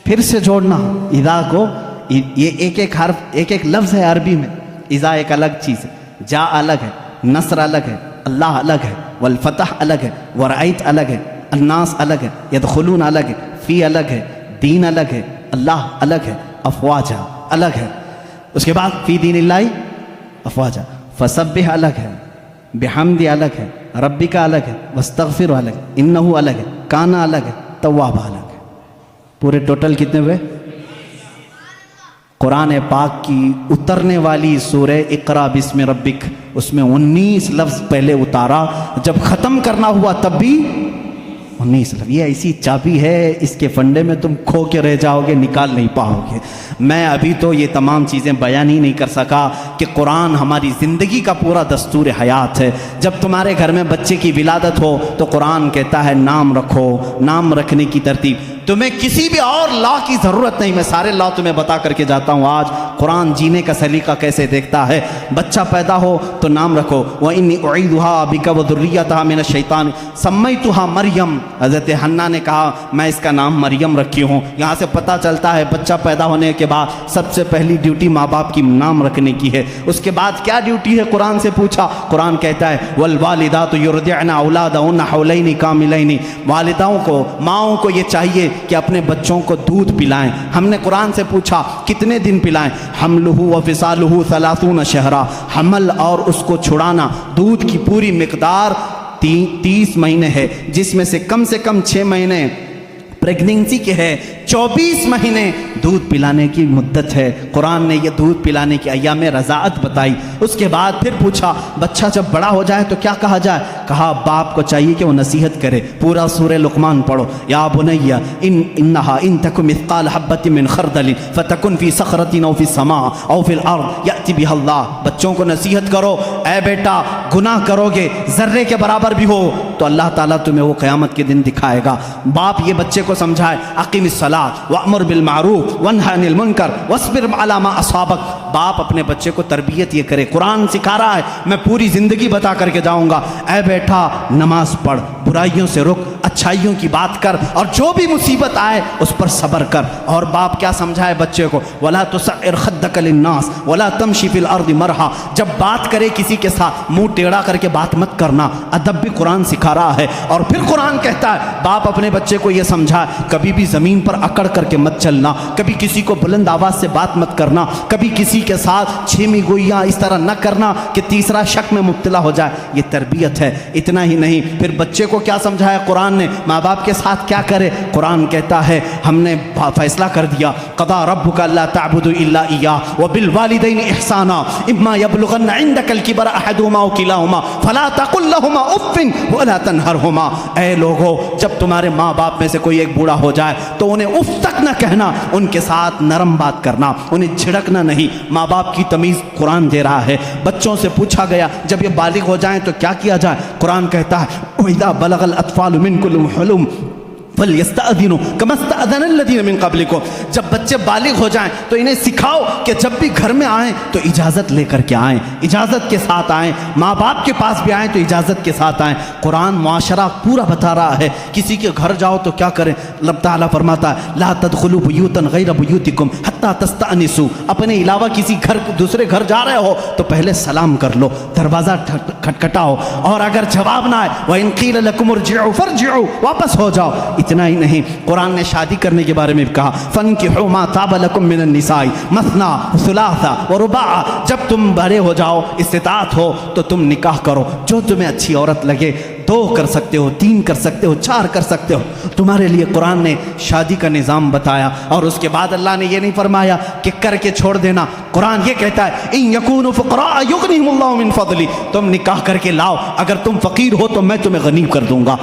پھر سے جوڑنا اذا کو، یہ ایک ایک حرف ایک ایک لفظ ہے عربی میں۔ اذا ایک الگ چیز ہے، جا الگ ہے، نصر الگ ہے، اللہ الگ ہے، والفتح الگ ہے، ورأیت الگ ہے، الناس الگ ہے، یدخلون الگ ہے، فی الگ ہے، دین الگ ہے، اللہ الگ ہے، افواجا الگ ہے۔ اس کے بعد فی دین اللہ افواجا، فسبح الگ ہے، بحمد الگ ہے، ربی کا الگ ہے، واستغفر الگ ہے، انہو الگ ہے، کانا الگ ہے، تواب الگ ہے۔ پورے ٹوٹل کتنے ہوئے؟ قرآن پاک کی اترنے والی سورہ اقرا بسم ربک، اس میں 19 لفظ پہلے اتارا، جب ختم کرنا ہوا تب بھی 19 لفظ۔ یہ ایسی چابی ہے، اس کے فنڈے میں تم کھو کے رہ جاؤ گے، نکال نہیں پاؤ گے۔ میں ابھی تو یہ تمام چیزیں بیان ہی نہیں کر سکا کہ قرآن ہماری زندگی کا پورا دستور حیات ہے۔ جب تمہارے گھر میں بچے کی ولادت ہو تو قرآن کہتا ہے نام رکھو، نام رکھنے کی ترتیب، تمہیں کسی بھی اور لا کی ضرورت نہیں، میں سارے لا تمہیں بتا کر کے جاتا ہوں۔ آج قرآن جینے کا سلیقہ کیسے دیکھتا ہے۔ بچہ پیدا ہو تو نام رکھو، وَإِنِّي أُعِيذُهَا بِكَ وَذُرِّيَّتَهَا مِنَ الشَّيْطَانِ سَمَّيْتُهَا مریم۔ حضرت حنہ نے کہا میں اس کا نام مریم رکھی ہوں۔ یہاں سے پتہ چلتا ہے بچہ پیدا ہونے کے بعد سب سے پہلی ڈیوٹی ماں باپ کی نام رکھنے کی ہے۔ اس کے بعد کیا ڈیوٹی ہے؟ قرآن سے پوچھا، قرآن کہتا ہے وَالْوَالِدَاتُ يُرْضِعْنَ أَوْلَادَهُنَّ حَوْلَيْنِ كَامِلَيْنِ، والداؤں کو، ماؤں کو یہ چاہیے کہ اپنے بچوں کو دودھ پلائیں۔ ہم نے قرآن سے پوچھا کتنے دن پلائیں؟ حملہ وفصالہ 30 شہرا، حمل اور اس کو چھڑانا، دودھ کی پوری مقدار 30 مہینے ہے، جس میں سے کم 6 مہینے پریگننسی کے ہے، 24 مہینے دودھ پلانے کی مدت ہے۔ قرآن نے یہ دودھ پلانے کی ایام رضاعت بتائی۔ اس کے بعد پھر پوچھا بچہ جب بڑا ہو جائے تو کیا کہا جائے؟ کہا باپ کو چاہیے کہ وہ نصیحت کرے۔ پورا سورہ لقمان پڑھو، یا بنی انہا ان تک مثقال حبۃ من خردل فتکن فی صخرۃ او فی السماء او فی الارض یأتی بها اللہ۔ بچوں کو نصیحت کرو، اے بیٹا گناہ کرو گے ذرے کے برابر بھی ہو تو اللہ تعالیٰ تمہیں وہ قیامت کے دن دکھائے گا۔ باپ یہ بچے کو سمجھائے اقیم الصلاۃ وامر بالمعروف وانہی عن المنکر واصبر علی ما اصابک۔ باپ اپنے بچے کو تربیت یہ کرے۔ قرآن سکھا رہا ہے، میں پوری زندگی بتا کر کے جاؤں گا، اے بیٹا نماز پڑھ، برائیوں سے رک، اچھائیوں کی بات کر، اور جو بھی مصیبت آئے اس پر صبر کر۔ اور باپ کیا سمجھائے بچے کو؟ ولا تسعر خدک للناس ولا تمشی فی الارض مرحا۔ جب بات کرے کسی کے ساتھ منہ ٹیڑھا کر کے بات مت کرنا، ادب بھی قرآن سکھا رہا ہے۔ اور پھر قرآن کہتا ہے باپ اپنے بچے کو یہ سمجھائے کبھی بھی زمین پر اکڑ کر کے مت چلنا، کبھی کسی کو بلند آواز سے بات مت کرنا، کبھی کسی کے ساتھ چھیمی گوئیاں اس طرح نہ کرنا کہ تیسرا شک میں مبتلا ہو جائے۔ یہ تربیت ہے۔ اتنا ہی نہیں، پھر بچے کو کیا سمجھایا قرآن نے؟ ماں باپ کے ساتھ کیا کرے؟ قرآن کہتا ہے ہم نے فیصلہ کر دیا، قضا ربک الا تعبدوا الا ایاہ وبالوالدین احسانا اما یبلغن عندک الکبر احدهما او کلاهما فلا تقل لهما اف ولا تنهرهما۔ اے لوگو جب تمہارے ماں باپ میں سے کوئی ایک بوڑھا ہو جائے تو انہیں اف تک نہ کہنا، ان کے ساتھ نرم بات کرنا، انہیں جھڑکنا نہیں۔ ماں باپ کی تمیز قرآن دے رہا ہے۔ بچوں سے پوچھا گیا جب یہ بالغ ہو جائیں تو کیا کیا جائے؟ قرآن کہتا ہے وَإِذَا بَلَغَ الْأَطْفَالُ مِنْكُمُ الْحُلُمَ فَلْيَسْتَأْذِنُوا كَمَا اسْتَأْذَنَ الَّذِينَ مِن قَبْلِكُمْ. جب بچے بالغ ہو جائیں تو انہیں سکھاؤ کہ جب بھی گھر میں آئیں تو اجازت لے کر کے آئیں، اجازت کے ساتھ آئیں. ماں باپ کے پاس بھی آئیں تو اجازت کے ساتھ آئیں. قرآن معاشرہ پورا بتا رہا ہے. کسی کے گھر جاؤ تو کیا کریں؟ اللہ تعالیٰ فرماتا ہے لا تدخلوا بیوتا غیر بیوتکم حتی تستأنسوا. اپنے علاوہ کسی گھر دوسرے گھر جا رہے ہو تو پہلے سلام کر لو، دروازہ کھٹکھٹاؤ، اور اگر جواب نہ آئے وَإِن قِيلَ لَكُمُ ارْجِعُوا فَارْجِعُوا، واپس ہو جاؤ. اتنا ہی نہیں، قرآن نے شادی کرنے کے بارے میں کہا فَانْكِحُوا مَا طَابَ لَكُم مِّنَ النِّسَاءِ مَثْنَىٰ وَثُلَاثَ وَرُبَاعَ. جب تم بڑے ہو جاؤ، استطاعت ہو، تو تم نکاح کرو. جو تمہیں اچھی عورت لگے، 2 کر سکتے ہو، 3 کر سکتے ہو، 4 کر سکتے ہو. تمہارے لیے قرآن نے شادی کا نظام بتایا. اور اس کے بعد اللہ نے یہ نہیں فرمایا کہ کر کے چھوڑ دینا. قرآن یہ کہتا ہے اِن یکونوا فقراء یغنیہم اللہ من فضلہ. تم نکاح کر کے لاؤ، اگر تم فقیر ہو تو میں تمہیں غنی کر دوں گا.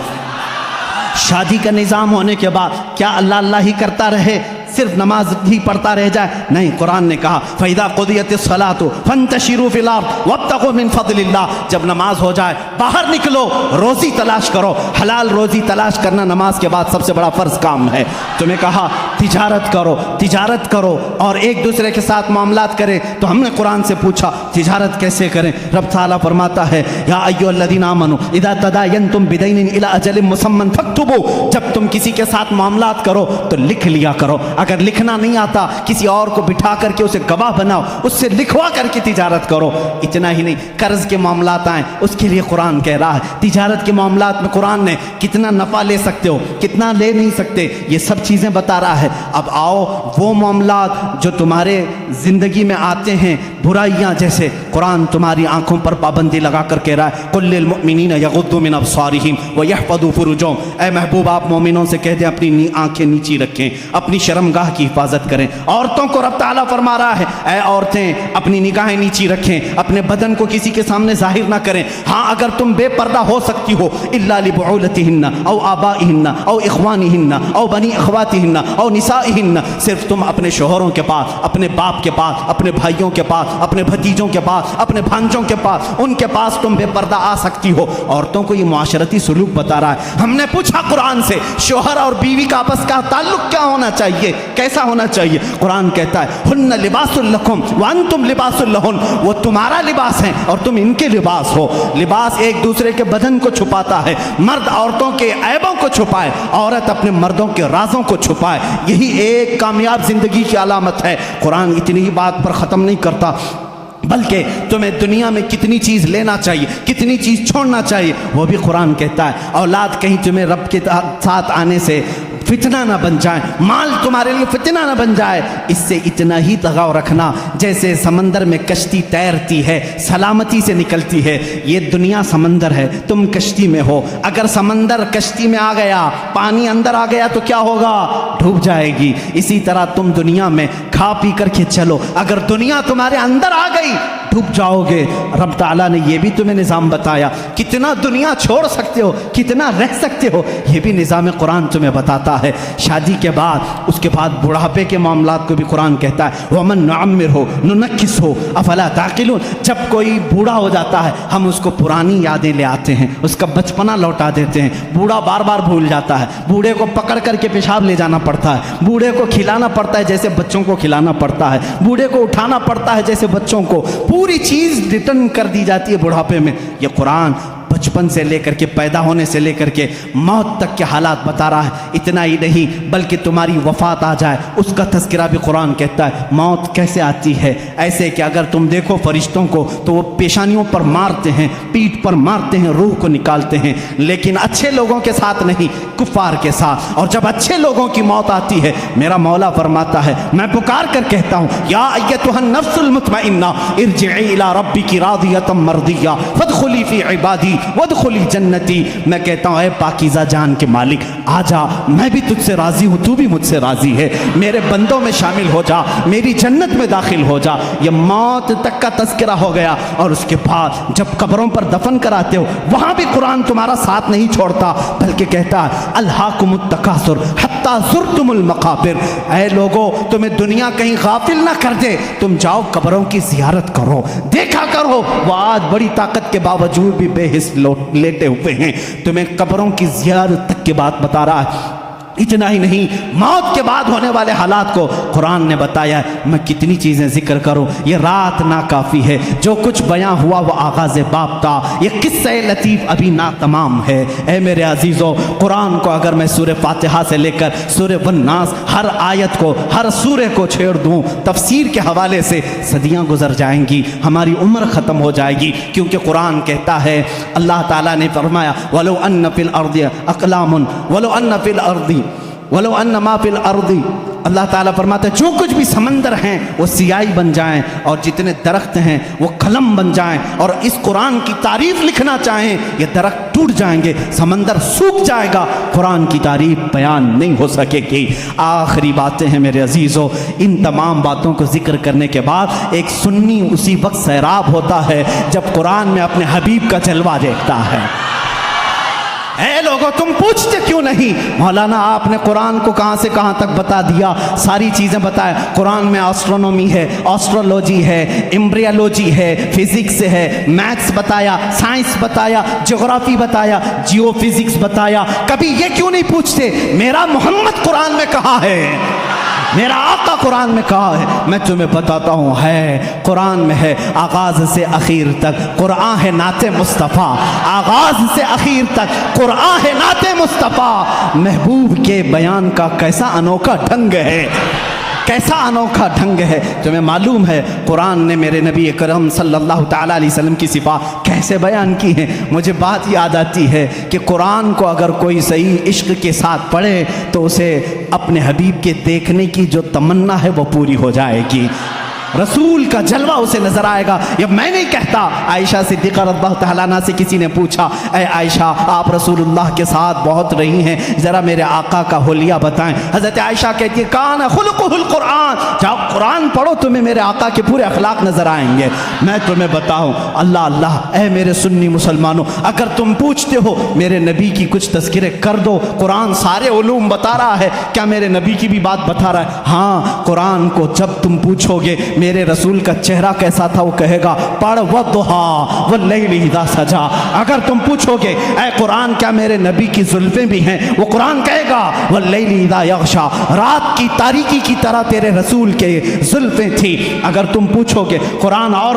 شادی کا نظام ہونے کے بعد کیا اللہ اللہ ہی کرتا رہے، صرف نماز ہی پڑھتا رہ جائے؟ نہیں، قرآن نے کہا فَإِذَا قُضِيَتِ الصَّلَاةُ فَانْتَشِرُوا فِي الْأَرْضِ وَابْتَغُوا مِنْ فَضْلِ اللَّهِ. جب نماز ہو جائے باہر نکلو، روزی تلاش کرو. حلال روزی تلاش کرنا نماز کے بعد سب سے بڑا فرض کام ہے. تمہیں کہا تجارت کرو، تجارت کرو اور ایک دوسرے کے ساتھ معاملات کریں. تو ہم نے قرآن سے پوچھا تجارت کیسے کریں؟ رب تعالیٰ فرماتا ہے یا ایھا الذین آمنوا اذا تداینتم بدین الی اجل مسمى فاکتبوا. جب تم کسی کے ساتھ معاملات کرو تو لکھ لیا کرو. اگر لکھنا نہیں آتا کسی اور کو بٹھا کر کے اسے گواہ بناؤ، اس سے لکھوا کر کے تجارت کرو. اتنا ہی نہیں، قرض کے معاملات آئیں اس کے لیے قرآن کہہ رہا ہے تجارت کے معاملات میں قرآن نے کتنا نفع لے سکتے ہو، کتنا لے نہیں سکتے، یہ سب چیزیں بتا رہا ہے. اب آؤ وہ معاملات جو تمہارے زندگی میں آتے ہیں، برائیاں جیسے، قرآن تمہاری آنکھوں پر پابندی لگا کر کہہ رہا ہے قل للمؤمنین یغضوا من ابصارہم ویحفظوا فروجہم. اے محبوب آپ مومنوں سے کہہ دیں اپنی آنکھیں نیچی رکھیں، اپنی شرمگاہ کی حفاظت کریں. عورتوں کو رب تعالیٰ فرما رہا ہے اے عورتیں اپنی نگاہیں نیچی رکھیں، اپنے بدن کو کسی کے سامنے ظاہر نہ کریں. ہاں اگر تم بے پردہ ہو سکتی ہو الا لبعولتہن او آبائہن او اخوانہن او بنی اخواتہن او نسائہن، صرف تم اپنے شوہروں کے پاس، اپنے باپ کے پاس، اپنے بھائیوں کے پاس، اپنے بھتیجوں کے پاس، اپنے بھانجوں کے پاس، ان کے پاس تم بے پردہ آ سکتی ہو. عورتوں کو یہ معاشرتی سلوک بتا رہا ہے. ہم نے پوچھا قرآن سے شوہر اور بیوی کا آپس کا تعلق کیا ہونا چاہیے، کیسا ہونا چاہیے؟ قرآن کہتا ہے ہن لباس لکم وانتم لباس لہن. وہ تمہارا لباس ہیں اور تم ان کے لباس ہو. لباس ایک دوسرے کے بدن کو چھپاتا ہے. مرد عورتوں کے عیبوں کو چھپائے، عورت اپنے مردوں کے رازوں کو چھپائے. یہی ایک کامیاب زندگی کی علامت ہے. قرآن اتنی ہی بات پر ختم نہیں کرتا بلکہ تمہیں دنیا میں کتنی چیز لینا چاہیے، کتنی چیز چھوڑنا چاہیے وہ بھی قرآن کہتا ہے. اولاد کہیں تمہیں رب کے ساتھ آنے سے فتنہ نہ بن جائے، مال تمہارے لیے فتنہ نہ بن جائے، اس سے اتنا ہی لگاؤ رکھنا جیسے سمندر میں کشتی تیرتی ہے، سلامتی سے نکلتی ہے. یہ دنیا سمندر ہے، تم کشتی میں ہو. اگر سمندر کشتی میں آ گیا، پانی اندر آ گیا تو کیا ہوگا؟ ڈوب جائے گی. اسی طرح تم دنیا میں کھا پی کر کے چلو، اگر دنیا تمہارے اندر آ گئی ڈوب جاؤ گے. رب تعالیٰ نے یہ بھی تمہیں نظام بتایا، کتنا دنیا چھوڑ سکتے ہو، کتنا رہ سکتے ہو، یہ بھی نظام قرآن تمہیں بتاتا ہے. شادی کے بعد، اس کے بعد بڑھاپے کے معاملات کو بھی قرآن کہتا ہے وَمَن نُعَمِّرْهُ نُنَكِّسْهُ أَفَلَا تَعْقِلُونَ. جب کوئی بوڑھا ہو جاتا ہے ہم اس کو پرانی یادیں لے آتے ہیں، اس کا بچپنا لوٹا دیتے ہیں. بوڑھا بار بار بھول جاتا ہے، بوڑھے کو پکڑ کر کے پیشاب لے جانا پڑتا ہے، بوڑھے کو کھلانا پڑتا ہے جیسے بچوں کو کھلانا پڑتا ہے، بوڑھے کو اٹھانا پڑتا ہے جیسے بچوں کو. پوری چیز ریٹرن کر دی جاتی ہے بڑھاپے میں. یہ قرآن بچپن سے لے کر کے، پیدا ہونے سے لے کر کے موت تک کے حالات بتا رہا ہے. اتنا ہی نہیں بلکہ تمہاری وفات آ جائے اس کا تذکرہ بھی قرآن کہتا ہے. موت کیسے آتی ہے؟ ایسے کہ اگر تم دیکھو فرشتوں کو تو وہ پیشانیوں پر مارتے ہیں، پیٹھ پر مارتے ہیں، روح کو نکالتے ہیں، لیکن اچھے لوگوں کے ساتھ نہیں، کفار کے ساتھ. اور جب اچھے لوگوں کی موت آتی ہے میرا مولا فرماتا ہے میں پکار کر کہتا ہوں یا ایتھا النفس المطمئنہ ارجعی الی ربک راضیۃ مرضیہ فادخلی فی عبادی وادخلی جنتی. میں کہتا ہوں اے پاکیزہ جان کے مالک آ جا، میں بھی تجھ سے راضی ہوں، تو بھی مجھ سے راضی ہے، میرے بندوں میں شامل ہو جا، میری جنت میں داخل ہو جا. یہ موت تک کا تذکرہ ہو گیا. اور اس کے بعد جب قبروں پر دفن کراتے ہو وہاں بھی قرآن تمہارا ساتھ نہیں چھوڑتا بلکہ کہتا ہے الہاکم التکاثر حتی زرتم المقابر. اے لوگو تمہیں دنیا کہیں غافل نہ کر دے، تم جاؤ قبروں کی زیارت کرو، دیکھا کرو. وہ آج بڑی طاقت کے باوجود بھی بے حس لیٹے ہوئے ہیں. تمہیں قبروں کی زیارت تک کی بات بتا رہا ہے. اتنا ہی نہیں، موت کے بعد ہونے والے حالات کو قرآن نے بتایا ہے۔ میں کتنی چیزیں ذکر کروں، یہ رات ناکافی ہے۔ جو کچھ بیاں ہوا وہ آغاز باب تھا، یہ قصہ لطیف ابھی ناتمام ہے۔ اے میرے عزیزو، قرآن کو اگر میں سورہ فاتحہ سے لے کر سورہ والناس ہر آیت کو، ہر سورہ کو چھیڑ دوں تفسیر کے حوالے سے، صدیاں گزر جائیں گی، ہماری عمر ختم ہو جائے گی، کیونکہ قرآن کہتا ہے، اللہ تعالیٰ نے فرمایا وَلَوْ أَنَّ فِي الْأَرْضِ أَقْلَامٌ وَلَوْ أَنَّ فِي الْأَرْضِ وَلَوْ أَنَّ مَا فِي الْأَرْضِ، اللہ تعالیٰ فرماتا ہے جو کچھ بھی سمندر ہیں وہ سیاہی بن جائیں، اور جتنے درخت ہیں وہ قلم بن جائیں، اور اس قرآن کی تعریف لکھنا چاہیں، یہ درخت ٹوٹ جائیں گے، سمندر سوکھ جائے گا، قرآن کی تعریف بیان نہیں ہو سکے گی۔ آخری باتیں ہیں میرے عزیزو، ان تمام باتوں کو ذکر کرنے کے بعد ایک سنی اسی وقت سیراب ہوتا ہے جب قرآن میں اپنے حبیب کا جلوہ دیکھتا ہے۔ اے لوگوں، تم پوچھتے کیوں نہیں مولانا آپ نے قرآن کو کہاں سے کہاں تک بتا دیا، ساری چیزیں بتائیں۔ قرآن میں آسٹرونومی ہے، آسٹرولوجی ہے، ایمبریالوجی ہے، فزکس ہے، میتھس بتایا، سائنس بتایا، جغرافی بتایا، جیو فزکس بتایا۔ کبھی یہ کیوں نہیں پوچھتے میرا محمد قرآن میں کہاں ہے، میرا آقا قرآن میں کہا ہے؟ میں تمہیں بتاتا ہوں، ہے قرآن میں ہے، آغاز سے اخیر تک قرآن ہے نعت مصطفیٰ، آغاز سے اخیر تک قرآن ہے نعت مصطفیٰ۔ محبوب کے بیان کا کیسا انوکھا ڈھنگ ہے، کیسا انوکھا ڈھنگ ہے۔ تمہیں معلوم ہے قرآن نے میرے نبی اکرم صلی اللہ تعالیٰ علیہ وسلم کی صفات کیسے بیان کی ہیں؟ مجھے بات یاد آتی ہے کہ قرآن کو اگر کوئی صحیح عشق کے ساتھ پڑھے تو اسے اپنے حبیب کے دیکھنے کی جو تمنا ہے وہ پوری ہو جائے گی، رسول کا جلوہ اسے نظر آئے گا۔ یہ میں نہیں کہتا، عائشہ صدیقہ رضی اللہ تعالیٰ عنہا سے کسی نے پوچھا، اے عائشہ آپ رسول اللہ کے ساتھ بہت رہی ہیں، ذرا میرے آقا کا حلیہ بتائیں۔ حضرت عائشہ کہتی ہے کان خلقہ القرآن، جاؤ قرآن پڑھو، تمہیں میرے آقا کے پورے اخلاق نظر آئیں گے۔ میں تمہیں بتاؤں، اللہ اللہ، اے میرے سنی مسلمانوں، اگر تم پوچھتے ہو میرے نبی کی کچھ تذکرے کر دو، قرآن سارے علوم بتا رہا ہے، کیا میرے نبی کی بھی بات بتا رہا ہے؟ ہاں، قرآن کو جب تم پوچھو گے میرے رسول کا چہرہ کیسا تھا، وہ کہے گا پڑھ وَالضُّحَىٰ وَاللَّيْلِ اِذَا سَجَىٰ۔ اگر تم پوچھو گے اے قرآن کیا میرے نبی کی زلفیں بھی ہیں، وہ قرآن کہے گا وَاللَّيْلِ اِذَا يَغْشَىٰ، رات کی تاریکی کی طرح تیرے رسول کے زلفیں تھی۔ اگر تم پوچھو گے قرآن اور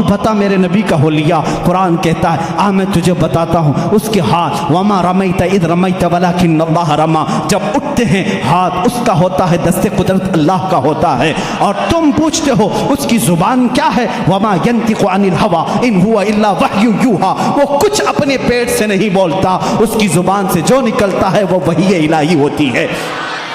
بتا میرے نبی کا حلیہ، قرآن کہتا ہے میں تجھے بتاتا ہوں اس کے ہاتھ، وَمَا رَمَيْتَ إِذْ رَمَيْتَ وَلَكِنَّ اللَّهَ رَمَىٰ، جب اٹھتے ہیں ہاتھ اس کا ہوتا ہے، دست قدرت اللہ کا ہوتا ہے۔ اور تم پوچھتے ہو اس کی زبان کیا ہے، وما ينطق عن الهوى ان هو الا وحی یوحى، وہ کچھ اپنے پیٹ سے نہیں بولتا، اس کی زبان سے جو نکلتا ہے وہ وحی الہی ہوتی ہے۔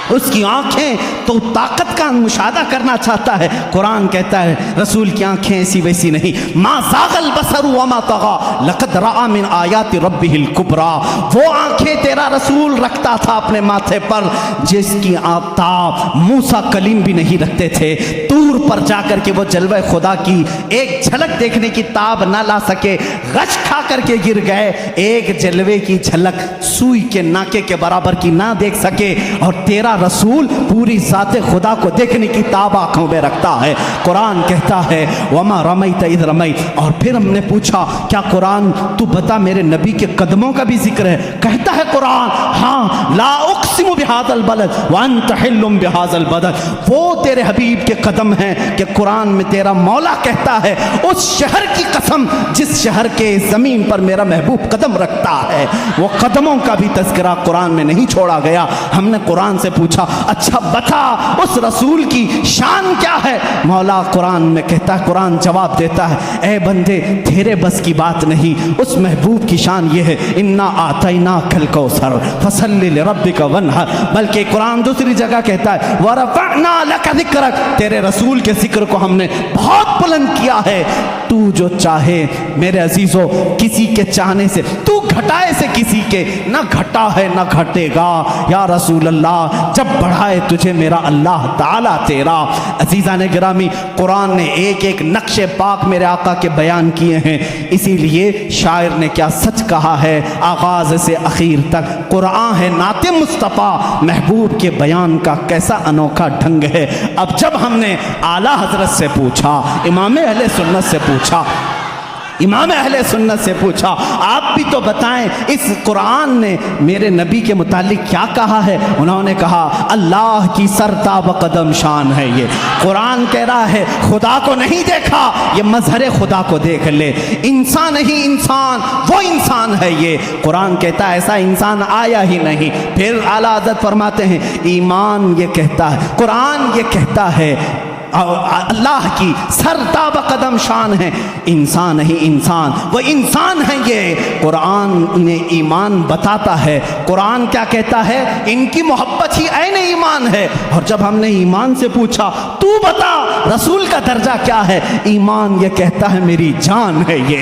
اس کی آنکھیں تو طاقت کا مشاہدہ کرنا چاہتا ہے، قرآن کہتا ہے رسول کی آنکھیں ایسی ویسی نہیں، ما زاغ البصر وما طغى لقد رأى من آیات ربہ الکبریٰ، وہ آنکھیں تیرا رسول رکھتا تھا اپنے ماتھے پر جس کی آفتاب موسیٰ کلیم بھی نہیں رکھتے تھے، طور پر جا کر کے وہ جلوہ خدا کی ایک جھلک دیکھنے کی تاب نہ لا سکے، غش کھا کر کے گر گئے، ایک جلوے کی جھلک سوئی کے ناکے کے برابر کی نہ دیکھ سکے، اور تیرا رسول پوری ذات خدا کو دیکھنے کی تاب آنکھوں میں رکھتا ہے۔ قرآن کہتا ہے وما رمیت اذ رمیت، اور پھر ہم نے پوچھا کیا قرآن تو بتا میرے نبی کے قدموں کا بھی ذکر ہے؟ کہتا ہے قرآن ہاں، لا اقسم بہذا البلد وانت حل بہذا البلد، وہ تیرے حبیب کے قدم ہیں کہ قرآن میں تیرا مولا کہتا ہے اس شہر کی قسم جس شہر کے زمین پر میرا محبوب قدم رکھتا ہے۔ وہ قدموں کا بھی تذکرہ قرآن میں نہیں چھوڑا گیا۔ ہم نے قرآن سے پوچھا اچھا بتا اس رسول کی شان کیا ہے؟ مولا قرآن میں کہتا ہے، قرآن جواب دیتا ہے اے بندے تیرے بس کی بات نہیں، اس محبوب کی شان یہ ہے انا اعطیناک الکوثر فصلی لربک وانحر، بلکہ قرآن دوسری جگہ کہتا ہے ورفعنا لک ذکرک، تیرے رسول کے ذکر کو ہم نے بہت بلند کیا ہے۔ تو جو چاہے میرے عزیزو، کسی کے چاہنے سے تو گھٹائے سے کسی کے نہ گھٹا ہے نہ گھٹے گا یا رسول اللہ، جب بڑھائے تجھے میرا اللہ تعالیٰ تیرا۔ عزیزان گرامی، قرآن نے ایک ایک نقش پاک میرے آقا کے بیان کیے ہیں، اسی لیے شاعر نے کیا سچ کہا ہے، آغاز سے اخیر تک قرآن ہے نعت مصطفیٰ، محبوب کے بیان کا کیسا انوکھا ڈھنگ ہے۔ اب جب ہم نے اعلیٰ حضرت سے پوچھا، امام اہل سنت سے پوچھا، امام اہل سنت سے پوچھا آپ بھی تو بتائیں اس قرآن نے میرے نبی کے متعلق کیا کہا ہے؟ انہوں نے کہا اللہ کی سرتاب قدم شان ہے یہ، قرآن کہہ رہا ہے خدا کو نہیں دیکھا، یہ مظہر خدا کو دیکھ لے، انسان ہی انسان، وہ انسان ہے یہ، قرآن کہتا ہے ایسا انسان آیا ہی نہیں۔ پھر اعلیٰ حضرت فرماتے ہیں ایمان یہ کہتا ہے، قرآن یہ کہتا ہے اللہ کی سرتاب قدم شان ہے، انسان ہی انسان، وہ انسان ہے یہ، قرآن انہیں ایمان بتاتا ہے۔ قرآن کیا کہتا ہے؟ ان کی محبت ہی عین ایمان ہے۔ اور جب ہم نے ایمان سے پوچھا تو بتا رسول کا درجہ کیا ہے، ایمان یہ کہتا ہے میری جان ہے یہ۔